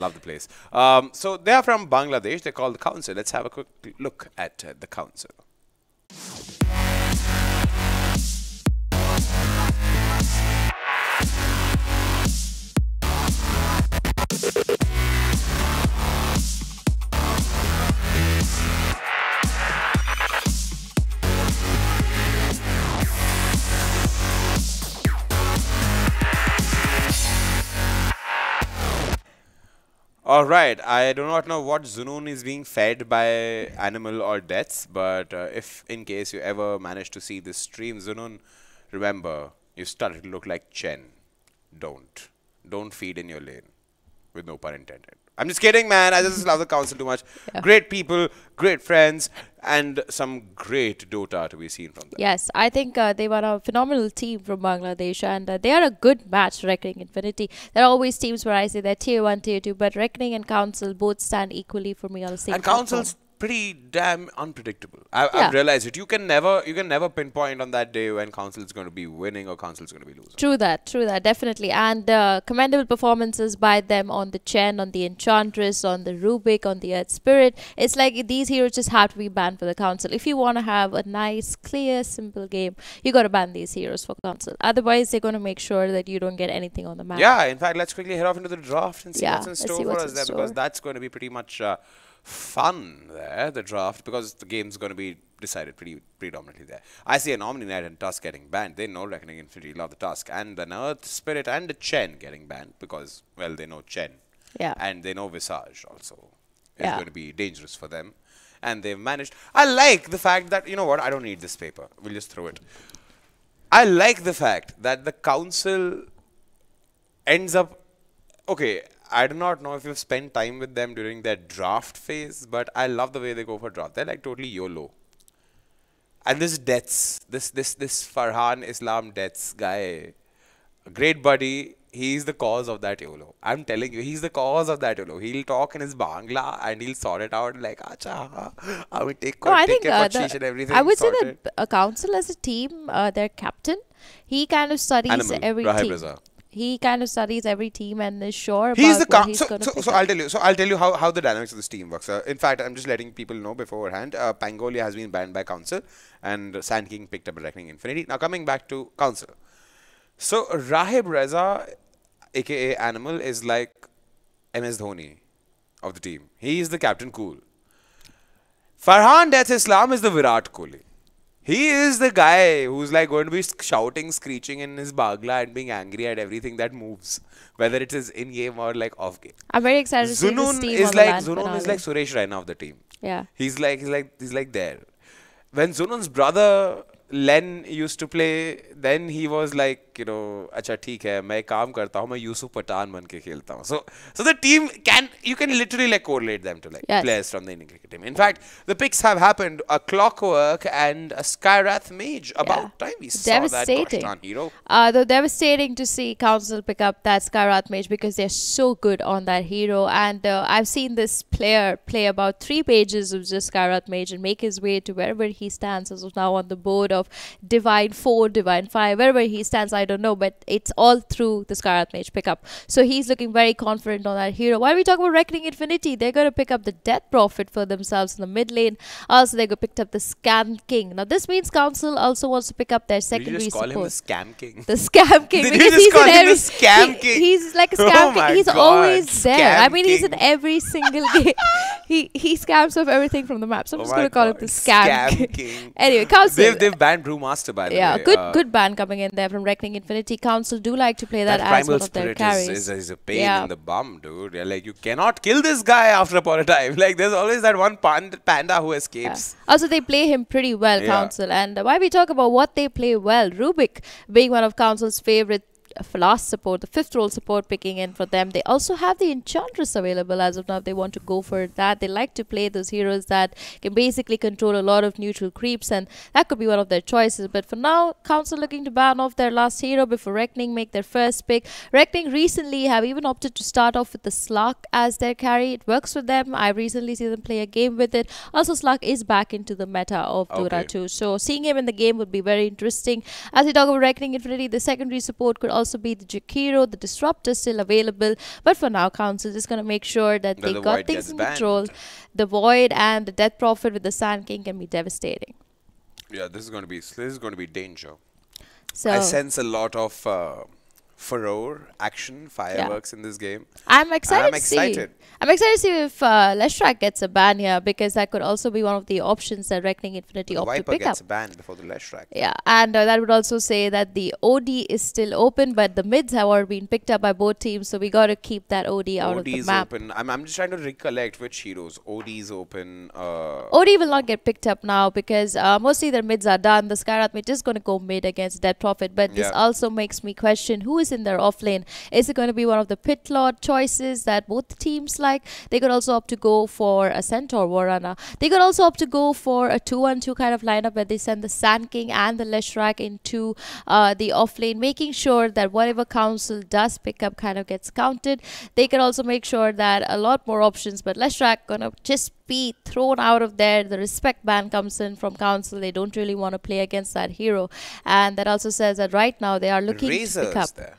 Speaker 7: love the place. So they are from Bangladesh. They're called the Council. Let's have a quick look at the Council. Alright, I do not know what Zunoon is being fed by animal or deaths, but if in case you ever manage to see this stream, Zunoon, remember, you started to look like Chen. Don't feed in your lane, with no pun intended. I'm just kidding, man. I just love the Council too much. Yeah. Great people, great friends, and some great Dota to be seen from them.
Speaker 8: Yes, I think they were a phenomenal team from Bangladesh, and they are a good match, Reckoning Infinity. There are always teams where I say they're tier 1, tier 2, but Reckoning and Council both stand equally for me on the same platform.
Speaker 7: And Council's pretty damn unpredictable. I've realized it. You can never pinpoint on that day when Council is going to be winning or Council is going to be losing.
Speaker 8: True that, definitely. And commendable performances by them on the Chen, on the Enchantress, on the Rubik, on the Earth Spirit. It's like these heroes just have to be banned for the Council. If you want to have a nice, clear, simple game, you got to ban these heroes for Council. Otherwise, they're going to make sure that you don't get anything on the map.
Speaker 7: Yeah, in fact, let's quickly head off into the draft and see what's in store for us there, because that's going to be pretty much fun there, the draft, because the game's going to be decided predominantly there. I see an Omni Knight and Tusk getting banned. They know Reckoning Infinity love the Tusk, and an Earth Spirit and the Chen getting banned because, well, they know Chen.
Speaker 8: Yeah.
Speaker 7: And they know Visage also is going to be dangerous for them. And they've managed. I like the fact that, you know what, I don't need this paper. We'll just throw it. I like the fact that the Council ends up, okay, I do not know if you've spent time with them during their draft phase, but I love the way they go for draft. They're like totally YOLO. And this Deaths, this Farhan Islam Deaths guy, a great buddy. he's the cause of that YOLO. I'm telling you, he's the cause of that YOLO. He'll talk in his Bangla and he'll sort it out like, acha, I will take care of and everything.
Speaker 8: I would say that a council as a team, their captain, he kind of studies every team. He kind of studies every team and is sure about what he's going to pick up.
Speaker 7: So I'll tell you how the dynamics of this team works. In fact, I'm just letting people know beforehand. Pangolia has been banned by Council and Sand King picked up Reckoning Infinity. Now coming back to Council. So Rahib Reza, aka Animal, is like MS Dhoni of the team. He is the captain cool. Farhan Death Islam is the Virat Kohli. He is the guy who's like going to be shouting, screeching in his Bagla and being angry at everything that moves, whether it is in game or like off game.
Speaker 8: I'm very excited to see this team
Speaker 7: Zunun is like Suresh Raina of the team.
Speaker 8: Yeah.
Speaker 7: He's like there. When Zunun's brother Len used to play, then he was like, you know, acha theek hai, main kaam karta hu, main Yusuf Pathan ban ke khelta hu. So the team you can literally like correlate them to like players from the Indian cricket team. In fact, the picks have happened, a Clockwork and a Skyrath Mage. About time we saw that Goshtan hero.
Speaker 8: Though devastating to see Council pick up that Skyrath Mage because they're so good on that hero. And I've seen this player play about 3 pages of just Skyrath Mage and make his way to wherever he stands as of now on the board of Divine 4, Divine 5, wherever he stands, I don't know, but it's all through the Skyrath Mage pickup. So he's looking very confident on that hero. While we talk about Reckoning Infinity, they're going to pick up the Death Prophet for themselves in the mid lane. Also, they're going to pick up the Scam King. Now, this means Council also wants to pick up their secondary support.
Speaker 7: Did you just call him the Scam King?
Speaker 8: The Scam King.
Speaker 7: Did you just call him the Scam King?
Speaker 8: He's like a Scam King. He's always there. I mean, he's in every single game. He scams off everything from the map. So I'm just going to call him the Scam King. Anyway, Council.
Speaker 7: They've banned Brewmaster, by the way.
Speaker 8: Yeah, good ban coming in there from Reckoning Infinity. Council do like to play that as one of their carries.
Speaker 7: Is a pain in the bum, dude. You're like, you cannot kill this guy after upon a time. Like, there's always that one panda who escapes.
Speaker 8: Yeah. Also, they play him pretty well, Council. And while we talk about what they play well, Rubik being one of Council's favorite last support, the 5th role support picking in for them. They also have the Enchantress available as of now. They want to go for that. They like to play those heroes that can basically control a lot of neutral creeps, and that could be one of their choices. But for now, Council looking to ban off their last hero before Reckoning make their first pick. Reckoning recently have even opted to start off with the Slark as their carry. It works for them. I recently see them play a game with it. Also, Slark is back into the meta of DOTA 2. So seeing him in the game would be very interesting. As we talk about Reckoning Infinity, the secondary support could also be the Jakiro, the Disruptor still available, but for now Council is just going to make sure that they got things in control. The Void and the Death Prophet with the Sand King can be devastating.
Speaker 7: Yeah, this is going to be danger.
Speaker 8: So
Speaker 7: I sense a lot of furore, action, fireworks in this game.
Speaker 8: I'm excited to see if Leshrac gets a ban here, because that could also be one of the options that Reckoning Infinity opt to pick up.
Speaker 7: Viper gets a ban before the Leshrac.
Speaker 8: Yeah, and that would also say that the OD is still open, but the mids have already been picked up by both teams, so we got to keep that OD out of the map.
Speaker 7: Open. I'm just trying to recollect which heroes. OD is open.
Speaker 8: OD will not get picked up now because mostly their mids are done. The Skyrath mid is going to go mid against Death Prophet, but this also makes me question who is in their off lane. Is it going to be one of the Pit Lord choices that both teams like? They could also opt to go for a Centaur Warana. They could also opt to go for a 2-1-2 kind of lineup where they send the Sand King and the Leshrac into the off lane, making sure that whatever Council does pick up kind of gets counted. They could also make sure that a lot more options, but Leshrac gonna just be thrown out of there. The respect ban comes in from Council. They don't really want to play against that hero, and that also says that right now they are looking to pick up the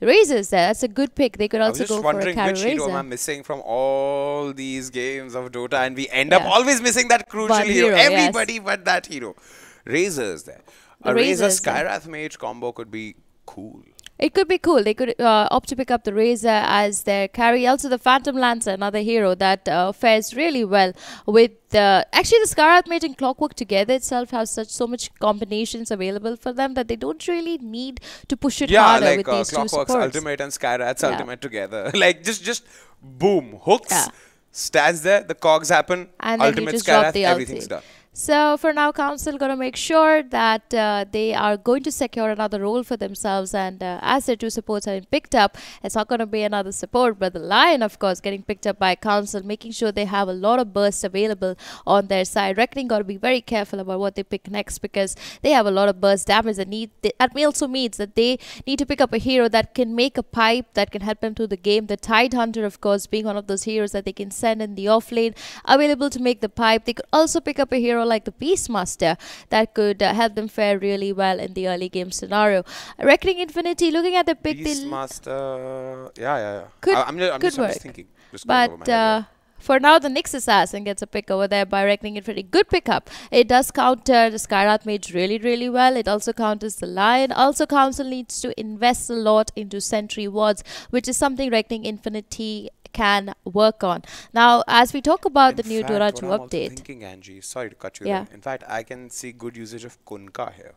Speaker 8: Razors there. That's a good pick. They could also go for a carry Razor. I was just wondering which hero am I
Speaker 7: missing from all these games of Dota, and we end up always missing that crucial hero. Everybody but that hero. Razors there. A Razor Skyrath Mage combo could be cool.
Speaker 8: It could be cool. They could opt to pick up the Razor as their carry. Also, the Phantom Lancer, another hero that fares really well with actually the Skyrath Mage and Clockwork together itself have so much combinations available for them that they don't really need to push it harder
Speaker 7: like
Speaker 8: with these two supports.
Speaker 7: Ultimate and Skyrath's Ultimate together. Like just boom, hooks, stands there, the cogs happen,
Speaker 8: and then
Speaker 7: Ultimate
Speaker 8: you just
Speaker 7: Skyrath,
Speaker 8: drop the
Speaker 7: everything's done.
Speaker 8: So for now, Council going to make sure that they are going to secure another role for themselves. And as their 2 supports have been picked up, it's not going to be another support. But the Lion, of course, getting picked up by Council, making sure they have a lot of bursts available on their side. Reckoning got to be very careful about what they pick next, because they have a lot of burst damage that also means that they need to pick up a hero that can make a pipe that can help them through the game. The Tide Hunter, of course, being one of those heroes that they can send in the off lane, available to make the pipe. They could also pick up a hero like the Beastmaster that could help them fare really well in the early game scenario. Reckoning Infinity, looking at the pick,
Speaker 7: Beastmaster, yeah.
Speaker 8: I'm
Speaker 7: just thinking.
Speaker 8: But for now, the Nyx Assassin gets a pick over there by Reckoning Infinity. Good pickup. It does counter the Skywrath Mage really well. It also counters the Lion. Also, Council needs to invest a lot into Sentry wards, which is something Reckoning Infinity can work on. Now, as we talk about the new DOTA 2 update.
Speaker 7: Thinking, Angie, sorry to cut you there. In fact, I can see good usage of Kunkka here.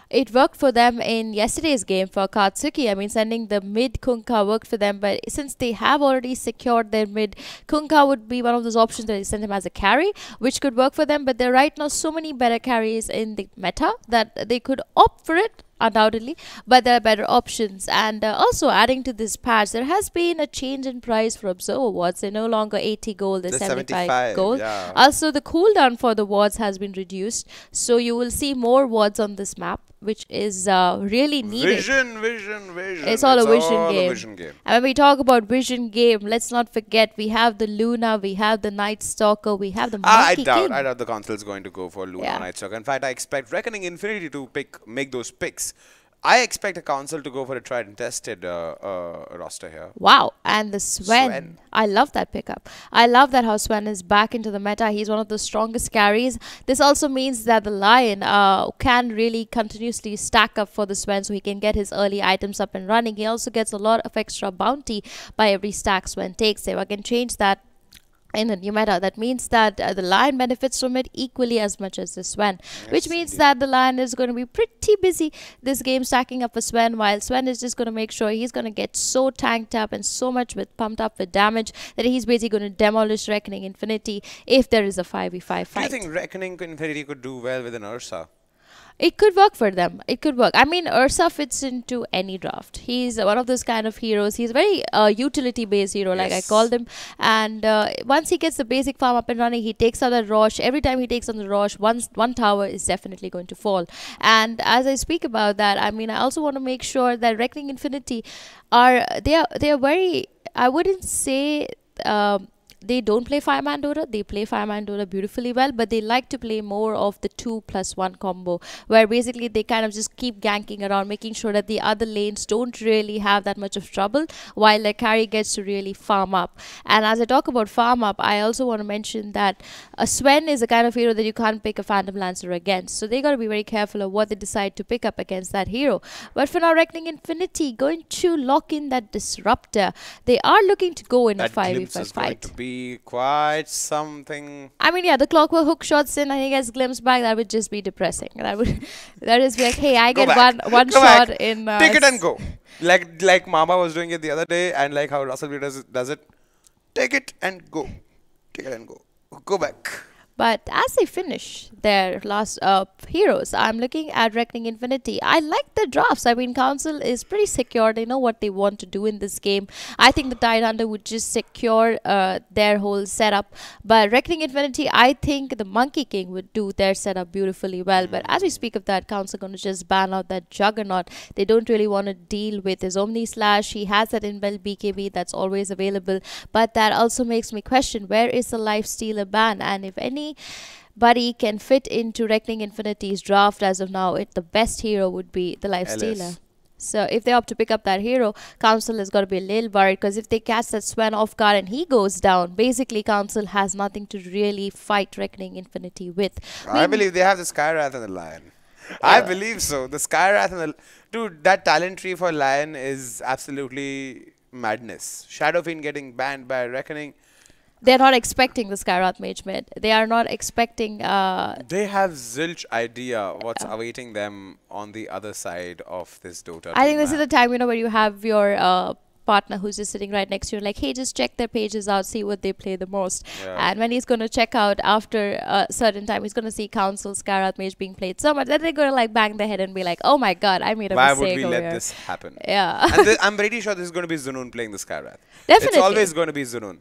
Speaker 8: It worked for them in yesterday's game for Katsuki. I mean, sending the mid Kunkka worked for them, but since they have already secured their mid, Kunkka would be one of those options that they send him as a carry, which could work for them. But there are right now so many better carries in the meta that they could opt for it, undoubtedly, but there are better options. And also adding to this patch, there has been a change in price for Observer wards. They're no longer 80 gold, they're 75 gold.
Speaker 7: Yeah.
Speaker 8: Also, the cooldown for the wards has been reduced, so you will see more wards on this map, which is really needed.
Speaker 7: Vision.
Speaker 8: It's all a vision game. And when we talk about vision game, let's not forget we have the Luna, we have the Night Stalker, we have the Monkey King.
Speaker 7: I doubt the Council is going to go for Luna Night Stalker. In fact, I expect Reckoning Infinity to make those picks. I expect a Council to go for a tried and tested roster here.
Speaker 8: Wow. And the Sven. I love that pickup. I love that how Sven is back into the meta. He's one of the strongest carries. This also means that the Lion can really continuously stack up for the Sven, so he can get his early items up and running. He also gets a lot of extra bounty by every stack Sven takes. If I can change that in a new meta, that means that the Lion benefits from it equally as much as the Sven, which means that the Lion is going to be pretty busy this game stacking up for Sven, while Sven is just going to make sure he's going to get so tanked up and so much pumped up with damage that he's basically going to demolish Reckoning Infinity if there is a 5v5 fight.
Speaker 7: Do you think Reckoning Infinity could do well with an Ursa?
Speaker 8: It could work for them. It could work. I mean, Ursa fits into any draft. He's one of those kind of heroes. He's a very utility-based hero, like I called him. And once he gets the basic farm up and running, he takes out that Rosh. Every time he takes on the Rosh, one tower is definitely going to fall. And as I speak about that, I mean, I also want to make sure that Reckoning Infinity are very, I wouldn't say they don't play Fireman DOTA. They play Fireman DOTA beautifully well, but they like to play more of the 2+1 combo, where basically they kind of just keep ganking around, making sure that the other lanes don't really have that much of trouble, while their carry gets to really farm up. And as I talk about farm up, I also want to mention that Sven is a kind of hero that you can't pick a Phantom Lancer against, so they got to be very careful of what they decide to pick up against that hero. But for now, Reckoning Infinity going to lock in that Disruptor. They are looking to go in a 5v5 fight.
Speaker 7: Quite something.
Speaker 8: I mean, yeah, the Clockwork hook shots in and he gets glimpsed back. That would just be depressing. That is like, hey, I get one shot in.
Speaker 7: Take it and go. Like Mama was doing it the other day, and like how Russell does it. Take it and go. Take it and go. Go back.
Speaker 8: But as they finish their last heroes, I'm looking at Reckoning Infinity. I like the drafts. I mean, Council is pretty secure. They know what they want to do in this game. I think the Tide Hunter would just secure their whole setup. But Reckoning Infinity, I think the Monkey King would do their setup beautifully well. But as we speak of that, Council going to just ban out that Juggernaut. They don't really want to deal with his Omni Slash. He has that inbuilt BKB that's always available. But that also makes me question, where is the Lifestealer ban? And if anybody can fit into Reckoning Infinity's draft as of now, the best hero would be the Lifestealer. So if they opt to pick up that hero, Council has got to be a little worried, because if they catch that Sven off guard and he goes down, basically Council has nothing to really fight Reckoning Infinity with.
Speaker 7: I believe they have the Skywrath and the Lion. I believe so. The Skywrath and the... Dude, that talent tree for Lion is absolutely madness. Shadow Fiend getting banned by Reckoning.
Speaker 8: They're not expecting the Skywrath Mage mid. They are not expecting...
Speaker 7: They have zilch idea what's awaiting them on the other side of this DOTA.
Speaker 8: I think this is the time, where you have your partner who's just sitting right next to you, like, hey, just check their pages out, see what they play the most. And when he's going to check out after a certain time, he's going to see Council, Skyrath Mage being played so much that they're going to like bang their head and be like, oh my god, I made a mistake.
Speaker 7: Why would we let
Speaker 8: here.
Speaker 7: this happen?
Speaker 8: Yeah.
Speaker 7: And I'm pretty sure this is going to be Zunoon playing the Skyrath.
Speaker 8: Definitely.
Speaker 7: It's always going to be Zunoon.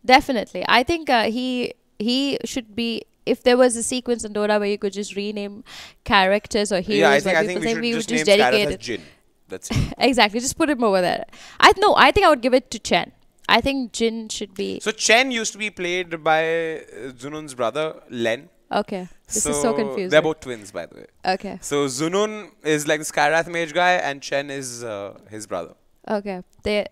Speaker 8: Definitely. I think he should be. If there was a sequence in Dota where you could just rename characters or heroes,
Speaker 7: I think we should just name Skyrath as Jin. That's it.
Speaker 8: Exactly. Just put him over there. I think I would give it to Chen. I think Jin should be.
Speaker 7: So Chen used to be played by Zunoon's brother Len.
Speaker 8: Okay. This is so confusing.
Speaker 7: They're both twins, by the way.
Speaker 8: Okay.
Speaker 7: So Zunoon is like the Skyrath Mage guy, and Chen is his brother.
Speaker 8: Okay. They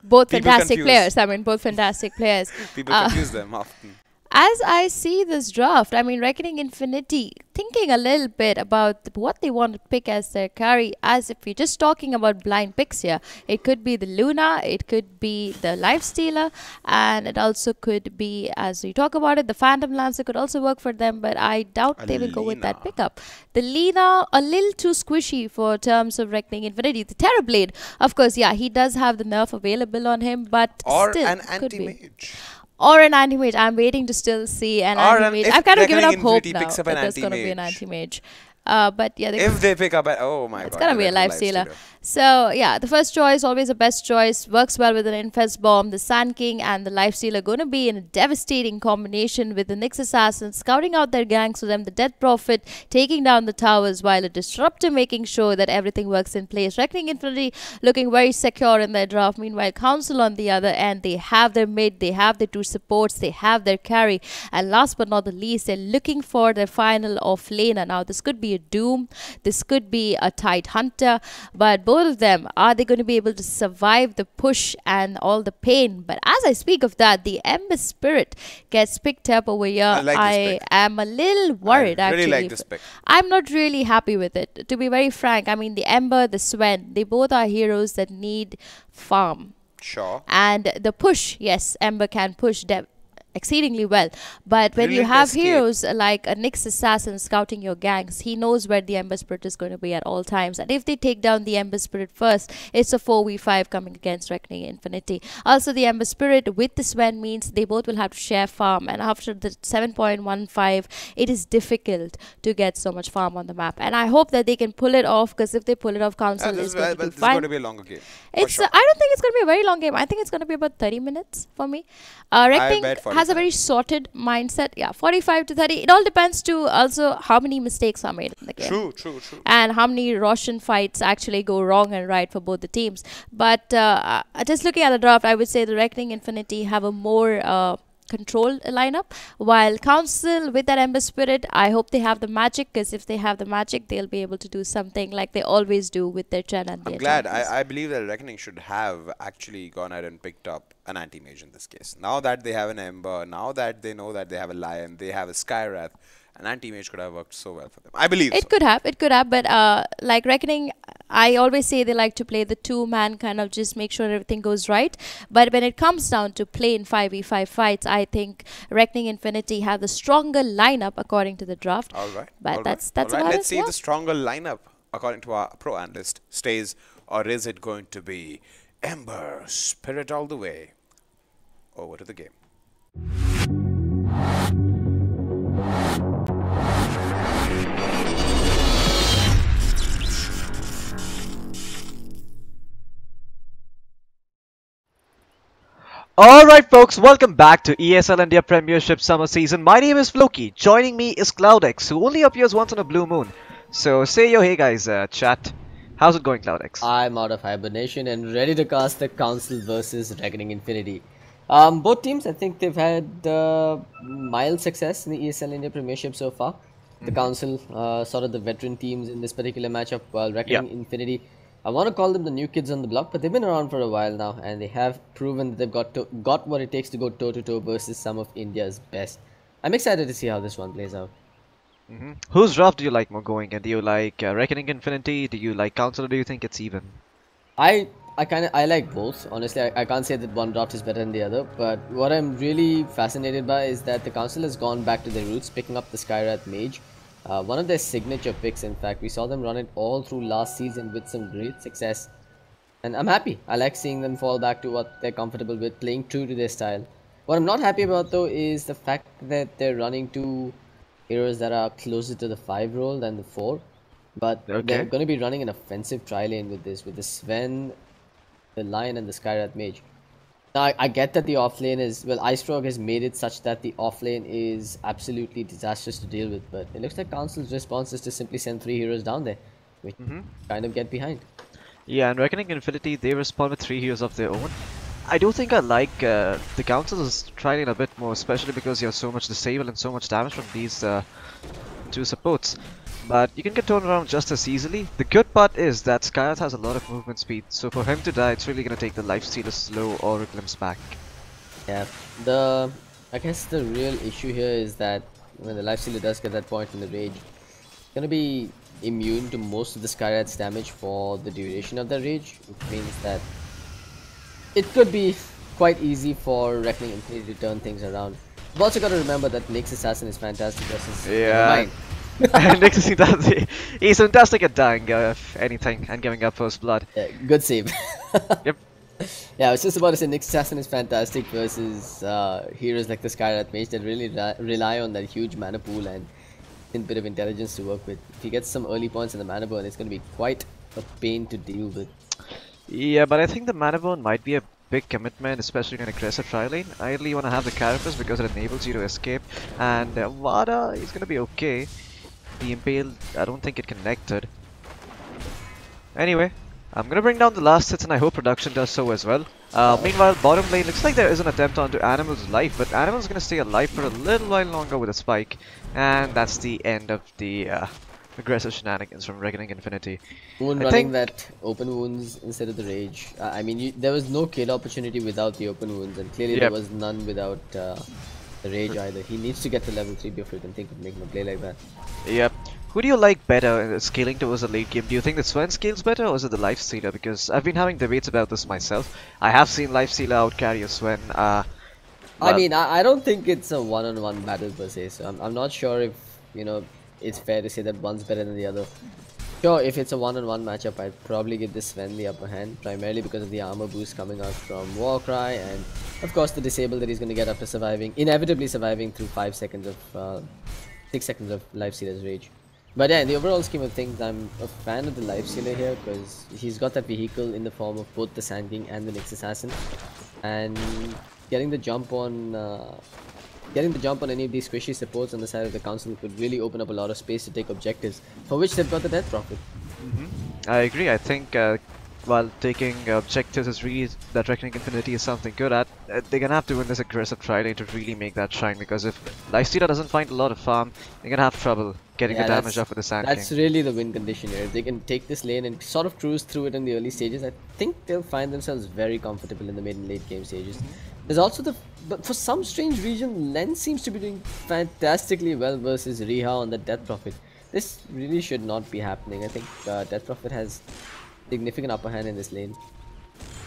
Speaker 8: both fantastic players. I mean, both fantastic players.
Speaker 7: People confuse them often.
Speaker 8: As I see this draft, I mean, Reckoning Infinity, thinking a little bit about what they want to pick as their carry, as if we're just talking about blind picks here. It could be the Luna, it could be the Lifestealer, and it also could be, as we talk about it, the Phantom Lancer could also work for them, but I doubt they will go with that pickup. The Lina, a little too squishy for terms of Reckoning Infinity. The Terrorblade, of course, yeah, he does have the nerf available on him, but
Speaker 7: or
Speaker 8: still,
Speaker 7: an anti-mage.
Speaker 8: Or an anti-mage. I'm waiting to still see an anti-mage. I've kind of given up hope now that there's going to be an anti-mage. But yeah,
Speaker 7: if they pick up, oh my god,
Speaker 8: it's gonna be a Lifestealer. So yeah, the first choice, always the best choice, works well with an Infest Bomb. The Sand King and the Lifestealer going to be in a devastating combination with the Nyx Assassin scouting out their gangs for them, the Death Prophet taking down the towers, while a Disruptor making sure that everything works in place. Reckoning Infinity looking very secure in their draft. Meanwhile, Council on the other end, they have their mid, they have their two supports, they have their carry, and last but not the least, they're looking for their final off laner. Now this could be a Doom, this could be a Tide Hunter, but both of them, are they going to be able to survive the push and all the pain? But as I speak of that, the Ember Spirit gets picked up over here. I am a little worried,
Speaker 7: I
Speaker 8: actually.
Speaker 7: really like this pick.
Speaker 8: I'm not really happy with it, to be very frank. I mean, the Ember, the Sven, they both are heroes that need farm.
Speaker 7: Sure.
Speaker 8: And the push, yes, Ember can push exceedingly well, but when you have heroes like a Nyx Assassin scouting your gangs, he knows where the Ember Spirit is going to be at all times, and if they take down the Ember Spirit first, it's a 4v5 coming against Reckoning Infinity. Also, the Ember Spirit with the Sven means they both will have to share farm, and after the 7.15, it is difficult to get so much farm on the map, and I hope that they can pull it off, because if they pull it off, Council is going to do fine.
Speaker 7: It's going to be a longer game.
Speaker 8: I don't think it's going to be a very long game. I think it's going to be about 30 minutes for me. Reckoning has a very sorted mindset. Yeah, 45 to 30. It all depends to also how many mistakes are made in the game.
Speaker 7: True.
Speaker 8: And how many Roshan fights actually go wrong and right for both the teams. But just looking at the draft, I would say the Reckoning Infinity have a more controlled lineup, while Council with that Ember Spirit, I hope they have the magic, because if they have the magic, they'll be able to do something like they always do with their Chen and their
Speaker 7: I'm glad. I believe that Reckoning should have actually gone ahead and picked up an anti-mage in this case. Now that they have an Ember, now that they know that they have a Lion, they have a Skyrath, an anti-mage could have worked so well for them. I believe
Speaker 8: it could have, but like Reckoning, I always say they like to play the two-man, kind of just make sure everything goes right. But when it comes down to plain 5v5 fights, I think Reckoning Infinity have the stronger lineup according to the draft.
Speaker 7: All right.
Speaker 8: But that's about it.
Speaker 7: Let's see if the stronger lineup, according to our pro analyst, stays, or is it going to be Ember Spirit all the way? Over to the game.
Speaker 12: Alright folks, welcome back to ESL India Premiership Summer Season. My name is Floki. Joining me is CloudX, who only appears once on a blue moon. So say yo hey guys, chat. How's it going, CloudX?
Speaker 13: I'm out of hibernation and ready to cast the Council versus Reckoning Infinity. Both teams, I think they've had mild success in the ESL India Premiership so far. The Council, sort of the veteran teams in this particular matchup, while Reckoning Infinity, I want to call them the new kids on the block, but they've been around for a while now, and they have proven that they've got what it takes to go toe-to-toe versus some of India's best. I'm excited to see how this one plays out.
Speaker 12: Whose draft do you like more going? And do you like Reckoning Infinity? Do you like Council, or do you think it's even?
Speaker 13: I like both. Honestly, I can't say that one draft is better than the other, but what I'm really fascinated by is that the Council has gone back to their roots, picking up the Skyrath Mage. One of their signature picks, in fact. We saw them run it all through last season with some great success. And I'm happy. I like seeing them fall back to what they're comfortable with, playing true to their style. What I'm not happy about though is the fact that they're running two heroes that are closer to the 5 role than the 4. But they're going to be running an offensive tri-lane with this, with the Sven, the Lion and the Skywrath Mage. Now, I get that the offlane is, well, Ice Rogue has made it such that the offlane is absolutely disastrous to deal with, but it looks like Council's response is to simply send 3 heroes down there, which kind of get behind.
Speaker 12: Yeah, and Reckoning Infinity, they respond with 3 heroes of their own. I do think I like the Council's tri-lane a bit more, especially because you have so much disable and so much damage from these 2 supports. But you can get turned around just as easily. The good part is that Skywrath has a lot of movement speed, so for him to die, it's really going to take the lifestealer slow or a glimpse back.
Speaker 13: Yeah, I guess the real issue here is that when the lifestealer does get that point in the rage, it's going to be immune to most of the Skywrath's damage for the duration of the rage, which means that it could be quite easy for Reckoning Infinity to turn things around. We've also got to remember that Nyx Assassin is fantastic versus mine.
Speaker 12: Nyx he's fantastic at dying, if anything, and giving up first blood.
Speaker 13: Yeah, good save.
Speaker 12: Yep.
Speaker 13: Yeah, I was just about to say Nyx Assassin is fantastic versus heroes like the Skywrath Mage that really rely on that huge mana pool and a bit of intelligence to work with. If he gets some early points in the mana burn, it's going to be quite a pain to deal with.
Speaker 12: Yeah, but I think the mana burn might be a big commitment, especially in an aggressive tri-lane. I really want to have the Carapace because it enables you to escape, and Vada is going to be okay. The Impale, I don't think it connected. Anyway, I'm going to bring down the last hits and I hope production does so as well. Meanwhile, bottom lane, looks like there is an attempt onto Animal's life, but Animal's going to stay alive for a little while longer with a spike. And that's the end of the aggressive shenanigans from Reckoning Infinity.
Speaker 13: Moon running that open wounds instead of the rage. I mean, there was no kill opportunity without the open wounds, and clearly there was none without the rage either. He needs to get to level 3 before he can think of making a play like that.
Speaker 12: Yep. Who do you like better scaling towards the late game? Do you think that Sven scales better or is it the Lifestealer? Because I've been having debates about this myself. I have seen Lifestealer outcarry a Sven.
Speaker 13: I mean, I don't think it's a one-on-one battle per se, so I'm not sure if, you know, it's fair to say that one's better than the other. Sure, if it's a one-on-one matchup, I'd probably give this Sven the upper hand, primarily because of the armor boost coming out from Warcry, and of course the disable that he's going to get after inevitably surviving through 6 seconds of Lifestealer's rage. But yeah, in the overall scheme of things, I'm a fan of the Lifestealer here because he's got that vehicle in the form of both the Sand King and the Nyx Assassin, and getting the jump on any of these squishy supports on the side of the council could really open up a lot of space to take objectives, for which they've got the Death Prophet.
Speaker 12: I agree. I think while taking objectives is really that Reckoning Infinity is something good at, they're gonna have to win this aggressive tri-lane to really make that shine, because if Lifestealer doesn't find a lot of farm, they're gonna have trouble getting the damage off with the Sand King.
Speaker 13: That's really the win condition here. If they can take this lane and sort of cruise through it in the early stages, I think they'll find themselves very comfortable in the mid and late game stages. There's also but for some strange reason, Len seems to be doing fantastically well versus Riha on the Death Prophet. This really should not be happening. I think Death Prophet has significant upper hand in this lane.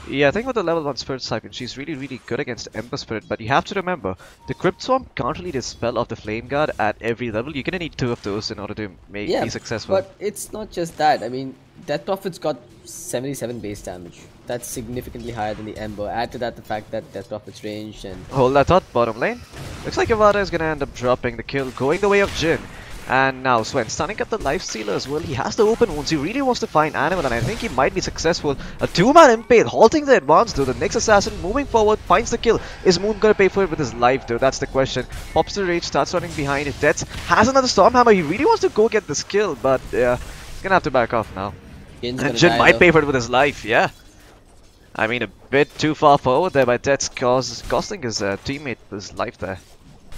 Speaker 12: Yeah, I think with the level 1 Spirit Siphon, she's really good against Ember Spirit, but you have to remember, the Crypt Swamp can't really dispel off the Flame Guard at every level. You're gonna need 2 of those in order to be successful.
Speaker 13: But it's not just that. I mean, Death Prophet's got 77 base damage. That's significantly higher than the Ember. Add to that the fact that Death Prophet's ranged and...
Speaker 12: Hold that thought, bottom lane. Looks like Avada is gonna end up dropping the kill, going the way of Jin. And now Sven stunning up the Lifestealer as well. He has the open wounds. He really wants to find Animal, and I think he might be successful. A 2-man Impale halting the advance though. The Nyx Assassin moving forward finds the kill. Is Moon gonna pay for it with his life though? That's the question. Pops the rage, starts running behind it. Death has another Stormhammer. He really wants to go get this kill, but yeah, he's gonna have to back off now. And Jin might pay for it with his life, yeah. I mean, a bit too far forward there by Death's costing his teammate his life there.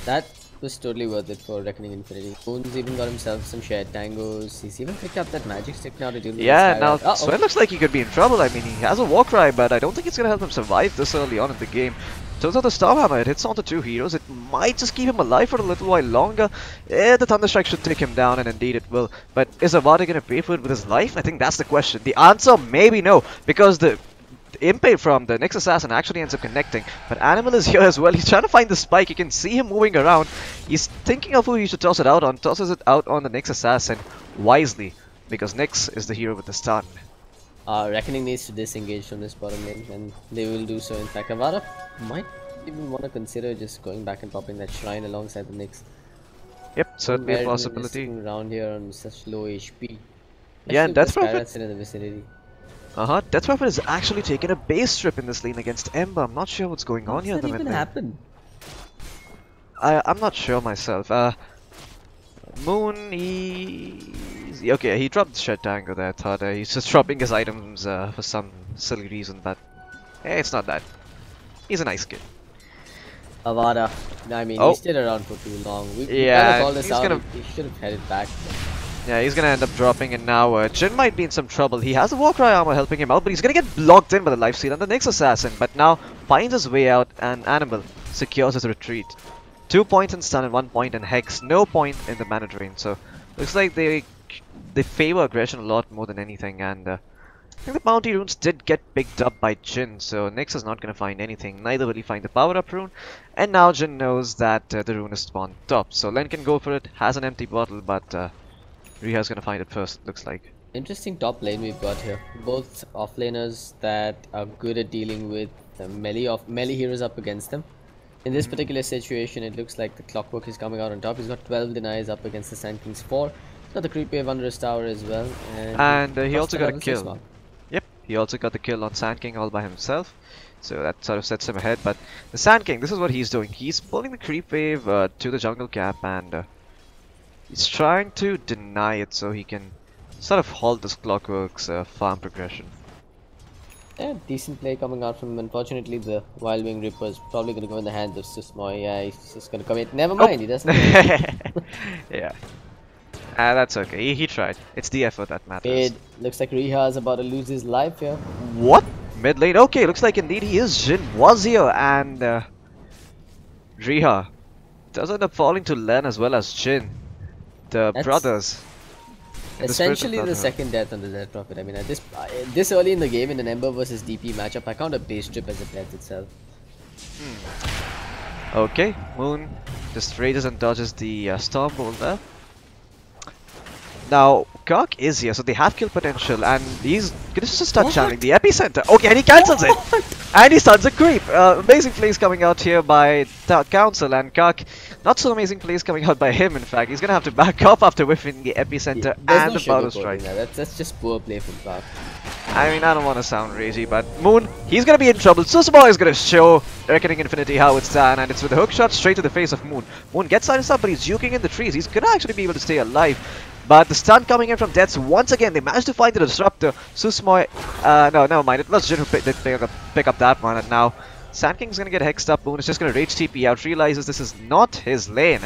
Speaker 13: That was totally worth it for Reckoning Infinity. Moon's even got himself some shared tangos. He's even picked up that magic stick now to deal with
Speaker 12: now Sven looks like he could be in trouble. I mean, he has a Warcry, but I don't think it's gonna help him survive this early on in the game. Turns out the Stormhammer, it hits onto 2 heroes. It might just keep him alive for a little while longer. The Thunderstrike should take him down, and indeed it will. But is Avada gonna pay for it with his life? I think that's the question. The answer maybe no, because the Impale from the Nyx Assassin actually ends up connecting, but Animal is here as well. He's trying to find the spike. You can see him moving around. He's thinking of who he should toss it out on. Tosses it out on the Nyx Assassin wisely, because Nyx is the hero with the stun.
Speaker 13: Reckoning needs to disengage from this bottom lane, and they will do so. In fact, Avada might even want to consider just going back and popping that shrine alongside the Nyx.
Speaker 12: Yep, certainly a possibility.
Speaker 13: Around here on such low HP.
Speaker 12: Yeah, and Death Prophet
Speaker 13: in the vicinity.
Speaker 12: Death Prophet is actually taking a base trip in this lane against Ember. I'm not sure what's going on here.
Speaker 13: How did that even happen?
Speaker 12: I'm not sure myself. Moon, okay, he dropped the Shed Tango there. I thought he's just dropping his items for some silly reason, but it's not that. He's a nice kid.
Speaker 13: Avada, I mean, he stayed around for too long. We
Speaker 12: yeah,
Speaker 13: called this out. He should have headed back.
Speaker 12: Yeah, he's gonna end up dropping, and now Jin might be in some trouble. He has the Warcry armor helping him out, but he's gonna get blocked in by the Lifesteal and the Nyx Assassin. But now finds his way out, and Animal secures his retreat. 2 points in stun and 1 point in Hex, no point in the mana drain. So looks like they favor aggression a lot more than anything, and I think the bounty runes did get picked up by Jin, so Nyx is not going to find anything. Neither will he find the power-up rune, and now Jin knows that the rune is spawned top. So Len can go for it, has an empty bottle, but Riha's going to find it first, looks like.
Speaker 13: Interesting top lane we've got here. Both offlaners that are good at dealing with the melee heroes up against them. In this particular situation, it looks like the Clockwork is coming out on top. He's got 12 denies up against the Sand King's 4. He's got the creep wave under his tower as well.
Speaker 12: And he also got a kill. Yep, he also got the kill on Sand King all by himself. So that sort of sets him ahead. But the Sand King, this is what he's doing. He's pulling the creep wave to the jungle cap, and he's trying to deny it so he can sort of halt this Clockwork's farm progression.
Speaker 13: Yeah, decent play coming out from him. Unfortunately, the Wild Wing Ripper is probably going to go in the hands of Susmoy. Yeah, he's just going to commit. Never mind, he doesn't.
Speaker 12: Yeah. That's okay. He tried. It's the effort that matters.
Speaker 13: It looks like Riha is about to lose his life here.
Speaker 12: What? Mid lane? Okay, looks like indeed he is. Jin was here, and Riha does end up falling to Len as well as Jin. The brothers.
Speaker 13: Essentially the second death on the Death Prophet. I mean, at this early in the game in an Ember versus DP matchup, I count a base trip as a death itself.
Speaker 12: Okay, Moon just rages and dodges the Storm Bolt there. Now, Kirk is here, so they have kill potential, and he's gonna just start channeling the epicenter. Okay, and he cancels it! And he starts a creep! Amazing plays coming out here by Council, and Kirk, not so amazing plays coming out by him, in fact. He's gonna have to back up after whiffing the epicenter and the powder strike.
Speaker 13: That's just poor play from Kirk.
Speaker 12: I mean, I don't want to sound ragey, but Moon, he's gonna be in trouble. Susuma is gonna show Reckoning Infinity how it's done, and it's with a hook shot straight to the face of Moon. Moon gets silenced up, but he's juking in the trees. He's gonna actually be able to stay alive. But the stun coming in from Deaths once again. They managed to find the disruptor. Susmoy, no, never mind. It was Jin who pick up that one, and now Sand King's gonna get hexed up. Moon is just gonna rage TP out. Realizes this is not his lane.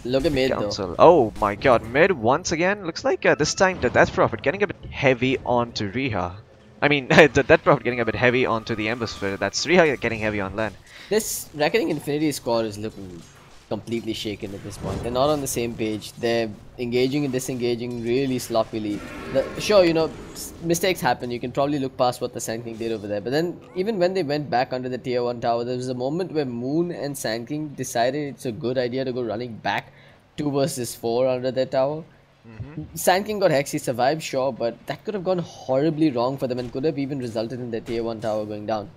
Speaker 13: Look at mid though.
Speaker 12: Oh my god, mid once again. Looks like this time the Death Prophet getting a bit heavy onto Riha. I mean, the Death Prophet getting a bit heavy onto the Ember Spirit. That's Riha getting heavy on Len.
Speaker 13: This Reckoning Infinity squad is looking completely shaken at this point. They're not on the same page. They're engaging and disengaging really sloppily. Sure, you know, mistakes happen. You can probably look past what the Sand King did over there. But then, even when they went back under the tier 1 tower, there was a moment where Moon and Sand King decided it's a good idea to go running back 2 versus 4 under their tower. Sand King got Hex, he survived, sure, but that could have gone horribly wrong for them and could have even resulted in their tier 1 tower going down.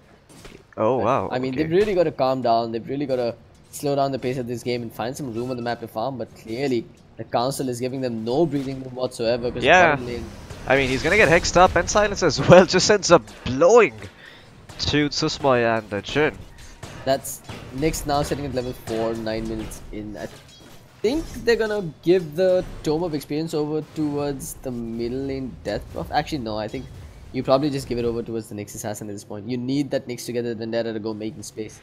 Speaker 12: Oh, wow.
Speaker 13: I mean, they've really got to calm down. They've really got to slow down the pace of this game and find some room on the map to farm, but clearly the Council is giving them no breathing room whatsoever.
Speaker 12: Yeah, I mean, he's gonna get hexed up and silenced as well, just ends up blowing to Susmoy and Jin.
Speaker 13: That's Nyx now sitting at level 4, 9 minutes in. I think they're gonna give the Tome of Experience over towards the middle lane Death Buff. Actually, no, I think you probably just give it over towards the Nyx Assassin at this point. You need that Nyx to get the Vendetta to go making space.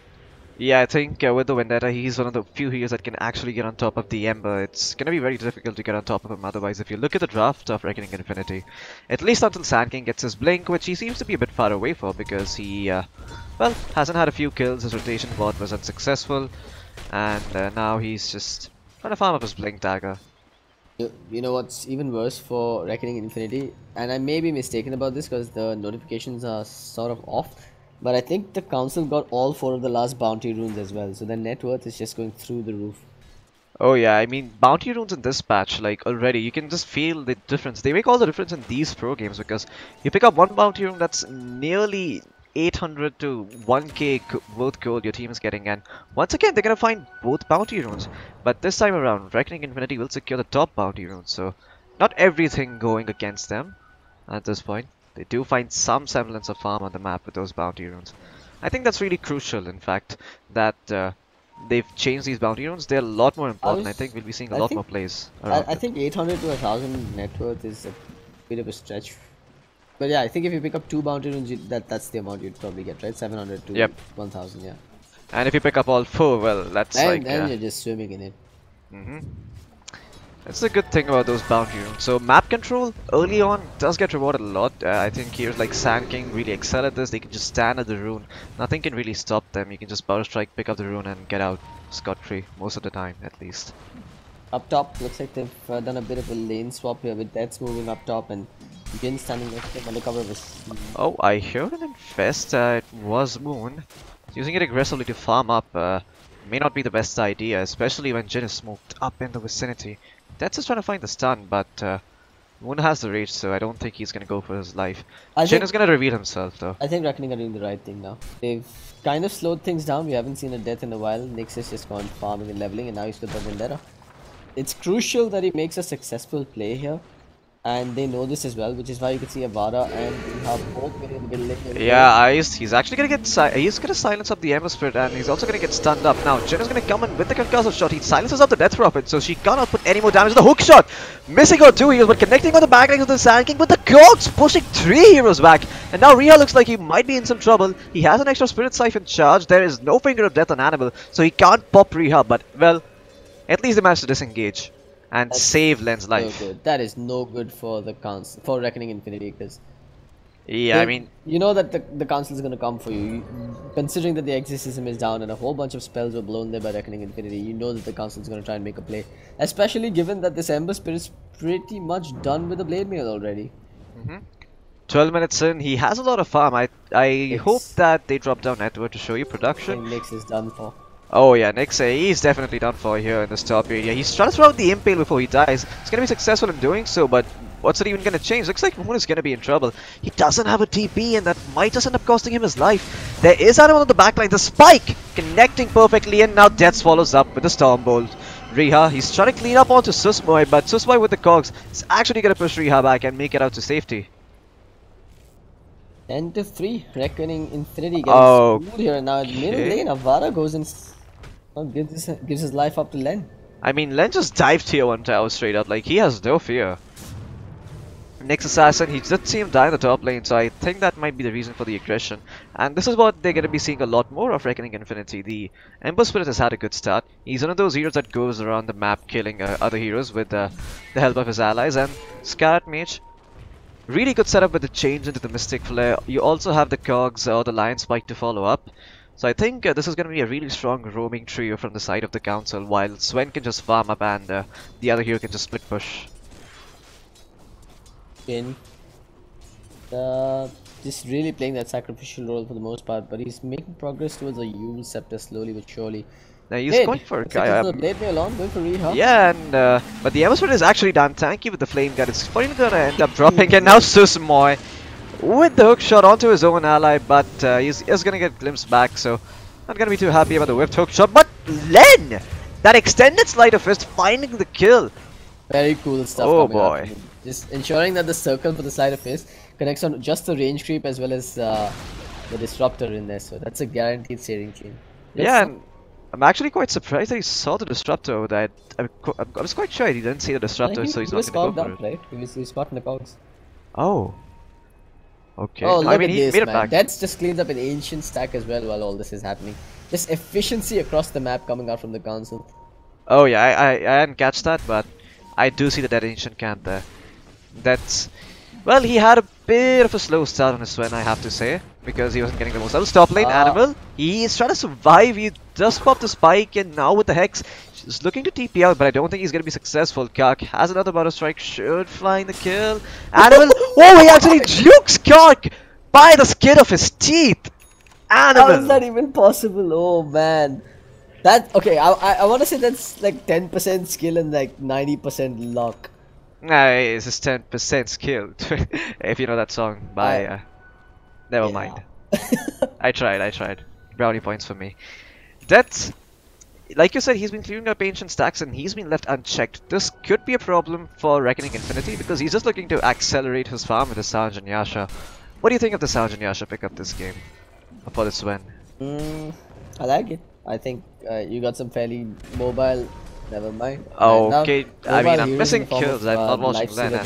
Speaker 12: Yeah, I think with the Vendetta, he's one of the few heroes that can actually get on top of the Ember. It's going to be very difficult to get on top of him otherwise. If you look at the draft of Reckoning Infinity, at least until Sand King gets his Blink, which he seems to be a bit far away for because he, well, hasn't had a few kills. His rotation bot was unsuccessful, and now he's just trying to farm up his Blink dagger.
Speaker 13: You know what's even worse for Reckoning Infinity, and I may be mistaken about this because the notifications are sort of off, but I think the Council got all 4 of the last bounty runes as well, so their net worth is just going through the roof.
Speaker 12: Oh yeah, I mean, bounty runes in this patch, like already, you can just feel the difference. They make all the difference in these pro games because you pick up one bounty rune that's nearly 800 to 1k worth gold your team is getting, and once again they're gonna find both bounty runes. But this time around, Reckoning Infinity will secure the top bounty rune, so not everything going against them at this point. They do find some semblance of farm on the map with those bounty runes. I think that's really crucial, in fact, that they've changed these bounty runes. They're a lot more important. I think we'll be seeing a lot more plays around
Speaker 13: I think 800 to 1000 net worth is a bit of a stretch. But yeah, I think if you pick up 2 bounty runes, that's the amount you'd probably get, right? 700 to 1000, yeah.
Speaker 12: And if you pick up all 4, well, that's
Speaker 13: and you're just swimming in it.
Speaker 12: That's the good thing about those bounty runes. So map control early on does get rewarded a lot. I think heroes like Sand King really excel at this. They can just stand at the rune. Nothing can really stop them. You can just power strike, pick up the rune and get out scot-free most of the time at least.
Speaker 13: Up top, looks like they've done a bit of a lane swap here with Deaths moving up top and Jin standing next to him under cover of his...
Speaker 12: Oh, I heard an infest. It was Moon. Using it aggressively to farm up may not be the best idea, especially when Jin is smoked up in the vicinity. Deaths is trying to find the stun, but Moon has the rage, so I don't think he's going to go for his life. Jin is going to reveal himself, though.
Speaker 13: I think Reckoning are doing the right thing now. They've kind of slowed things down. We haven't seen a death in a while. Nyx has just gone farming and leveling, and now he's with the Vendetta. It's crucial that he makes a successful play here. And they know this as well, which is why you can see Avada and have both getting in the middle lane.
Speaker 12: Yeah, he's actually gonna get he's gonna silence up the Ember Spirit, and he's also gonna get stunned up. Now Jin is gonna come in with the concussive shot. He silences up the Death Prophet, so she cannot put any more damage. The hook shot, missing on 2 heroes, but connecting on the backlines of the Sand King. But the Cogs pushing 3 heroes back, and now Rhea looks like he might be in some trouble. He has an extra Spirit Siphon charge. There is no Finger of Death on Annabelle, so he can't pop Rhea. But well, at least they managed to disengage and save Len's life.
Speaker 13: No good. That is no good for the council, for Reckoning Infinity, because
Speaker 12: I mean,
Speaker 13: you know that the council is going to come for you. Considering that the exorcism is down and a whole bunch of spells were blown there by Reckoning Infinity, you know that the council is going to try and make a play. Especially given that this Ember Spirit is pretty much done with the Blade Mail already.
Speaker 12: 12 minutes in, he has a lot of farm. I hope that they drop down Network to show you production.
Speaker 13: I think Nyx is done for.
Speaker 12: Oh yeah, Nyx, he's definitely done for here in this top area. He's trying to throw out the Impale before he dies. He's going to be successful in doing so, but what's it even going to change? Looks like Moon is going to be in trouble. He doesn't have a TP, and that might just end up costing him his life. There is Animal on the backline. The spike connecting perfectly, and now Death follows up with the Storm Bolt. Riha, he's trying to clean up onto Susmoy, but Susmoy with the cogs is actually going to push Riha back and make it out to safety.
Speaker 13: 10 to 3, Reckoning Infinity getting screwed here. Now in middle lane, Avada goes and gives his life up to Len.
Speaker 12: I mean, Len just dived tier 1 tower straight up, like he has no fear. Nyx Assassin, he did see him die in the top lane, so I think that might be the reason for the aggression. And this is what they're going to be seeing a lot more of Reckoning Infinity. The Ember Spirit has had a good start. He's one of those heroes that goes around the map killing other heroes with the help of his allies. And Scarlet Mage, really good setup with the change into the Mystic Flare. You also have the Cogs or the Lion Spike to follow up. So I think this is going to be a really strong roaming trio from the side of the council, while Sven can just farm up and the other hero can just split push.
Speaker 13: Just really playing that sacrificial role for the most part, but he's making progress towards a Yule Scepter slowly but surely.
Speaker 12: Now he's going for
Speaker 13: Blade Mail on, going for Riha.
Speaker 12: Yeah, and but the Ember Spirit is actually done. Thank you with the Flame Gun. It's finally going to end up dropping, and now Susmoy with the hook shot onto his own ally, but he's going to get glimpsed back, so not going to be too happy about the whipped hook shot. But Len, that extended Sleight of Fist, finding the kill.
Speaker 13: Very cool stuff.
Speaker 12: Oh boy.
Speaker 13: Just ensuring that the circle for the Sleight of Fist connects on just the range creep as well as the disruptor in there, so that's a guaranteed saving chain.
Speaker 12: Yeah, and I'm actually quite surprised that he saw the disruptor. That I was quite sure he didn't see the disruptor, so he's not going to go for it.
Speaker 13: Right? He was spotting the cogs.
Speaker 12: Oh. Okay.
Speaker 13: Oh, look
Speaker 12: I mean,
Speaker 13: at
Speaker 12: he
Speaker 13: this,
Speaker 12: made it
Speaker 13: man.
Speaker 12: back.
Speaker 13: That's just cleaned up an ancient stack as well while all this is happening. Just efficiency across the map coming out from the council.
Speaker 12: Oh yeah, I didn't catch that, but I do see that ancient camp there. That's... Well, he had a bit of a slow start on his Sven, I have to say, because he wasn't getting the most out of top lane. Animal, he's trying to survive. He just popped the spike, and now with the Hex, he's looking to TP out, but I don't think he's going to be successful. Kark has another Butter Strike, should find the kill. Animal, oh, he actually jukes Kark by the skin of his teeth. Animal.
Speaker 13: How is that even possible? Oh man. That okay? I want to say that's like 10% skill and like 90% luck.
Speaker 12: Nah, it's just 10% skill. If you know that song by never mind. I tried. Brownie points for me. That's like you said, he's been clearing up ancient stacks and he's been left unchecked. This could be a problem for Reckoning Infinity because he's just looking to accelerate his farm with the Sanj and Yasha. What do you think of the Sanj and Yasha pick up this game? For this win?
Speaker 13: I like it. I think you got some fairly mobile. Never mind.
Speaker 12: Okay, I mean, I'm missing kills. I'm not watching Len.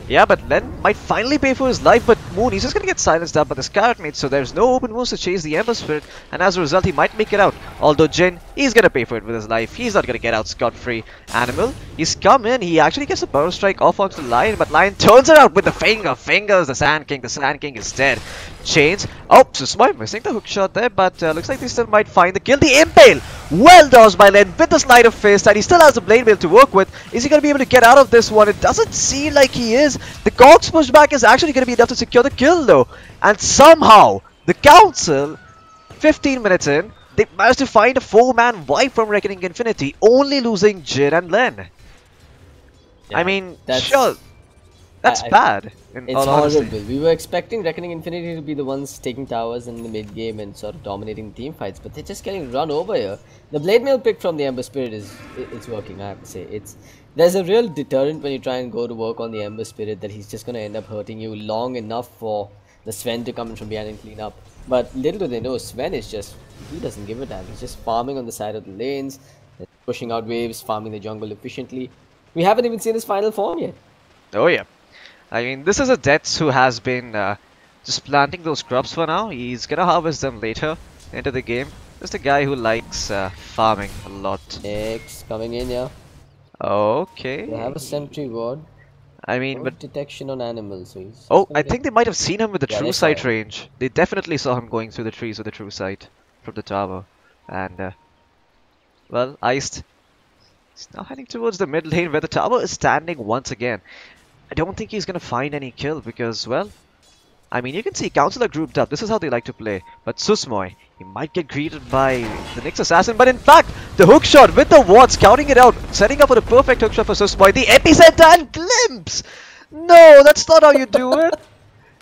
Speaker 12: Yeah, but Len might finally pay for his life, but Moon, he's just gonna get silenced up by the Scarlet Mage, so there's no open wounds to chase the Ember Spirit, and as a result, he might make it out. Although Jin, he's gonna pay for it with his life. He's not gonna get out scot-free. Animal, he's come in. He actually gets a Burrow Strike off onto the Lion, but Lion turns it out with the fingers. The Sand King is dead. Chains. Oh, Susmai missing the hook shot there, but looks like they still might find the kill. The Impale! Well dodged by Len with the Sleight of Fist, and he still has the Blade Mail to work with. Is he going to be able to get out of this one? It doesn't seem like he is. The Cogs pushback is actually going to be enough to secure the kill though. And somehow, the Council, 15 minutes in, they managed to find a 4-man wipe from Reckoning Infinity, only losing Jin and Len. Yeah, I mean, sure. That's bad.
Speaker 13: It's horrible. We were expecting Reckoning Infinity to be the ones taking towers in the mid game and sort of dominating team fights, but they're just getting run over here. The Blade Mail pick from the Ember Spirit it's working. I have to say, there's a real deterrent when you try and go to work on the Ember Spirit that he's just going to end up hurting you long enough for the Sven to come in from behind and clean up. But little do they know, Sven is just, he doesn't give a damn. He's just farming on the side of the lanes, pushing out waves, farming the jungle efficiently. We haven't even seen his final form yet.
Speaker 12: Oh yeah. I mean, this is a Dets who has been just planting those crops for now. He's gonna harvest them later into the game. Just a guy who likes farming a lot.
Speaker 13: X coming in, yeah.
Speaker 12: Okay.
Speaker 13: They have a sentry ward.
Speaker 12: I mean, but
Speaker 13: detection on animals. So
Speaker 12: oh, I think they might have seen him with the true sight range. They definitely saw him going through the trees with the true sight from the tower. And, well, iced. He's now heading towards the mid lane where the tower is standing once again. I don't think he's going to find any kill because, well, I mean, you can see Council are grouped up. This is how they like to play. But Susmoy, he might get greeted by the next assassin. But in fact, the hook shot with the wards, counting it out, setting up for the perfect hook shot for Susmoy. The epicenter and glimpse! No, that's not how you do it.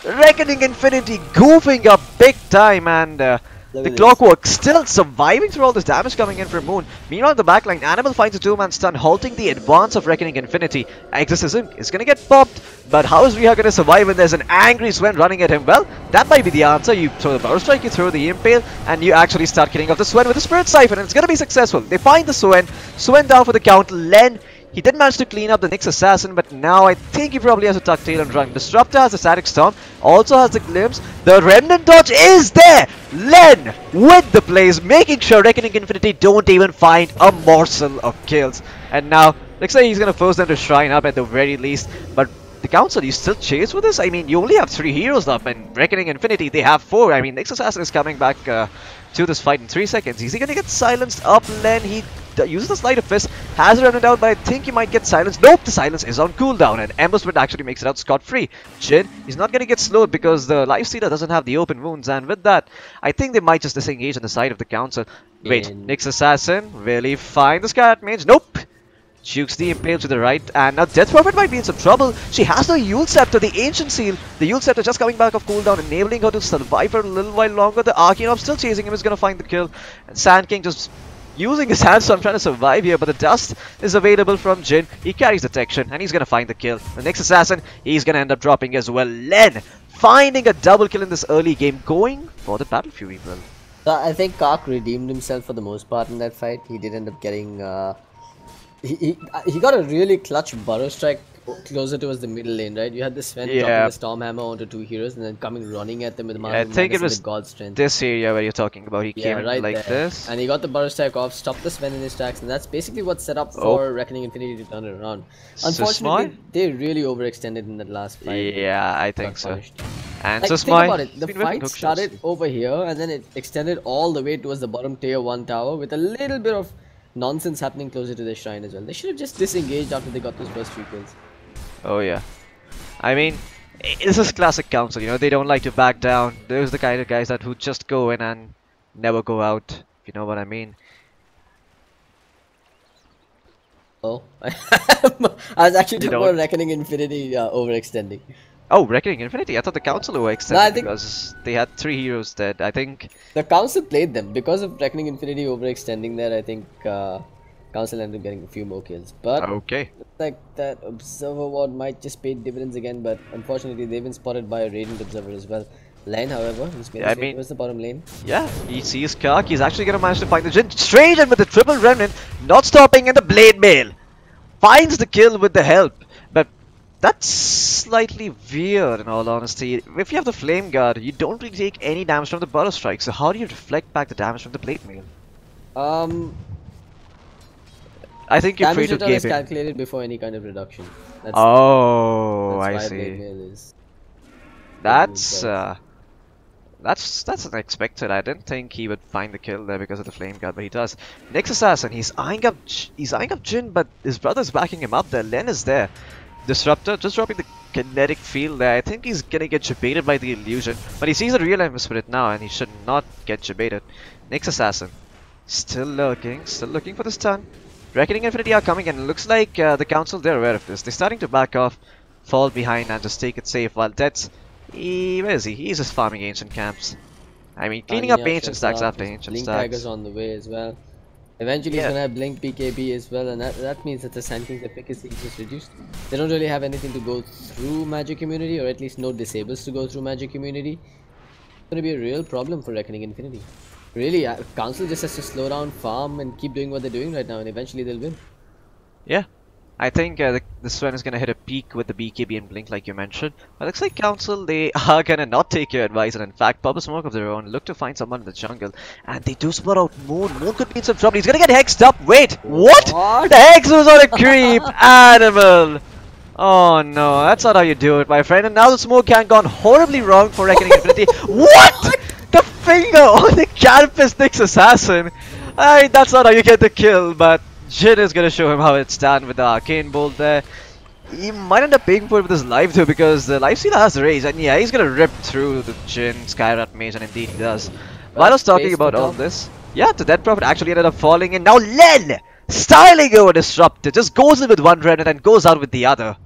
Speaker 12: Reckoning Infinity goofing up big time, and the Clockwork still surviving through all this damage coming in from Moon. Meanwhile, in the backline, Animal finds a 2-man stun, halting the advance of Reckoning Infinity. Exorcism is going to get popped, but how is Riha going to survive when there's an angry Sven running at him? Well, that might be the answer. You throw the Burrow Strike, you throw the Impale, and you actually start killing off the Sven with the Spirit Siphon, and it's going to be successful. They find the Sven down for the count. Len, he did manage to clean up the Nyx Assassin, but now I think he probably has to tuck tail and run. Disruptor has the Static Storm, also has the Glimpse. The Remnant Dodge is there! Len with the plays, making sure Reckoning Infinity don't even find a morsel of kills. And now, looks like he's going to force them to shrine up at the very least. But the Council, you still chase with this? I mean, you only have 3 heroes up, and Reckoning Infinity, they have 4. I mean, Nyx Assassin is coming back to this fight in 3 seconds. Is he going to get silenced up? Len, he uses the Sleight of Fist, has it running out, but I think he might get silenced. Nope, the silence is on cooldown, and Ember Spirit actually makes it out scot-free. Jin, he's not going to get slowed because the Lifestealer doesn't have the open wounds, and with that, I think they might just disengage on the side of the Council. Wait, Nyx Assassin, really fine the Scarlet Mage? Nope. Jukes the Impale to the right, and now Death Prophet might be in some trouble. She has the Yule Scepter, the Ancient Seal. The Yule Scepter just coming back off cooldown, enabling her to survive for a little while longer. The Arcanop still chasing him, is going to find the kill. And Sand King just using his Sandstorm trying to survive here, but the dust is available from Jin. He carries detection, and he's going to find the kill. The next assassin, he's going to end up dropping as well. Len finding a double kill in this early game, going for the Battle Fury build.
Speaker 13: I think Kark redeemed himself for the most part in that fight. He did end up getting he got a really clutch Burrow Strike closer towards the middle lane, right? You had the Sven dropping the Storm Hammer onto 2 heroes and then coming running at them with the
Speaker 12: I think it was God's strength. This area where you're talking about. He came right like this.
Speaker 13: And he got the Burrow Strike off, stopped the Sven in his tracks, and that's basically what's set up for Reckoning Infinity to turn it around. Unfortunately, they really overextended in that last fight.
Speaker 12: Yeah, I think so. And
Speaker 13: like, think about it, the fight started over here and then it extended all the way towards the bottom tier 1 tower with a little bit of nonsense happening closer to the shrine as well. They should have just disengaged after they got those first 3 kills.
Speaker 12: Oh yeah. I mean, this is classic Council, you know, they don't like to back down. Those are the kind of guys that who just go in and never go out, if you know what I mean.
Speaker 13: Oh, I was actually talking about Reckoning Infinity overextending.
Speaker 12: Oh, Reckoning Infinity? I thought the Council overextended
Speaker 13: I think
Speaker 12: because they had 3 heroes dead. I think
Speaker 13: the Council played them because of Reckoning Infinity overextending there. I think Council ended up getting a few more kills. But
Speaker 12: okay,
Speaker 13: looks like that Observer Ward might just pay dividends again. But unfortunately, they've been spotted by a Radiant Observer as well. Lane, however, he's made his way towards the bottom lane.
Speaker 12: Yeah, he sees Kark. He's actually going to manage to find the Jhin straight in with the triple remnant, not stopping, and the blade mail finds the kill with the help. But that's slightly weird in all honesty. If you have the Flame Guard, you don't really take any damage from the Burrow Strike. So how do you reflect back the damage from the blade mail? I think you're free to
Speaker 13: damage is
Speaker 12: game
Speaker 13: calculated before any kind of reduction. That's
Speaker 12: I see.
Speaker 13: Blade mail is
Speaker 12: That's unexpected. I didn't think he would find the kill there because of the Flame Guard, but he does. Next Assassin, he's eyeing up Jhin, but his brother's backing him up there. Len is there. Disruptor just dropping the kinetic field there. I think he's gonna get jebaited by the illusion, but he sees a real Ember Spirit now, and he should not get jebaited. Next Assassin, still looking for the stun. Reckoning Infinity are coming, and it looks like the Council, they're aware of this. They're starting to back off, fall behind, and just take it safe. While Death's, where is he? He's just farming ancient camps. I mean, cleaning up ancient stacks after ancient
Speaker 13: Blink
Speaker 12: stacks.
Speaker 13: Tiger's on the way as well. Eventually he's gonna have Blink BKB as well, and that means that the Sand King's efficacy is just reduced. They don't really have anything to go through Magic Immunity, or at least no disables to go through Magic Immunity. It's gonna be a real problem for Reckoning Infinity. Really, Council just has to slow down, farm, and keep doing what they're doing right now, and eventually they'll win.
Speaker 12: Yeah, I think the Sven is gonna hit a peak with the BKB and Blink like you mentioned. But looks like Council, they are gonna not take your advice and in fact pop a smoke of their own, look to find someone in the jungle. And they do spot out Moon. Moon could be in some trouble. He's gonna get hexed up. Wait, what? The hex was on a creep animal. Oh no, that's not how you do it, my friend. And now the smoke can gone horribly wrong for Reckoning Infinity. What? The finger on the Carapace Nyx Assassin. That's not how you get the kill, but Jhin is gonna show him how it's done with the Arcane Bolt there. He might end up paying for it with his life though, because the Life Stealer has rage, and yeah, he's gonna rip through the Jhin Skyrat Mage, and indeed he does. While I was talking about all this, yeah, the Dead Prophet actually ended up falling in. Now Len, styling over Disruptor, just goes in with one Remnant and goes out with the other.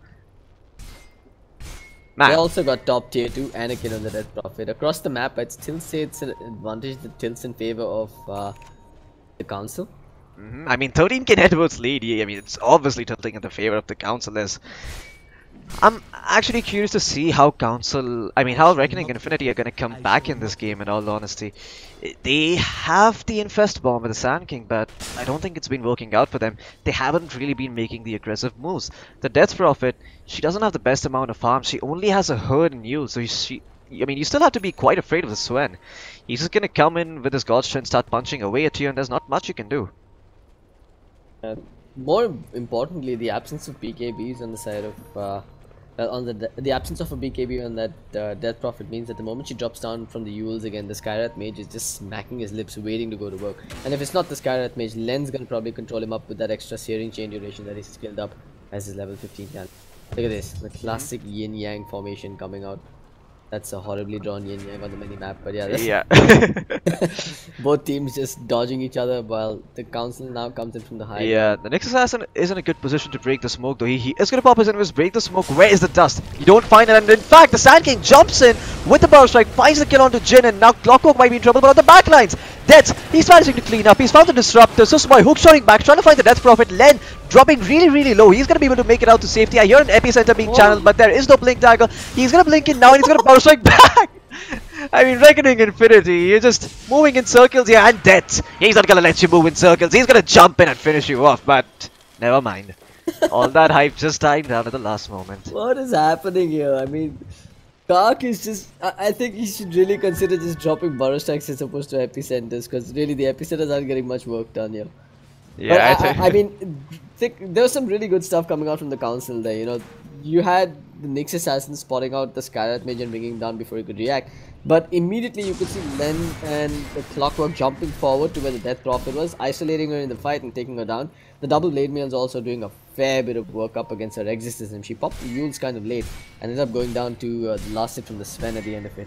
Speaker 12: Man.
Speaker 13: They also got top tier 2 Anakin on the Dead Prophet. Across the map, I'd still say it's an advantage that tilts in favor of the Council.
Speaker 12: I mean, 13k networks lead. I mean, it's obviously tilting in the favor of the Council. I'm actually curious to see how how Reckoning Infinity are going to come back in this game, in all honesty. They have the Infest Bomb with the Sand King, but I don't think it's been working out for them. They haven't really been making the aggressive moves. The Death Prophet, she doesn't have the best amount of farm. She only has a herd in you, so you still have to be quite afraid of the Sven. He's just going to come in with his God's Strength, start punching away at you, and there's not much you can do.
Speaker 13: More importantly, the absence of BKBs on the side of the absence of a BKB on that Death Prophet means that the moment she drops down from the Yules again, the Skyrath Mage is just smacking his lips waiting to go to work. And if it's not the Skyrath Mage, Len's gonna probably control him up with that extra Searing Chain duration that he's skilled up as his level 15 can. Look at this, the classic Yin Yang formation coming out. That's a horribly drawn Yin Yang on the mini-map, but yeah. Both teams just dodging each other while the Council now comes in from the high.
Speaker 12: Yeah, the Nyx Assassin is in a good position to break the smoke though. He is going to pop his enemies, break the smoke. Where is the dust? You don't find it, and in fact the Sand King jumps in with the Burrow Strike, finds the kill onto Jhin, and now Clockwork might be in trouble, but on the backlines, he's managing to clean up. He's found the Disruptor, Susumai Hook shooting back, trying to find the Death Prophet. Len dropping really low. He's going to be able to make it out to safety. I hear an Epicenter being channeled, but there is no Blink Dagger. He's going to blink in now, and he's going to Burrow Strike back. I mean, Reckoning Infinity, you're just moving in circles here, and Death, he's not gonna let you move in circles. He's gonna jump in and finish you off, but never mind. All that hype just died down at the last moment.
Speaker 13: What is happening here? I mean, Kark is just... I think he should really consider just dropping Burrow Strikes as opposed to Epicenters, because really the Epicenters aren't getting much work done here.
Speaker 12: Yeah,
Speaker 13: I mean, there was some really good stuff coming out from the Council there, you know. You had the Nyx Assassin spotting out the Skyrath Mage and bringing him down before he could react. But immediately you could see Len and the Clockwork jumping forward to where the Death Prophet was, isolating her in the fight and taking her down. The double Blade Mail's also doing a fair bit of work up against her Exorcism. She popped the Yules kind of late and ended up going down to the last hit from the Sven at the end of it.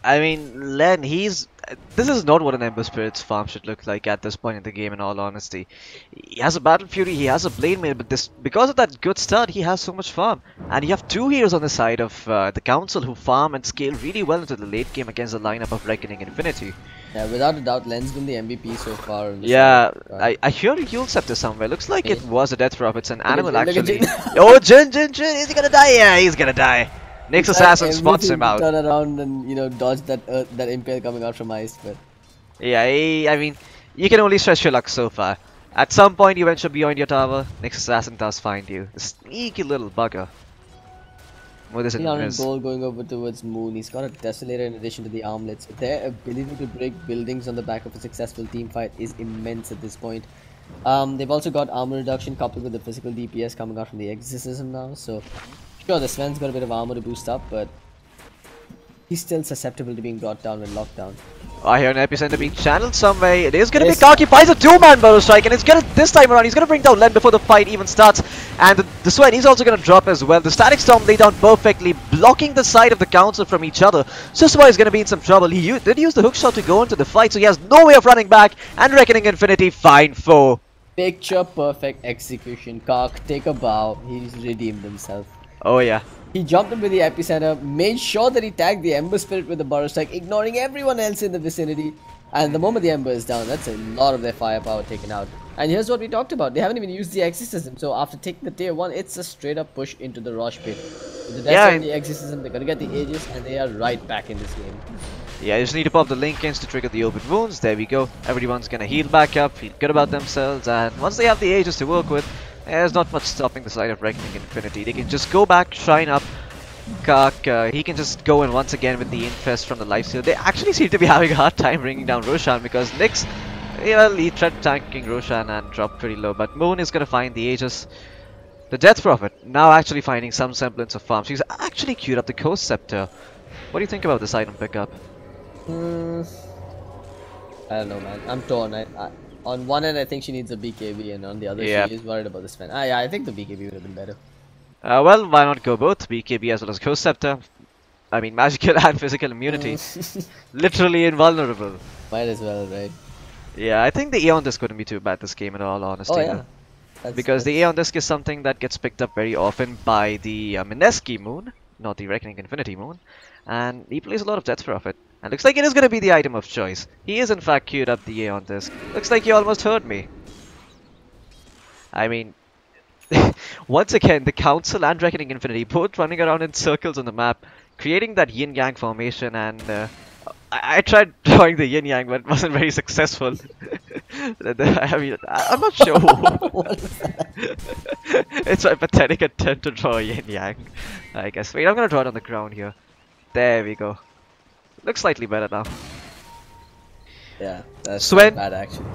Speaker 12: I mean, Len, he's this is not what an Ember Spirit's farm should look like at this point in the game, in all honesty. He has a Battle Fury, he has a Blade Mail, but because of that good start, he has so much farm. And you have two heroes on the side of the Council who farm and scale really well into the late game against the lineup of Reckoning Infinity.
Speaker 13: Yeah, without a doubt, Len's been the MVP so far.
Speaker 12: Yeah, I hear a Yule Scepter somewhere. Looks like it was a Death Drop. It's an animal, actually. Oh, Jin! Is he gonna die? Yeah, he's gonna die. Next Assassin spots him out.
Speaker 13: Turn around and, you know, dodge that Impale coming out from ice. But
Speaker 12: yeah, I mean, you can only stretch your luck so far. At some point, you venture beyond your tower. Next Assassin does find you. The sneaky little bugger. What is it?
Speaker 13: 300 gold going over towards Moon. He's got a Desolator in addition to the armlets. Their ability to break buildings on the back of a successful team fight is immense at this point. They've also got armor reduction coupled with the physical DPS coming out from the Exorcism now. So, sure, the Sven's got a bit of armor to boost up, but he's still susceptible to being brought down when locked down.
Speaker 12: I hear an epicenter being channeled somewhere. It is going to be Kaki. Finds a two-man Burrow Strike, and it's going to, this time around, he's going to bring down Len before the fight even starts. And the Sven, he's also going to drop as well. The Static Storm laid down perfectly, blocking the side of the Council from each other. Suswa is going to be in some trouble. He did use the hook shot to go into the fight, so he has no way of running back. And Reckoning Infinity, fine foe.
Speaker 13: Picture perfect execution. Kark, take a bow. He's redeemed himself.
Speaker 12: Oh yeah.
Speaker 13: He jumped in with the epicenter, made sure that he tagged the Ember Spirit with the Burrow Strike, ignoring everyone else in the vicinity. And the moment the Ember is down, that's a lot of their firepower taken out. And here's what we talked about. They haven't even used the Exorcism. So after taking the tier 1, it's a straight up push into the Rosh pit. With the death of the Exorcism, they're going to get the Aegis, and they are right back in this game.
Speaker 12: Yeah, you just need to pop the Linkens to trigger the open wounds. There we go. Everyone's going to heal back up, feel good about themselves. And once they have the Aegis to work with, there's not much stopping the side of Reckoning Infinity. They can just go back, shrine up. Kark, he can just go in once again with the Infest from the lifesteal. They actually seem to be having a hard time bringing down Roshan because Nyx, well, he tried tanking Roshan and dropped pretty low. But Moon is going to find the Aegis. The Death Prophet now actually finding some semblance of farm. She's actually queued up the Coast Scepter. What do you think about this item pickup?
Speaker 13: I don't know, man. I'm torn. On one end, I think she needs a BKB, and on the other, she is worried about the Sven. Yeah, I think the BKB would have been better.
Speaker 12: Well, why not go both? BKB as well as Coast Scepter. I mean, magical and physical immunity. Literally invulnerable.
Speaker 13: Might as well, right?
Speaker 12: Yeah, I think the Aeon Disc wouldn't be too bad this game in all honesty.
Speaker 13: Oh, yeah.
Speaker 12: Because the Aeon Disc is something that gets picked up very often by the Mineski Moon, not the Reckoning Infinity Moon. And he plays a lot of Death Prophet. And looks like it is going to be the item of choice. He is in fact queued up the Aeon Disc. Looks like he almost heard me. I mean, once again, the Council and Reckoning Infinity both running around in circles on the map, creating that yin-yang formation, and I tried drawing the yin-yang, but it wasn't very successful. I mean, I'm not sure.
Speaker 13: What is that?
Speaker 12: It's a pathetic attempt to draw a yin-yang, I guess. Wait, I'm gonna draw it on the ground here. There we go. Looks slightly better now.
Speaker 13: Yeah, that's
Speaker 12: Sven,
Speaker 13: bad actually.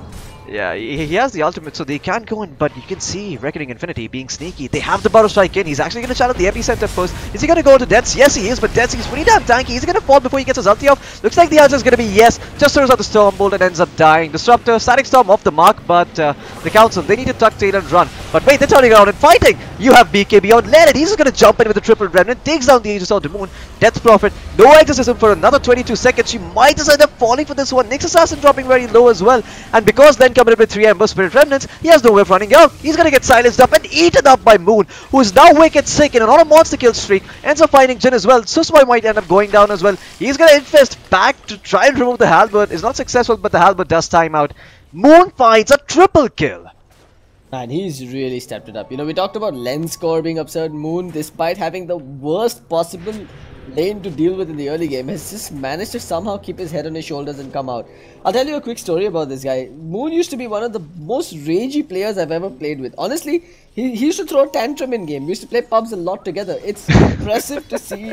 Speaker 12: Yeah, he has the ultimate, so they can go in, but you can see Reckoning Infinity being sneaky. They have the Burrow Strike in. He's actually going to channel the epicenter first. Is he going to go to Deaths? Yes, he is, but Deaths, he's pretty damn tanky. Is he going to fall before he gets his ulti off? Looks like the answer is going to be yes. Just throws out the Storm Bolt and ends up dying. Disruptor, Static Storm off the mark, but the Council, they need to tuck tail and run. But wait, they're turning around and fighting. You have BKB on Leonard. He's just going to jump in with the triple remnant, takes down the Aegis onto Moon. Death Prophet, no exorcism for another 22 seconds. She might just end up falling for this one. Nyx Assassin dropping very low as well. And because Len coming in with 3 Embers, Spirit Remnants, he has no way of running out. He's gonna get silenced up and eaten up by Moon, who is now wicked sick and on a monster kill streak. Ends up finding Jin as well. Suswai might end up going down as well. He's gonna infest back to try and remove the Halberd. Is not successful, but the Halberd does time out. Moon finds a triple kill.
Speaker 13: Man, he's really stepped it up. You know, we talked about Len's score being absurd. Moon, despite having the worst possible lane to deal with in the early game, has just managed to somehow keep his head on his shoulders and come out. I'll tell you a quick story about this guy. Moon used to be one of the most ragey players I've ever played with. Honestly, he used to throw a tantrum in game. We used to play pubs a lot together. It's impressive to see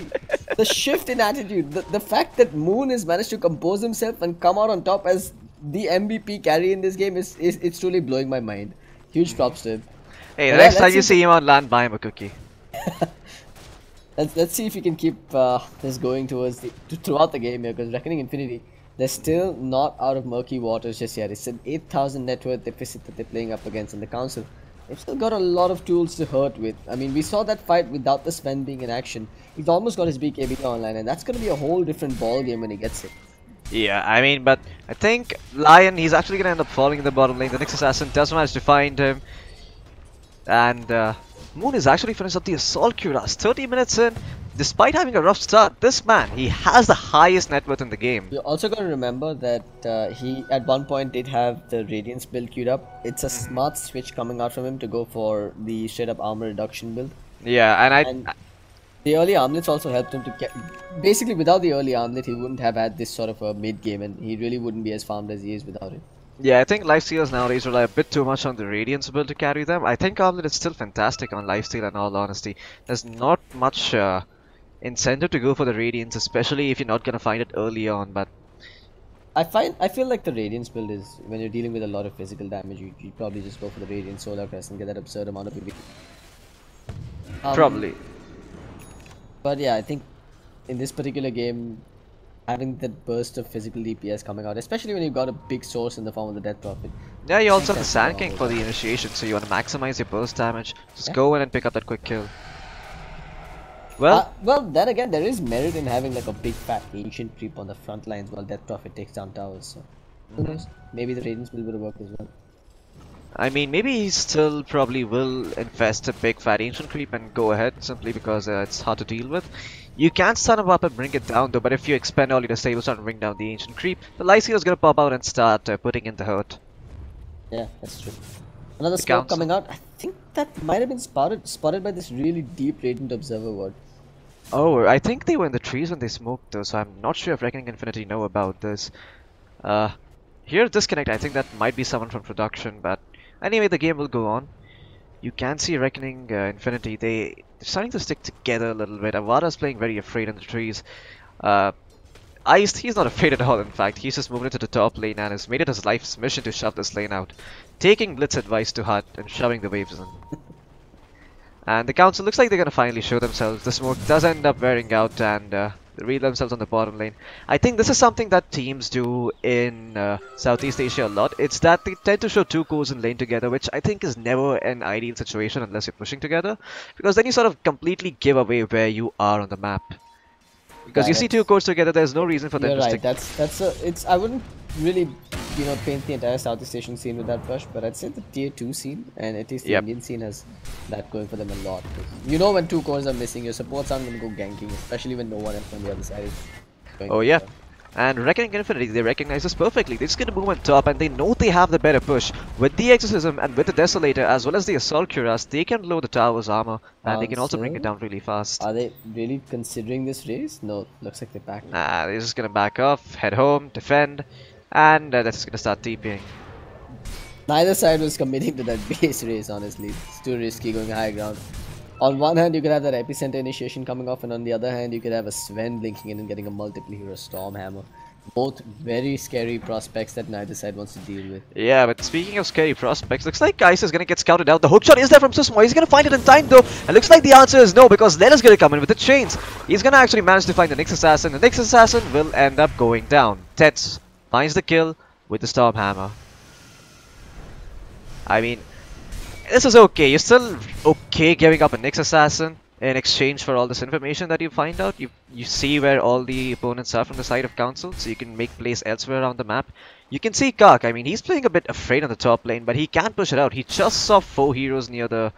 Speaker 13: the shift in attitude. The fact that Moon has managed to compose himself and come out on top as the MVP carry in this game it's truly blowing my mind. Huge props to him.
Speaker 12: Hey, the next time you see him on land, buy him a cookie.
Speaker 13: Let's see if we can keep this going throughout the game here, because Reckoning Infinity, they're still not out of murky waters just yet. It's an 8,000 net worth deficit that they're playing up against in the Council. They've still got a lot of tools to hurt with. I mean, we saw that fight without the Sven being in action. He's almost got his BKB online, and that's going to be a whole different ball game when he gets it.
Speaker 12: Yeah, I mean, but I think Lion, he's actually going to end up falling in the bottom lane. The next assassin does manage to find him. And Moon is actually finished up the Assault Cuirass. 30 minutes in, despite having a rough start, this man, he has the highest net worth in the game.
Speaker 13: You're also going to remember that he at one point did have the Radiance build queued up. It's a smart switch coming out from him to go for the straight up armor reduction build.
Speaker 12: Yeah, and
Speaker 13: the early armlets also helped him to get... Basically, without the early armlet, he wouldn't have had this sort of a mid-game, and he really wouldn't be as farmed as he is without it.
Speaker 12: Yeah, I think Lifestealers nowadays rely a bit too much on the Radiance build to carry them. I think Armlet is still fantastic on Lifesteal in all honesty. There's not much incentive to go for the Radiance, especially if you're not going to find it early on, but...
Speaker 13: I feel like the Radiance build is, when you're dealing with a lot of physical damage, you probably just go for the Radiance Solar Crest and get that absurd amount of EV.
Speaker 12: Probably.
Speaker 13: But yeah, I think in this particular game, having that burst of physical DPS coming out, especially when you've got a big source in the form of the Death Prophet.
Speaker 12: Yeah, you also have the Sand King for the initiation, so you want to maximize your burst damage. Just go in and pick up that quick kill. Well,
Speaker 13: then again, there is merit in having like a big fat ancient creep on the front lines while Death Prophet takes down towers. So who knows? Maybe the Radiance build would have worked as well.
Speaker 12: I mean, maybe he still probably will infest a big fat ancient creep and go ahead simply because it's hard to deal with. You can stun him up and bring it down though, but if you expend all your disables and bring down the ancient creep, the Lycia is gonna pop out and start putting in the hurt.
Speaker 13: Yeah, that's true. Another smoke coming out. I think that might have been spotted by this really deep Radiant Observer ward.
Speaker 12: Oh, I think they were in the trees when they smoked though, so I'm not sure if Reckoning Infinity know about this. Here, disconnect, I think that might be someone from production, but anyway, the game will go on. You can see Reckoning Infinity, they're starting to stick together a little bit. Avada's playing very afraid in the trees. Iced, he's not afraid at all, in fact. He's just moving into the top lane and has made it his life's mission to shove this lane out. Taking Blitz advice to heart and shoving the waves in. And the council looks like they're going to finally show themselves. The smoke does end up wearing out and they reveal themselves on the bottom lane. I think this is something that teams do in Southeast Asia a lot. It's that they tend to show two cores in lane together, which I think is never an ideal situation unless you're pushing together. Because then you sort of completely give away where you are on the map. Because you see two cores together, there's no reason for them to stick.
Speaker 13: It's I wouldn't really, paint the entire Southeast Asian scene with that brush, but I'd say the tier 2 scene and at least the Indian scene has that going for them a lot. When two cores are missing, your supports aren't going to go ganking, especially when no one else on the other side is going.
Speaker 12: Oh yeah. And Reckoning Infinity, they recognize this perfectly. They're just going to move on top and they know they have the better push. With the Exorcism and with the Desolator as well as the Assault Cuirass, they can lower the tower's armor and they can also bring it down really fast.
Speaker 13: Are they really considering this race? No, looks like they're back.
Speaker 12: Nah, they're just going to back off, head home, defend, and they're just going to start TPing.
Speaker 13: Neither side was committing to that base race, honestly. It's too risky going high ground. On one hand, you could have that Epicenter initiation coming off, and on the other hand, you could have a Sven blinking in and getting a multiple hero Stormhammer. Both very scary prospects that neither side wants to deal with.
Speaker 12: Yeah, but speaking of scary prospects, looks like Ice is going to get scouted out. The hookshot is there from Susmo. He's going to find it in time though. And looks like the answer is no, because Lena's going to come in with the chains. He's going to actually manage to find the Nyx Assassin. The Nyx Assassin will end up going down. Tets finds the kill with the Stormhammer. I mean, this is okay. You're still okay giving up a Nyx Assassin in exchange for all this information that you find out. You see where all the opponents are from the side of Council, so you can make plays elsewhere around the map. You can see Kark. I mean, he's playing a bit afraid on the top lane, but he can push it out. He just saw 4 heroes near the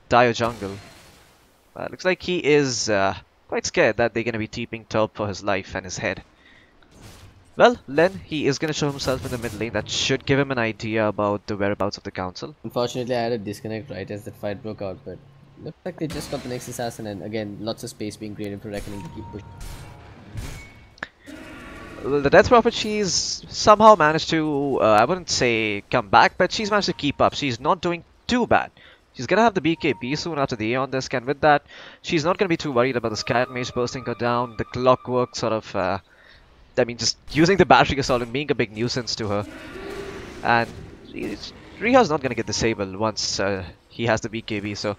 Speaker 12: Dire jungle. Looks like he is quite scared that they're going to be TPing top for his life and his head. Well, Len, he is going to show himself in the mid lane. That should give him an idea about the whereabouts of the Council.
Speaker 13: Unfortunately, I had a disconnect right as that fight broke out, but looks like they just got the next assassin, and again, lots of space being created for Reckoning to keep pushing.
Speaker 12: Well, the Death Prophet, she's somehow managed to, I wouldn't say come back, but she's managed to keep up. She's not doing too bad. She's gonna have the BKB soon after the Aeon disc, and with that, she's not gonna be too worried about the Scat Mage bursting her down, the Clockwork sort of, I mean, just using the Battery Assault and being a big nuisance to her. And Riha's not gonna get disabled once he has the BKB, so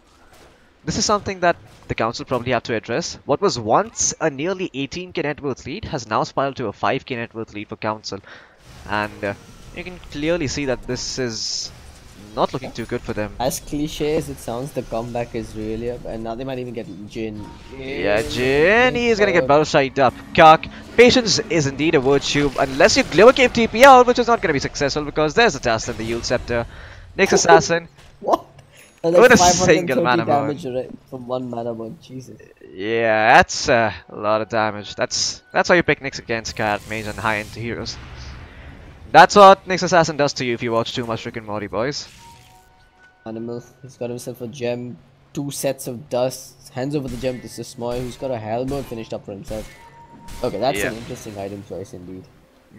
Speaker 12: this is something that the Council probably have to address. What was once a nearly 18k net worth lead has now spiraled to a 5k net worth lead for Council. And you can clearly see that this is not looking too good for them.
Speaker 13: As cliche as it sounds, the comeback is really up, and now they might even get Jin.
Speaker 12: Yeah, Jin, he is gonna get battle side up. Cock, patience is indeed a virtue, unless you Glimmer Cave TP out, which is not gonna be successful because there's a Dust in the Yule Scepter. Next Assassin.
Speaker 13: What?
Speaker 12: With a
Speaker 13: 530
Speaker 12: single mana
Speaker 13: damage
Speaker 12: burn.
Speaker 13: right, from one mana burn. Jesus.
Speaker 12: Yeah, that's a lot of damage. That's why you pick Nyx against Cat, Mage, and high-end heroes. That's what Nyx Assassin does to you if you watch too much Rick and Morty, boys.
Speaker 13: Animal, he's got himself a gem, 2 sets of dust, hands over the gem to Sismoy, who's got a Halberd finished up for himself. Okay, that's an interesting item choice indeed.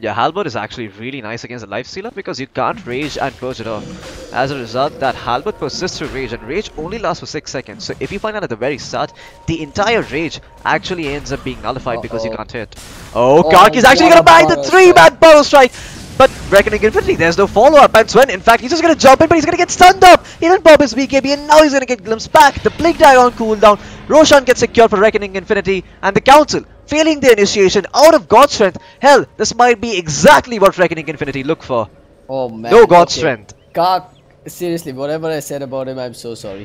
Speaker 12: Yeah, Halberd is actually really nice against the Lifestealer because you can't rage and purge it off. As a result, that Halberd persists through rage, and rage only lasts for 6 seconds. So if you find out at the very start, the entire rage actually ends up being nullified because you can't hit. Oh, Kark is actually gonna buy the 3-man Burrow Strike! But Reckoning Infinity, there's no follow-up, and Sven, in fact, he's just gonna jump in, but he's gonna get stunned up! He didn't pop his BKB, and now he's gonna get glimpsed back! The Blink Dagger on cooldown, Roshan gets secured for Reckoning Infinity, and the Council, failing their initiation out of God Strength. Hell, this might be exactly what Reckoning Infinity look for.
Speaker 13: Oh man.
Speaker 12: No God Strength.
Speaker 13: Kark, seriously, whatever I said about him, I'm so sorry.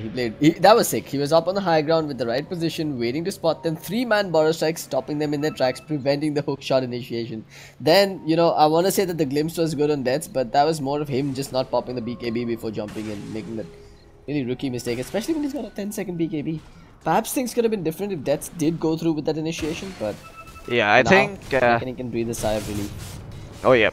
Speaker 13: That was sick. He was up on the high ground with the right position, waiting to spot them. 3-man Burrow Strike, stopping them in their tracks, preventing the hook shot initiation. Then, you know, I want to say that the glimpse was good on Deaths, but that was more of him just not popping the BKB before jumping in, making that really rookie mistake, especially when he's got a 10-second BKB. Perhaps things could have been different if Deaths did go through with that initiation, but
Speaker 12: yeah, I think
Speaker 13: he can breathe a sigh of relief.
Speaker 12: Oh yeah.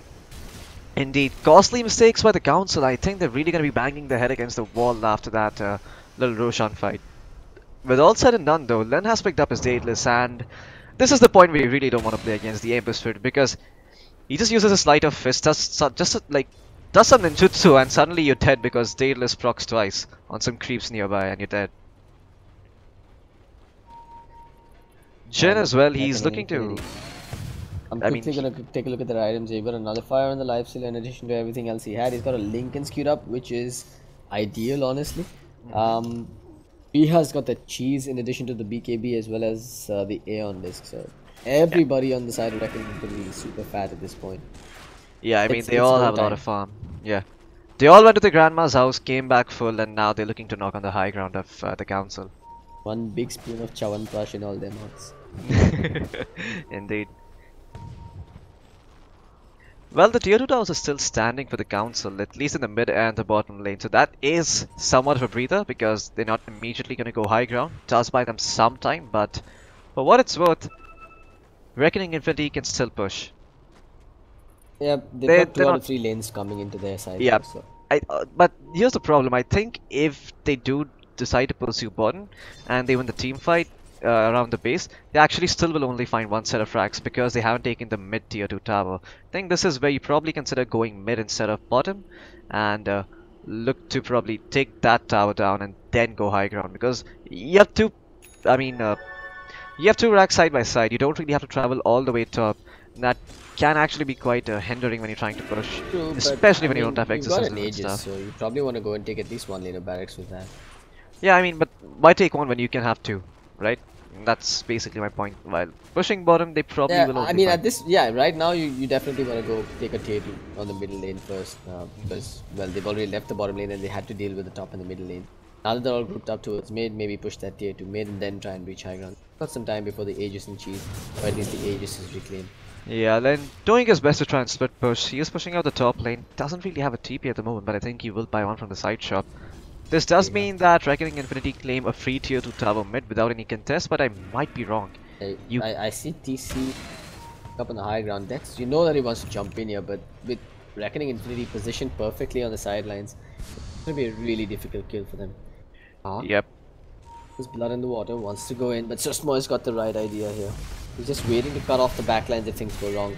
Speaker 12: Indeed, costly mistakes by the Council. I think they're really going to be banging their head against the wall after that little Roshan fight. With all said and done though, Len has picked up his Daedalus, and this is the point where you really don't want to play against the Ember Spirit, because he just uses a Sleight of Fist, does some ninjutsu, and suddenly you're dead because Daedalus procs twice on some creeps nearby and you're dead. Jin as well, he's looking to...
Speaker 13: I'm quickly gonna take a look at their items. He's got another fire on the Lifestealer in addition to everything else he had. He's got a Lincoln queued up, which is ideal, honestly. He has got the cheese in addition to the BKB as well as the Aeon disc. So everybody on the side of Reckoning is super fat at this point.
Speaker 12: Yeah, I mean they all have a lot of farm. Yeah, they all went to the Grandma's house, came back full, and now they're looking to knock on the high ground of the Council.
Speaker 13: One big spoon of Chawanprash in all their mouths.
Speaker 12: Indeed. Well, the tier 2 towers are still standing for the Council, at least in the mid and the bottom lane. So that is somewhat of a breather because they're not immediately going to go high ground. It does buy them some time, but for what it's worth, Reckoning Infinity can still push.
Speaker 13: Yeah, they've got 2 out of 3 lanes coming into their side.
Speaker 12: Yeah,
Speaker 13: so.
Speaker 12: But here's the problem. I think if they do decide to pursue bottom and they win the team fight around the base, they actually still will only find 1 set of frags because they haven't taken the mid tier 2 tower. I think this is where you probably consider going mid instead of bottom and look to probably take that tower down and then go high ground, because you have two you have 2 racks side by side. You don't really have to travel all the way top. That can actually be quite hindering when you're trying to push.
Speaker 13: True,
Speaker 12: especially when you don't have exercise and stuff.
Speaker 13: So you probably want to go and take at least 1 lane of barracks with that.
Speaker 12: Yeah, I mean, but why take 1 when you can have 2, right? That's basically my point. While pushing bottom, they probably will only
Speaker 13: I mean, at this, right now you definitely want to go take a tier 2 on the middle lane first, because, well, they've already left the bottom lane and they had to deal with the top and the middle lane. Now that they're all grouped up towards mid, maybe push that tier 2 mid and then try and reach high ground. Got some time before the Aegis and cheese, or at least the Aegis is reclaimed.
Speaker 12: Yeah, Len doing his best to try and split push. He is pushing out the top lane. Doesn't really have a TP at the moment, but I think he will buy 1 from the side shop. This does mean that Reckoning Infinity claim a free tier 2 tower mid without any contest, but I might be wrong.
Speaker 13: I see TC up on the high ground. That's, you know that he wants to jump in here, but with Reckoning Infinity positioned perfectly on the sidelines, it's going to be a really difficult kill for them.
Speaker 12: Yep.
Speaker 13: There's blood in the water, wants to go in, but Susmoy's got the right idea here. He's just waiting to cut off the backlines if things go wrong.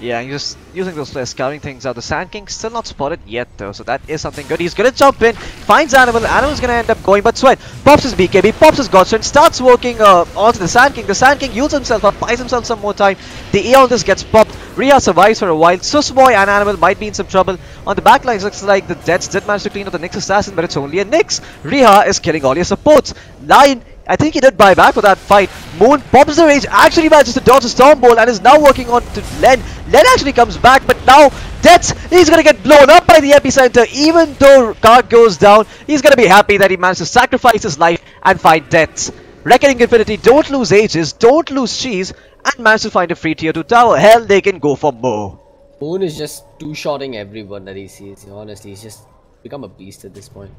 Speaker 12: Yeah, he's just using those flares, scouting things out. The Sand King still not spotted yet though, so that is something good. He's gonna jump in, finds Animal, Animal's gonna end up going, but Sweat pops his BKB, pops his Godstrand, starts working onto the Sand King. The Sand King yields himself up, buys himself some more time. The Aeon just gets popped. Rhea survives for a while. Susmoy and Animal might be in some trouble. On the backlines, looks like the Deaths did manage to clean up the Nyx Assassin, but it's only a Nyx. Rhea is killing all your supports. Lion, I think he did buy back for that fight. Moon pops the rage, actually manages to dodge a Storm Bolt and is now working on to Len. Len actually comes back, but now Deaths, he's gonna get blown up by the epicenter. Even though Kark goes down, he's gonna be happy that he managed to sacrifice his life and find Deaths. Reckoning Infinity don't lose Aegis, don't lose Cheese, and manage to find a free tier 2 tower. Hell, they can go for more.
Speaker 13: Moon is just two-shotting everyone that he sees. Honestly, he's just become a beast at this point.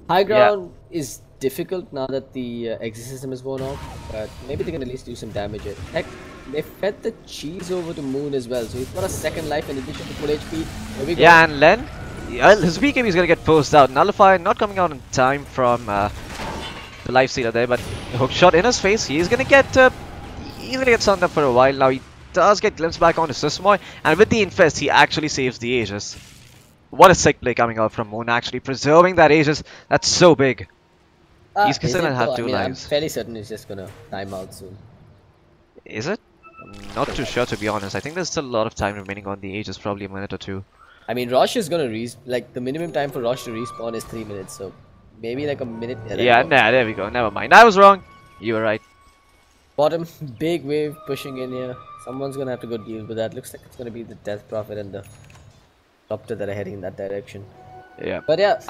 Speaker 13: High ground is difficult now that the exorcism is worn off, but maybe they can at least do some damage. Heck, they fed the Cheese over to Moon as well, so he's got a second life in addition to full HP. Here we go.
Speaker 12: Yeah, and Len, his BKB is gonna get forced out. Nullify not coming out in time from the life stealer there, but hook shot in his face. He's gonna get stunned up for a while now. He does get glimpsed back on his Sysmoy, and with the infest, he actually saves the Aegis. What a sick play coming out from Moon, actually preserving that Aegis. That's so big. He's still gonna have 2 lives.
Speaker 13: I'm fairly certain he's just gonna time out soon.
Speaker 12: Is it? I'm not too sure, to be honest. I think there's still a lot of time remaining on the Aegis, probably a minute or 2.
Speaker 13: I mean, Rosh is gonna like the minimum time for Rosh to respawn is 3 minutes, so maybe like a minute.
Speaker 12: Yeah, nah, there we go. Never mind. I was wrong. You were right.
Speaker 13: Bottom, big wave pushing in here. Someone's gonna have to go deal with that. Looks like it's gonna be the Death Prophet and the Doctor that are heading in that direction.
Speaker 12: Yeah.
Speaker 13: But yeah,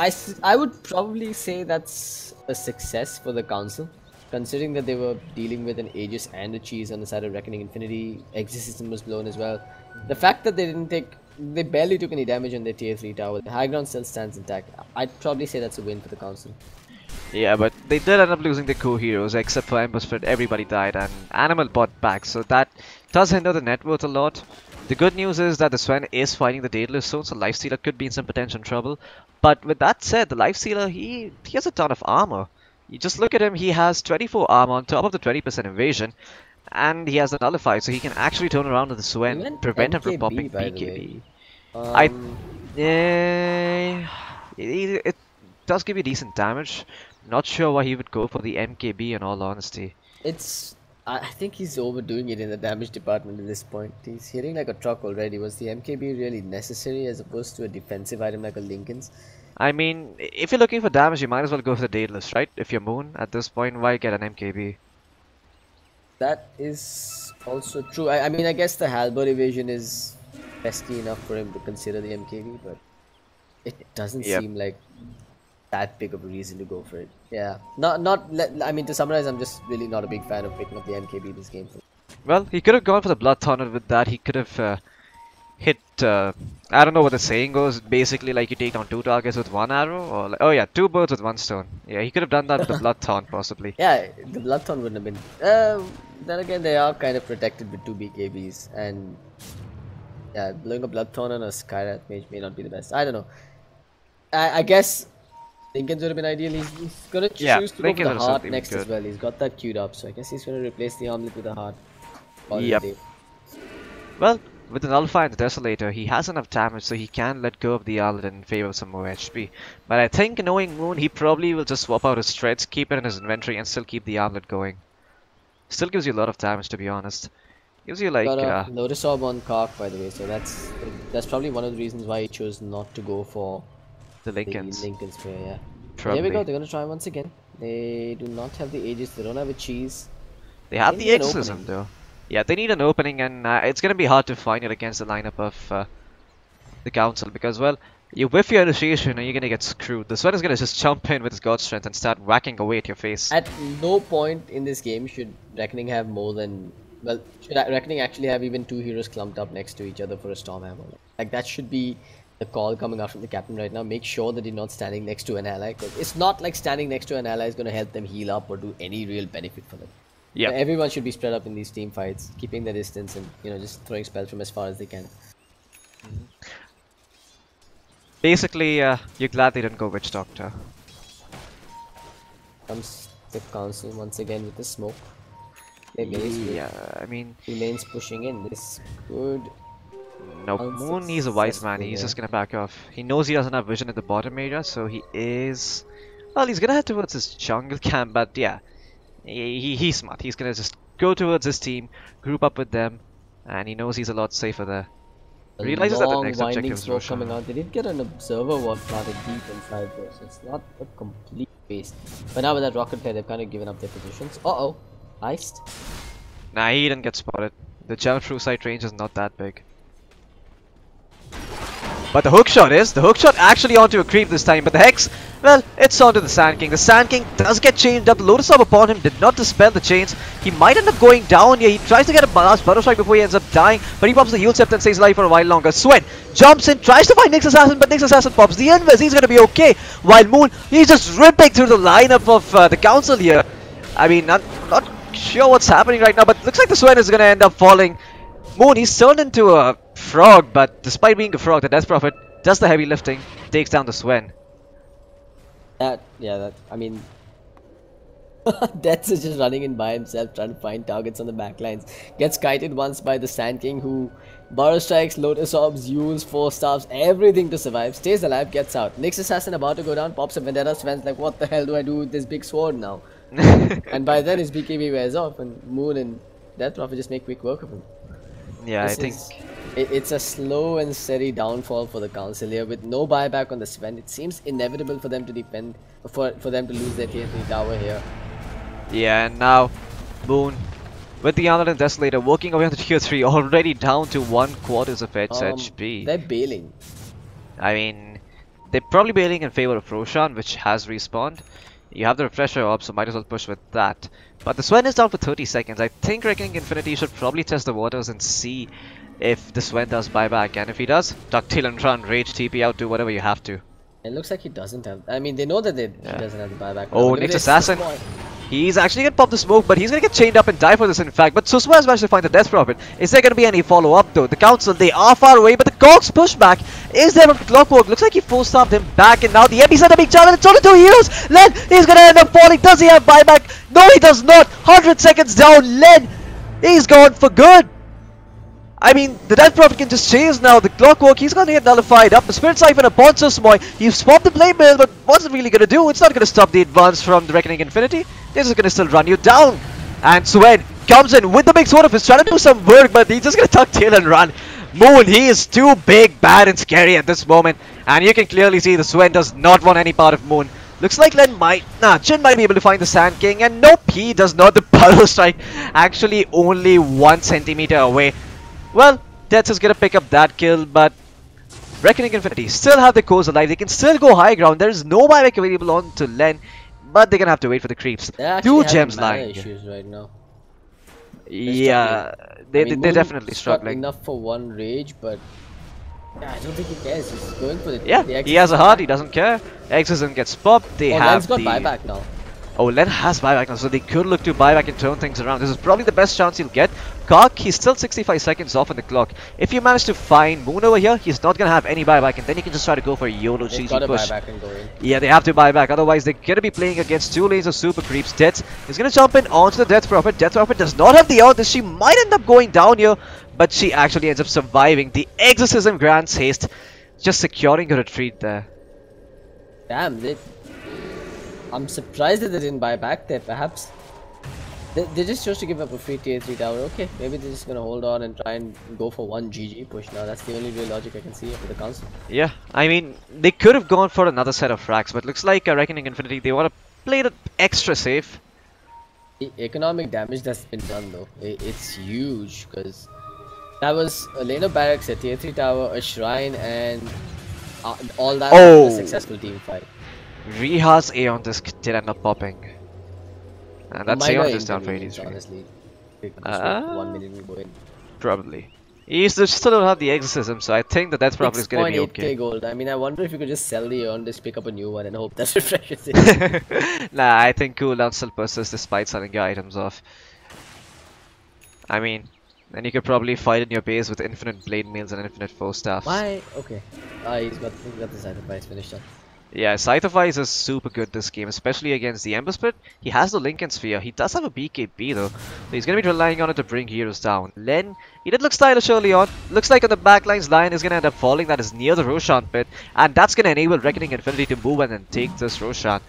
Speaker 13: I would probably say that's a success for the Council, considering that they were dealing with an Aegis and a Cheese on the side of Reckoning Infinity. Exorcism was blown as well. The fact that they barely took any damage on their tier 3 tower. The high ground still stands intact. I'd probably say that's a win for the Council.
Speaker 12: Yeah, but they did end up losing their co-heroes, except for Ember Spirit. Everybody died, and Animal bought back, so that does hinder the net worth a lot. The good news is that the Sven is fighting the Daedalus soon, so Lifestealer could be in some potential trouble. But with that said, the Lifestealer, he has a ton of armor. You just look at him, he has 24 armor on top of the 20% evasion, and he has the Nullify, so he can actually turn around with the Sven and prevent him from popping BKB. It does give you decent damage. Not sure why he would go for the MKB in all honesty.
Speaker 13: I think he's overdoing it in the damage department at this point. He's hitting like a truck already. Was the MKB really necessary as opposed to a defensive item like a Lincoln's?
Speaker 12: I mean, if you're looking for damage, you might as well go for the Daedalus, right? If you're Moon, at this point, why get an MKB?
Speaker 13: That is also true. I mean, I guess the Halberd evasion is pesky enough for him to consider the MKB, but it doesn't seem like that big of a reason to go for it. Yeah, I mean, to summarize, I'm just really not a big fan of picking up the MKB this game.
Speaker 12: Well, he could have gone for the Blood Tornado with that. He could have hit, I don't know what the saying goes, basically like you take down 2 targets with 1 arrow, or like, oh yeah, 2 birds with 1 stone. Yeah, he could have done that with the Blood Taunt possibly.
Speaker 13: Yeah, the Blood Taunt wouldn't have been. Then again, they are kind of protected with 2 BKBs, and yeah, blowing a Blood Taunt on a Skyrath mage may not be the best. I don't know. I guess Lincoln's would have been ideal. He's gonna choose to go for the heart next as well. He's got that queued up, so I guess he's gonna replace the armlet with a heart.
Speaker 12: Yep. Well, with the Nullify and the Desolator, he has enough damage so he can let go of the armlet in favor of some more HP. But I think knowing Moon, he probably will just swap out his Treads, keep it in his inventory, and still keep the armlet going. Still gives you a lot of damage, to be honest. Gives you like
Speaker 13: got a Lotus Orb on Kark, by the way, so that's probably one of the reasons why he chose not to go for
Speaker 12: the Lincoln's
Speaker 13: Spear, yeah.
Speaker 12: Probably.
Speaker 13: Here we go, they're gonna try once again. They do not have the Aegis, they don't have a Cheese.
Speaker 12: They have the Exorcism though. Yeah, they need an opening, and it's gonna be hard to find it against the lineup of the Council, because, well, you whiff your initiation and you're gonna get screwed. The Sweat is gonna just jump in with his God Strength and start whacking away at your face.
Speaker 13: At no point in this game should Reckoning have more than... Well, should Reckoning actually have even 2 heroes clumped up next to each other for a Storm Hammer? Like, that should be the call coming out from the captain right now. Make sure that you're not standing next to an ally, because it's not like standing next to an ally is going to help them heal up or do any real benefit for them. Yeah, so everyone should be spread up in these team fights, keeping their distance and, you know, just throwing spells from as far as they can.
Speaker 12: Basically, you're glad they didn't go Witch Doctor.
Speaker 13: Comes the Council once again with the smoke.
Speaker 12: Yeah, I mean...
Speaker 13: Lane's pushing in. This could...
Speaker 12: No, Moon, he's a wise man. He's just gonna back off. He knows he doesn't have vision in the bottom area, so he is... Well, he's gonna head towards his jungle camp, but yeah. He's smart. He's gonna just go towards his team, group up with them, and he knows he's a lot safer there. Realizes that the next objective is Royale.
Speaker 13: Coming out. They did get an observer ward planted deep inside there, so it's not a complete waste. But now with that rocket flare, they've kind of given up their positions. Uh-oh. Iced.
Speaker 12: Nah, he didn't get spotted. The gem through sight range is not that big. But the hook shot actually onto a creep this time. But the Hex, well, it's onto the Sand King. The Sand King does get chained up. The Lotus Orb upon him did not dispel the chains. He might end up going down here. He tries to get a last Butter Strike before he ends up dying. But he pops the Heal Scepter and stays alive for a while longer. Swen jumps in, tries to find Nyx Assassin, but Nyx Assassin pops the Invis. He's going to be okay. While Moon, he's just ripping through the lineup of the Council here. I mean, not sure what's happening right now, but looks like the Swen is going to end up falling. Moon, he's turned into a frog, but despite being a frog, the Death Prophet does the heavy lifting, takes down the Swen.
Speaker 13: I mean, Death is just running in by himself, trying to find targets on the backlines. Gets kited once by the Sand King, who Burrow Strikes, Lotus Orbs, Yules, 4 Staffs, everything to survive. Stays alive, gets out. Nyx Assassin about to go down, pops a Vendetta. Sven's like, what the hell do I do with this big sword now? And by then his BKB wears off, and Moon and Death Prophet just make quick work of him.
Speaker 12: Yeah, I think
Speaker 13: it's a slow and steady downfall for the Council here, with no buyback on the Sven. It seems inevitable for them to defend, for them to lose their tier 3 tower here.
Speaker 12: Yeah, and now Moon with the Arnold and Desolator working away on the tier 3, already down to 1/4 of its HP.
Speaker 13: They're bailing.
Speaker 12: I mean, they're probably bailing in favor of Roshan, which has respawned. You have the Refresher Orb, so might as well push with that. But the Swen is down for 30 seconds. I think Reckoning Infinity should probably test the waters and see if the Swen does buyback. And if he does, Ducktail and run, Rage TP out, do whatever you have to.
Speaker 13: It looks like he doesn't have... I mean, they know that he doesn't have the buyback.
Speaker 12: Oh, Nyx Assassin. He's actually going to pop the smoke, but he's going to get chained up and die for this, in fact. But Suswa has managed to find the Death Prophet. Is there going to be any follow-up, though? The Council, they are far away, but the Cogs pushback is there from Clockwork. Looks like he force-stopped him back, and now the epicenter big challenge. It's only 2 heroes. Len, he's going to end up falling. Does he have buyback? No, he does not. 100 seconds down. Len, he's gone for good. I mean, the Death Prophet can just chase now. The Clockwork, he's going to get nullified up. The Spirit Siphon upon Susmoy. He's swapped the Blade Mail, but what's it really going to do? It's not going to stop the advance from the Reckoning Infinity. They're just going to still run you down. And Swen comes in with the big sword of his, trying to do some work, but he's just going to tuck tail and run. Moon, he is too big, bad, and scary at this moment. And you can clearly see the Swen does not want any part of Moon. Looks like Jin might be able to find the Sand King. And nope, he does not. The Burrow Strike actually only 1 centimeter away. Well, Death is going to pick up that kill, but Reckoning Infinity still have the cores alive. They can still go high ground. There is no buyback available on to Len, but they're going to have to wait for the creeps. 2 gems lying.
Speaker 13: Issues right now.
Speaker 12: Yeah, they're definitely struggling.
Speaker 13: Enough for 1 rage, but yeah, I don't think he cares. He's going for the...
Speaker 12: Yeah, he has a heart. He doesn't care. Exorcism gets popped. They have
Speaker 13: Len's got buyback now.
Speaker 12: Oh, Len has buyback now, so they could look to buyback and turn things around. This is probably the best chance he'll get. Cock, he's still 65 seconds off on the clock. If you manage to find Moon over here, he's not going to have any buyback, and then you can just try to go for a YOLO cheesy push.
Speaker 13: Buyback and go in.
Speaker 12: Yeah, they have to buy back, otherwise they're going to be playing against 2 lanes of super creeps. Death is going to jump in onto the Death Prophet. Death Prophet does not have the ult. She might end up going down here, but she actually ends up surviving. The Exorcism grants haste, just securing her retreat there.
Speaker 13: Damn, I'm surprised that they didn't buy back there. Perhaps they just chose to give up a free tier 3 tower. Okay, maybe they're just gonna hold on and try and go for 1 GG push now. That's the only real logic I can see for the Council.
Speaker 12: Yeah, I mean, they could have gone for another set of frags, but looks like Reckoning Infinity, they want to play it extra safe.
Speaker 13: The economic damage that's been done though, it's huge, because that was a lane of barracks, a tier 3 tower, a shrine, and all that was a successful team fight.
Speaker 12: Riha's Aeon Disc did end up popping. And that's Aeon Disc down for 83.
Speaker 13: Honestly. 1 minute will go in.
Speaker 12: Probably. He still don't have the Exorcism, so I think that that's probably going to be okay.
Speaker 13: 6.8k gold. I mean, I wonder if you could just sell the Aeon Disc, pick up a new one, and hope that refreshes it.
Speaker 12: Nah, I think cooldown still persists despite selling your items off. I mean, then you could probably fight in your base with infinite blade mails and infinite foe staffs.
Speaker 13: Why? Okay. He's got the sacrifice finished up.
Speaker 12: Yeah, Scythe of Ice is super good this game, especially against the Ember Split. He has the Lincoln Sphere. He does have a BKB though, so he's going to be relying on it to bring heroes down. Len, he did look stylish early on. Looks like on the backlines, Lion is going to end up falling. That is near the Roshan pit, and that's going to enable Reckoning Infinity to move and then take this Roshan.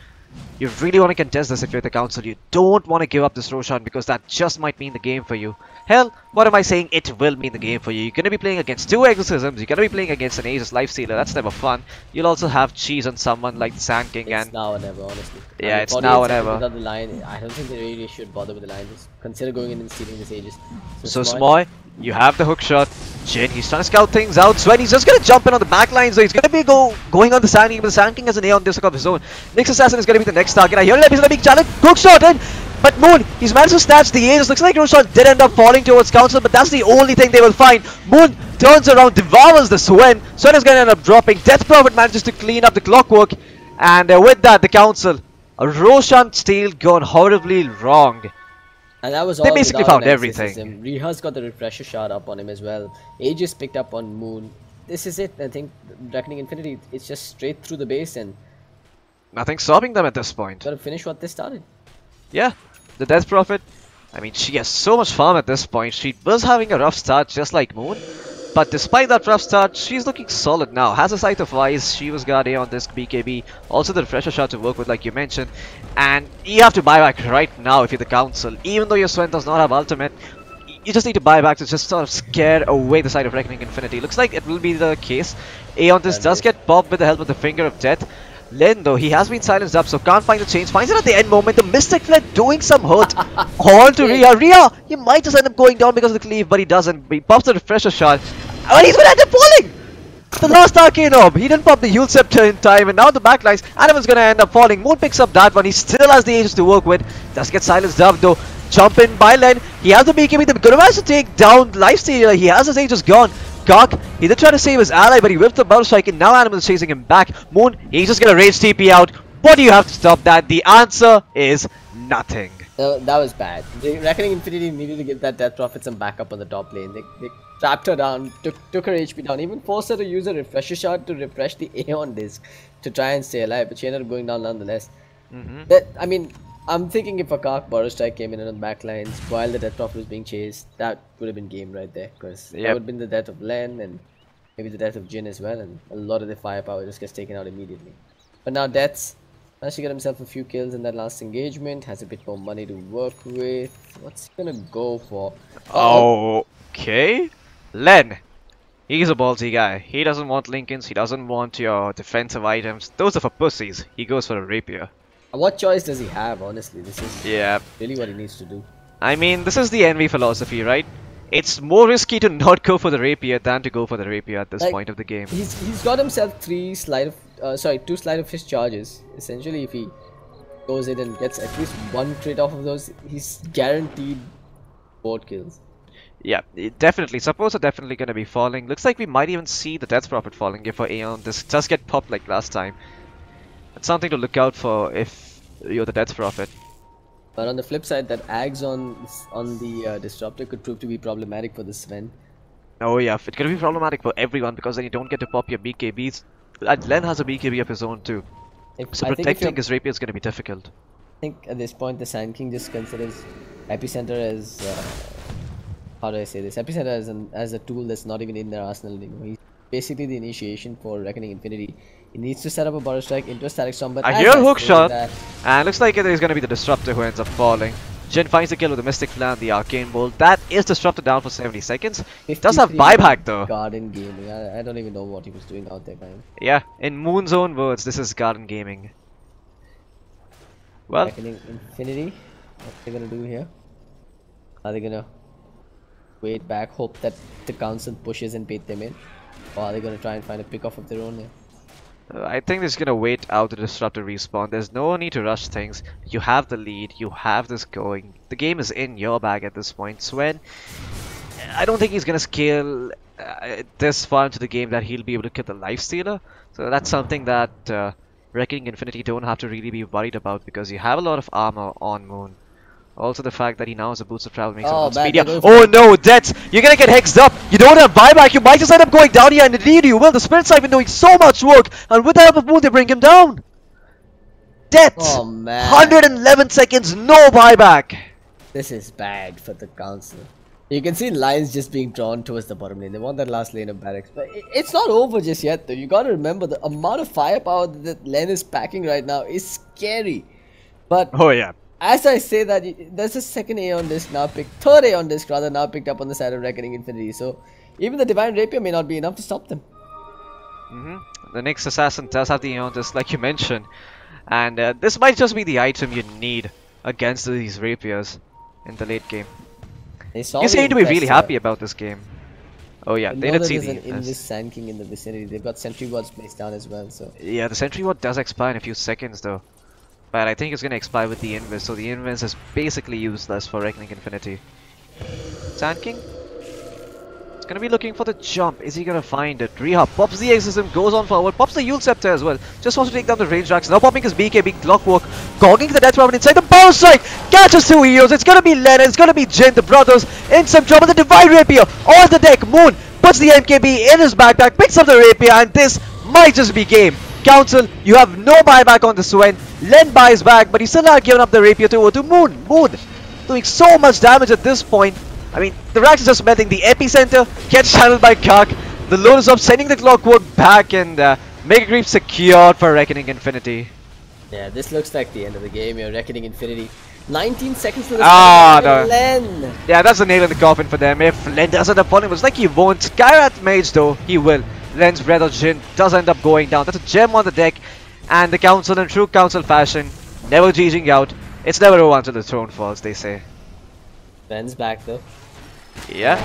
Speaker 12: You really want to contest this if you're the Council. You don't want to give up this Roshan because that just might mean the game for you. Hell, what am I saying? It will mean the game for you. You're going to be playing against 2 Exorcisms. You're going to be playing against an Aegis Lifestealer. That's never fun. You'll also have cheese on someone like the Sand King.
Speaker 13: It's now or never, honestly.
Speaker 12: Yeah, I mean, it's now or never.
Speaker 13: Without the line, I don't think they really should bother with the line. Just consider going in and stealing this Aegis.
Speaker 12: So Smoy, you have the hook shot. Jin, he's trying to scout things out. Sven, he's just going to jump in on the back line, so he's going to be going on the Sand King, but the Sand King has an Aeon Disc of his own. Nyx Assassin is going to be the next target. I hear he's going to be challenged. Hook shot in, but Moon, he's managed to snatch the Aegis. Looks like Roshan did end up falling towards Council, but that's the only thing they will find. Moon turns around, devours the Sven. Sven is going to end up dropping. Death Prophet manages to clean up the clockwork, and with that, the Council, Roshan steal gone horribly wrong.
Speaker 13: And that was
Speaker 12: they
Speaker 13: all
Speaker 12: basically found everything.
Speaker 13: Riha's got the refresher shot up on him as well. Aegis picked up on Moon. This is it. I think Reckoning Infinity, it's just straight through the base and
Speaker 12: nothing stopping them at this point.
Speaker 13: Gotta finish what they started.
Speaker 12: Yeah, the Death Prophet. I mean, she has so much farm at this point. She was having a rough start just like Moon. But despite that rough start, she's looking solid now. Has a Sight of Eyes, she was got on this BKB. Also the refresher shot to work with like you mentioned. And you have to buy back right now if you're the Council. Even though your Sven does not have ultimate, you just need to buy back to just sort of scare away the side of Reckoning Infinity. Looks like it will be the case. Aeon this does get popped with the help of the Finger of Death. Len though, he has been silenced up, so can't find the change. Finds it at the end moment. The Mystic Fled doing some hurt on to Rhea. Rhea, he might just end up going down because of the cleave, but he doesn't. He pops the refresher shot. And he's gonna end up falling! The last Arcane Orb. He didn't pop the Yule Scepter in time, and now the backlines. Animal's gonna end up falling. Moon picks up that one. He still has the Aegis to work with. Does get silenced up though. Jump in by Len. He has the BKB. They're gonna manage to take down Lifestealer. He has his Aegis gone. Gok, he did try to save his ally, but he whipped the Battle Strike, and now Animal is chasing him back. Moon, he's just gonna rage TP out. What do you have to stop that? The answer is nothing.
Speaker 13: That was bad. The Reckoning Infinity needed to give that Death Prophet some backup on the top lane. They trapped her down, took her HP down, even forced her to use a refresher shot to refresh the Aeon disc to try and stay alive, but she ended up going down nonetheless. I mean, I'm thinking if a Kark Borrow Strike came in on the back lines while the Death Prophet was being chased, that would have been game right there, because that would have been the death of Len and maybe the death of Jin as well, and a lot of the firepower just gets taken out immediately. But now Death's managed to get himself a few kills in that last engagement, has a bit more money to work with. What's he gonna go for?
Speaker 12: Okay. Len, he's a ballsy guy. He doesn't want Lincolns, he doesn't want your defensive items. Those are for pussies. He goes for a rapier.
Speaker 13: What choice does he have, honestly? This is really what he needs to do.
Speaker 12: I mean, this is the envy philosophy, right? It's more risky to not go for the rapier than to go for the rapier at this point of the game.
Speaker 13: He's got himself two Sleight of Fist charges. Essentially, if he goes in and gets at least one crit off of those, he's guaranteed board kills.
Speaker 12: Yeah, definitely. Suppose are definitely going to be falling. Looks like we might even see the Death Prophet falling if for Aeon this does get popped like last time. It's something to look out for if you're the Death Prophet.
Speaker 13: But on the flip side, that Ags on the Disruptor could prove to be problematic for the Sven.
Speaker 12: Oh yeah, it's going to be problematic for everyone because then you don't get to pop your BKBs. And Len has a BKB of his own too. So protecting his rapier is going to be difficult.
Speaker 13: I think at this point the Sand King just considers Epicenter as... how do I say this? Epicenter as a tool that's not even in their arsenal anymore. He's basically the initiation for Reckoning Infinity. He needs to set up a Borrow Strike into a Static Storm, but
Speaker 12: I hear a hook shot, and looks like it is going to be the Disruptor who ends up falling. Jin finds the kill with the Mystic Flare and the Arcane Bolt. That is Disruptor down for 70 seconds. He does have buyback though.
Speaker 13: Garden Gaming. I don't even know what he was doing out there, man.
Speaker 12: Yeah, in Moon's own words, this is Garden Gaming. Well,
Speaker 13: Reckoning Infinity, what are they gonna do here? Are they gonna wait back, hope that the Council pushes and bait them in? Or are they gonna try and find a pick off of their own here?
Speaker 12: I think they're just gonna wait out the Disruptor respawn. There's no need to rush things. You have the lead, you have this going. The game is in your bag at this point. Sven, I don't think he's gonna scale this far into the game that he'll be able to kill the Lifestealer. So that's something that Reckoning Infinity don't have to really be worried about because you have a lot of armor on Moon. Also the fact that he now has a boost of travel makes him more speedier. Oh no, Death! You're gonna get hexed up! You don't have buyback, you might just end up going down here, and indeed you will. The Spirit Side been doing so much work, and with the help of Moon they bring him down! Death!
Speaker 13: Oh man.
Speaker 12: 111 seconds, no buyback!
Speaker 13: This is bad for the Council. You can see lines just being drawn towards the bottom lane. They want that last lane of barracks. But it's not over just yet though. You gotta remember the amount of firepower that Len is packing right now is scary. But
Speaker 12: oh yeah.
Speaker 13: As I say that, there's a second Aeon disc now picked, third Aeon disc rather now picked up on the side of Reckoning Infinity. So even the Divine Rapier may not be enough to stop them.
Speaker 12: The next Assassin does have the Aeon disc like you mentioned. And this might just be the item you need against these Rapiers in the late game. You seem to be really happy about this game. Oh yeah,
Speaker 13: I
Speaker 12: they
Speaker 13: know
Speaker 12: did
Speaker 13: that
Speaker 12: see
Speaker 13: there's
Speaker 12: the
Speaker 13: an Invis Sand King in the vicinity. They've got sentry wards placed down as well, so...
Speaker 12: Yeah, the sentry ward does expire in a few seconds though. But I think it's gonna expire with the Invis, so the Invis is basically useless for Reckoning Infinity. Sand King? It's gonna be looking for the jump. Is he gonna find it? Reha pops the Exorcism, goes on forward, pops the Yule Scepter as well. Just wants to take down the range racks. Now popping his BKB Clockwork, gogging the Death Robin inside the Power Strike. Catches two heroes. It's gonna be Len, it's gonna be Jin, the brothers in some trouble. The Divine Rapier on the deck. Moon puts the MKB in his backpack, picks up the Rapier, and this might just be game. Council, you have no buyback on the Swen. Len buys back, but he still not given up the Rapier to Moon. Moon doing so much damage at this point. I mean, the Rax is just melting. The epicenter gets channeled by Kark. The Lotus Orb sending the Clockwork back, and Mega Creep secured for Reckoning Infinity.
Speaker 13: Yeah, this looks like the end of the game. You're Reckoning Infinity. 19 seconds to the
Speaker 12: no.
Speaker 13: Len.
Speaker 12: Yeah, that's the nail in the coffin for them. If Len does end up falling, it was like he won't. Skyrat Mage though, he will. Len's Breath of Jin does end up going down. That's a gem on the deck. And the Council in true Council fashion, never GGing out. It's never over until the throne falls, they say.
Speaker 13: Len's back though.
Speaker 12: Yeah,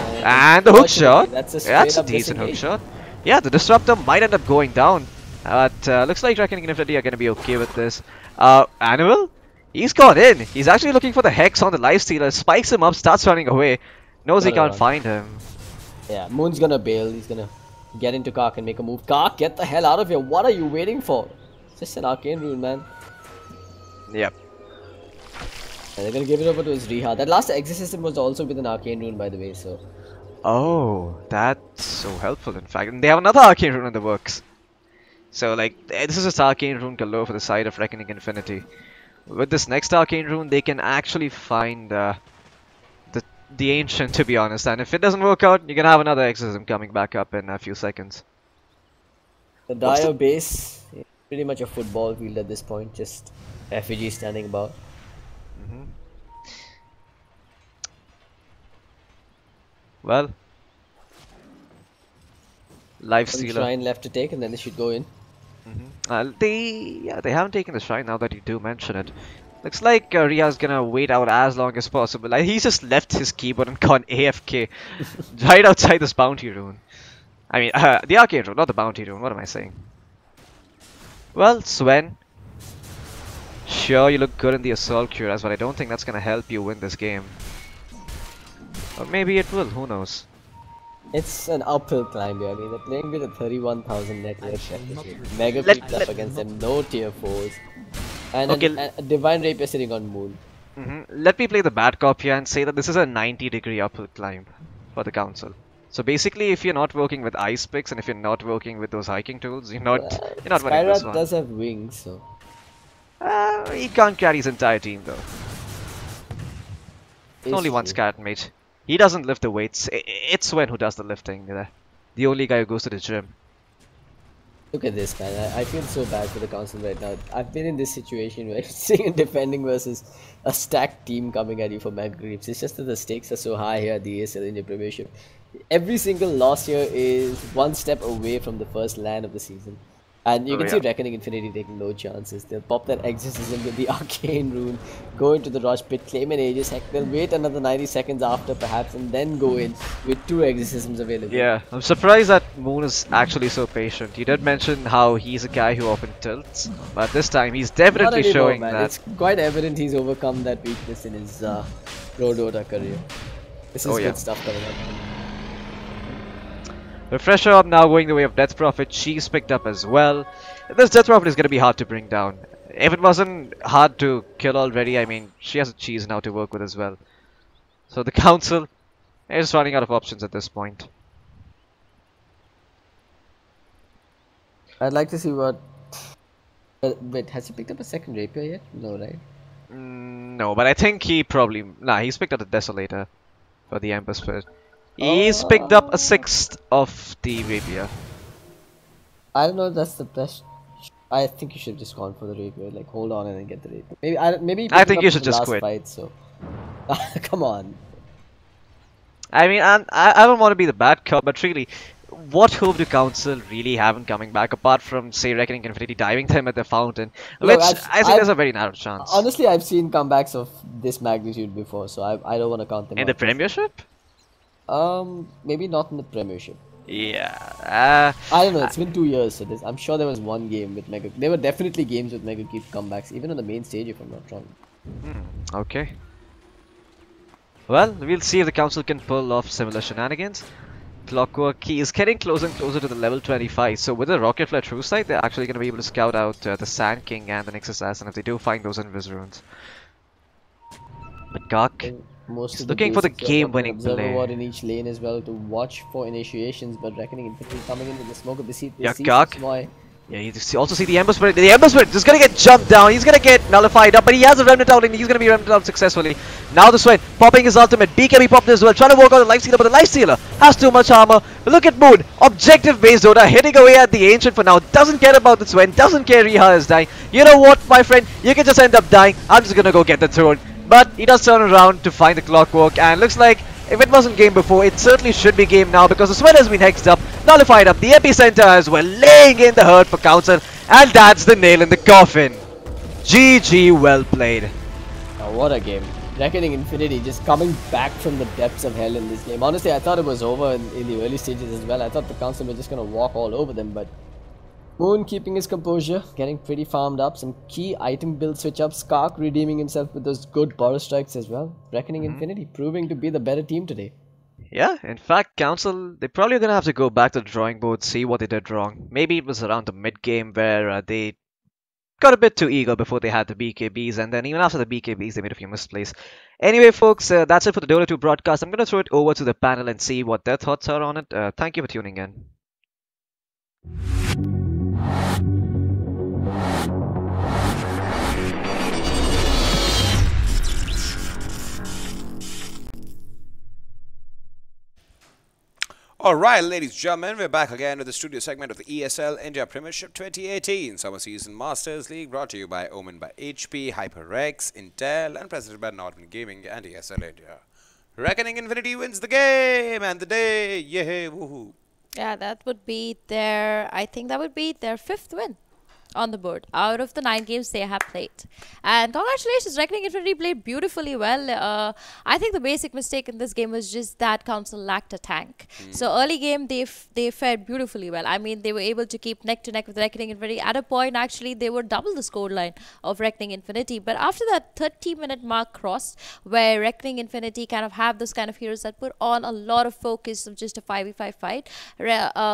Speaker 12: and the hook shot.
Speaker 13: That's
Speaker 12: a decent hook shot. Yeah, the Disruptor might end up going down. But looks like Reckoning Infinity are going to be okay with this. Animal? He's gone in. He's actually looking for the Hex on the Lifestealer. Spikes him up, starts running away. Knows he can't find him.
Speaker 13: Yeah, Moon's gonna bail. He's gonna get into Kark and make a move. Kark, get the hell out of here. What are you waiting for? It's just an Arcane Rune, man.
Speaker 12: Yep.
Speaker 13: And they're gonna give it over to his Reha. That last Exorcism was also with an Arcane Rune, by the way, so...
Speaker 12: Oh, that's so helpful, in fact. And they have another Arcane Rune in the works. So, like, this is just Arcane Rune galore for the side of Reckoning Infinity. With this next Arcane Rune, they can actually find the Ancient, to be honest. And if it doesn't work out, you can have another Exorcism coming back up in a few seconds.
Speaker 13: The Dire base, pretty much a football field at this point. Just refugees standing about.
Speaker 12: Well, Lifestealer.
Speaker 13: Shrine left to take, and then they should go in.
Speaker 12: They haven't taken the shrine now that you do mention it. Looks like Ria's gonna wait out as long as possible. Like, he's just left his keyboard and gone AFK right outside this bounty rune. I mean, the arcade rune, not the bounty rune. What am I saying? Well, Swen. Sure, you look good in the Assault Cuirass, but I don't think that's gonna help you win this game. Or maybe it will, who knows?
Speaker 13: It's an uphill climb here. I mean, they're playing with a 31,000 net worth. Mega Creep up against them, no tier 4s. And a Divine Rapier sitting on Moon.
Speaker 12: Let me play the bad cop here and say that this is a 90-degree uphill climb for the Council. So basically, if you're not working with ice picks and if you're not working with those hiking tools, you're not winning this one.
Speaker 13: Skyrat does have wings, so...
Speaker 12: he can't carry his entire team though.
Speaker 13: It's
Speaker 12: only one Skyrat mage. He doesn't lift the weights. It's Swen who does the lifting. The only guy who goes to the gym.
Speaker 13: Look at this, man. I feel so bad for the Council right now. I've been in this situation where seeing defending versus a stacked team coming at you for Mega Creeps. It's just that the stakes are so high here at the ESL in the Premiership. Every single loss here is one step away from the first LAN of the season. And you can see Reckoning Infinity taking no chances. They'll pop that Exorcism with the Arcane Rune, go into the Rush Pit, claim an Aegis. Heck, they'll wait another 90 seconds after perhaps and then go in with 2 Exorcisms available.
Speaker 12: Yeah, I'm surprised that Moon is actually so patient. He did mention how he's a guy who often tilts, but this time he's definitely showing that.
Speaker 13: It's quite evident he's overcome that weakness in his pro Dota career. This is good stuff coming up.
Speaker 12: Refresher up now going the way of Death Prophet. She's picked up as well. This Death Prophet is going to be hard to bring down. If it wasn't hard to kill already, I mean, she has a cheese now to work with as well. So the Council is running out of options at this point.
Speaker 13: I'd like to see what... wait, has he picked up a second Rapier yet? No, right?
Speaker 12: No, but I think he probably... Nah, he's picked up the Desolator for the Ember Spirit. He's picked up a 6th of the Rapier.
Speaker 13: I don't know if that's the best. I think you should have just gone for the Rapier. Like, hold on and then get the Rapier. Maybe
Speaker 12: I think you should just quit.
Speaker 13: Fight, so. Come on.
Speaker 12: I mean, I don't want to be the bad cop, but really, what hope do Council really have in coming back apart from, say, Reckoning Infinity diving them at the fountain? Which I think there's a very narrow chance.
Speaker 13: Honestly, I've seen comebacks of this magnitude before, so I don't want to count them out.
Speaker 12: In the Premiership?
Speaker 13: Maybe not in the Premiership.
Speaker 12: Yeah.
Speaker 13: I don't know. It's been 2 years, so I'm sure there was one game with Mega. There were definitely games with Mega Keep comebacks, even on the main stage, if I'm not wrong.
Speaker 12: Okay. Well, we'll see if the council can pull off similar shenanigans. Clockwork Key is getting closer and closer to the level 25, so with the Rocket Flare True Sight, they're actually going to be able to scout out the Sand King and the Nyx Assassin if they do find those Invis runes. But Gak is looking for the game-winning play.
Speaker 13: Observer in each lane as well to watch for initiations, but Reckoning Infantry coming in with the smoke of the seat.
Speaker 12: Yeah, Gak. Yeah, you also see the Ember Spirit. The Ember Spirit is going to get jumped down. He's going to get nullified up, but he has a Remnant out and he's going to be Remnant out successfully. Now the Swen popping his ultimate. BKB popped as well, trying to work on the Life Stealer, but the Life Stealer has too much armor. But look at Moon. Objective-based Dota hitting away at the Ancient for now. Doesn't care about the Swen, doesn't care Riha is dying. You know what, my friend? You can just end up dying. I'm just going to go get the throne. But he does turn around to find the Clockwork, and looks like if it wasn't game before, it certainly should be game now, because the Swen has been hexed up, nullified up, the epicenter as well, laying in the hurt for Council, and that's the nail in the coffin. GG, well played.
Speaker 13: Oh, what a game. Reckoning Infinity just coming back from the depths of hell in this game. Honestly, I thought it was over in the early stages as well. I thought the Council were just going to walk all over them, but Moon keeping his composure, getting pretty farmed up, some key item build switch ups, Skark redeeming himself with those good Boros strikes as well. Reckoning Infinity proving to be the better team today.
Speaker 12: Yeah, in fact, Council, they're probably going to have to go back to the drawing board, see what they did wrong. Maybe it was around the mid-game where they got a bit too eager before they had the BKBs, and then even after the BKBs, they made a few misplays. Anyway, folks, that's it for the Dota 2 broadcast. I'm going to throw it over to the panel and see what their thoughts are on it. Thank you for tuning in.
Speaker 7: Alright, ladies and gentlemen, we're back again with the studio segment of the ESL India Premiership 2018 Summer Season Masters League, brought to you by Omen by HP, HyperX, Intel, and presented by Northern Gaming and ESL India. Reckoning Infinity wins the game and the day, yay, woohoo.
Speaker 8: Yeah, that would be their, I think that would be their 5th win on the board out of the 9 games they have played. And congratulations, Reckoning Infinity played beautifully well. I think the basic mistake in this game was just that Council lacked a tank. So early game they fared beautifully well. I mean, they were able to keep neck to neck with Reckoning Infinity. At a point, actually, they were double the scoreline of Reckoning Infinity. But after that 30-minute mark crossed, where Reckoning Infinity kind of have those kind of heroes that put on a lot of focus of just a 5v5 fight,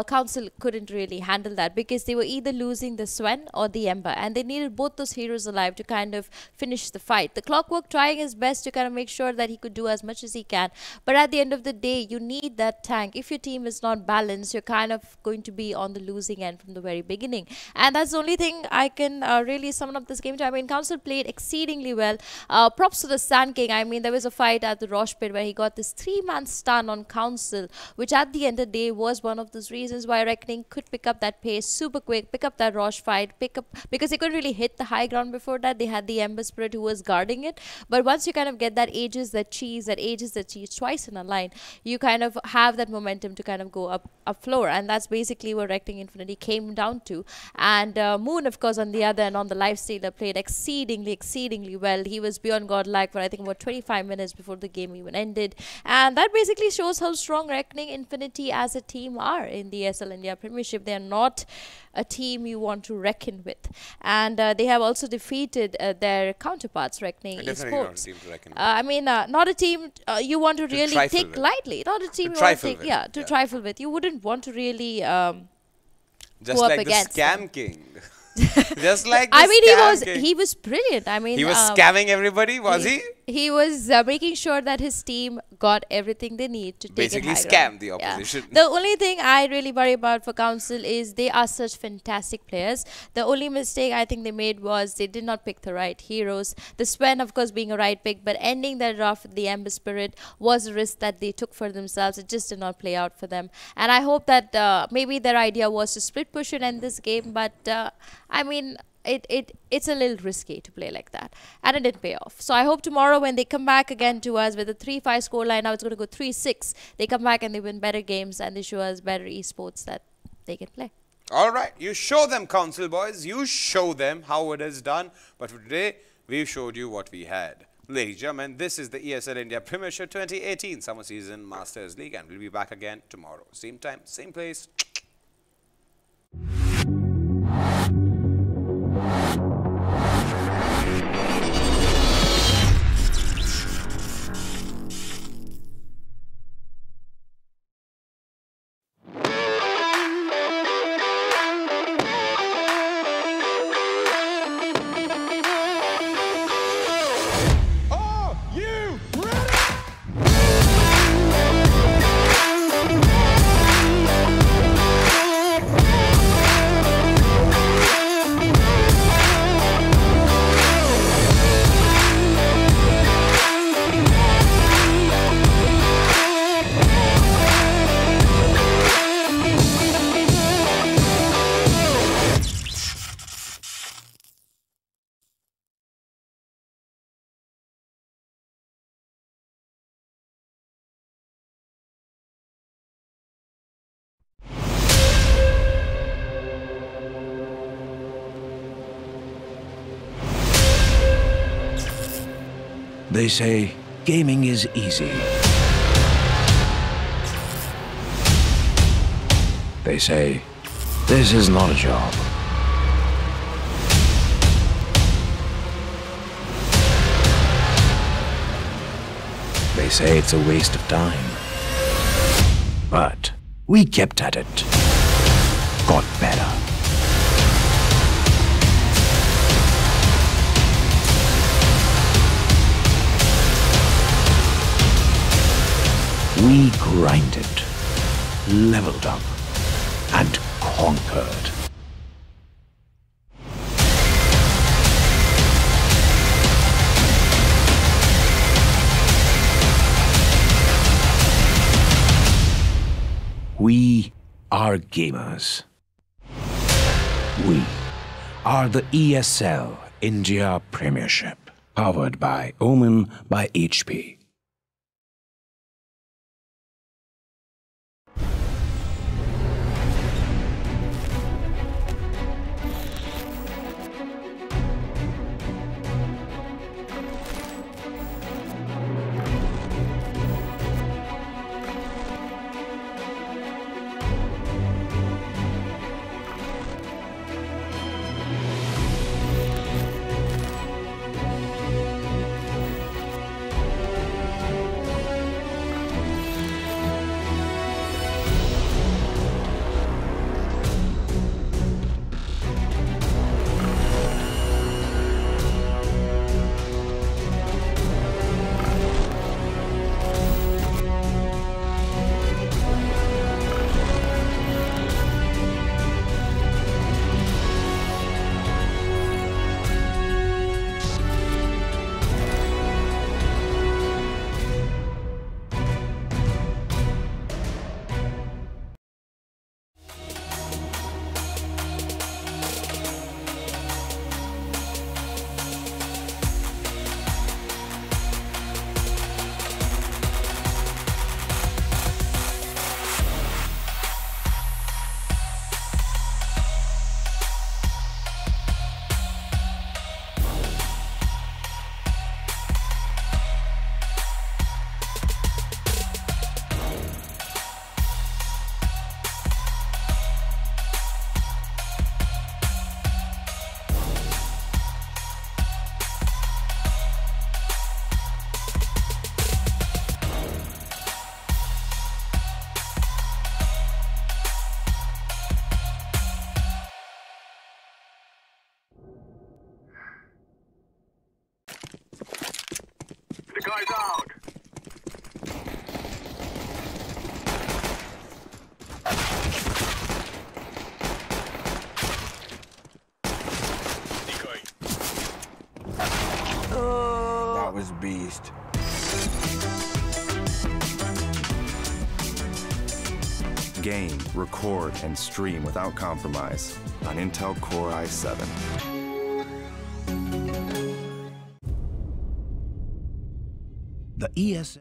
Speaker 8: Council couldn't really handle that, because they were either losing the Swen or the Ember, and they needed both those heroes alive to kind of finish the fight. The Clockwork trying his best to kind of make sure that he could do as much as he can, but at the end of the day, you need that tank. If your team is not balanced, you're kind of going to be on the losing end from the very beginning, and that's the only thing I can really sum up this game to. I mean, Council played exceedingly well. Props to the Sand King. I mean, there was a fight at the Rosh Pit where he got this 3-man stun on Council, which at the end of the day was one of those reasons why Reckoning could pick up that pace super quick, pick up that Rosh fight, because they couldn't really hit the high ground before that. They had the Ember Spirit who was guarding it, but once you kind of get that ages that cheese twice in a line, you kind of have that momentum to kind of go up floor, and that's basically what Reckoning Infinity came down to. And Moon, of course, on the other end, on the Life Stealer, played exceedingly well. He was beyond godlike for I think about 25 minutes before the game even ended, and that basically shows how strong Reckoning Infinity as a team are in the ESL India Premiership. They are not a team you want to reckon with, and they have also defeated their counterparts, Reckoning Esports. I mean, not a team you want to really take lightly, not a team you want to take, trifle with. You wouldn't want to really
Speaker 7: just like the Scam King. Just like
Speaker 8: I mean, he was brilliant. I mean,
Speaker 7: he was scamming everybody, was he?
Speaker 8: He was making sure that his team got everything they need to
Speaker 7: basically scam the opposition.
Speaker 8: Yeah. The only thing I really worry about for Council is they are such fantastic players. The only mistake I think they made was they did not pick the right heroes. The Sven, of course, being a right pick, but ending that off with the Ember Spirit was a risk that they took for themselves. It just did not play out for them. And I hope that maybe their idea was to split push it in this game, but I mean, it's a little risky to play like that, and it didn't pay off. So I hope tomorrow when they come back again to us with a 3-5 scoreline, now it's going to go 3-6, they come back and they win better games and they show us better esports that they can play.
Speaker 7: Alright, you show them, Council boys, you show them how it is done. But for today, we've showed you what we had. Ladies and gentlemen, this is the ESL India Premiership 2018 Summer Season Masters League, and we'll be back again tomorrow. Same time, same place.
Speaker 5: They say gaming is easy. They say this is not a job. They say it's a waste of time. But we kept at it. Got better. We grinded, leveled up, and conquered. We are gamers. We are the ESL India Premiership, powered by Omen by HP.
Speaker 3: That was beast.
Speaker 4: Game, record, and stream without compromise on Intel Core i7.
Speaker 5: The ESL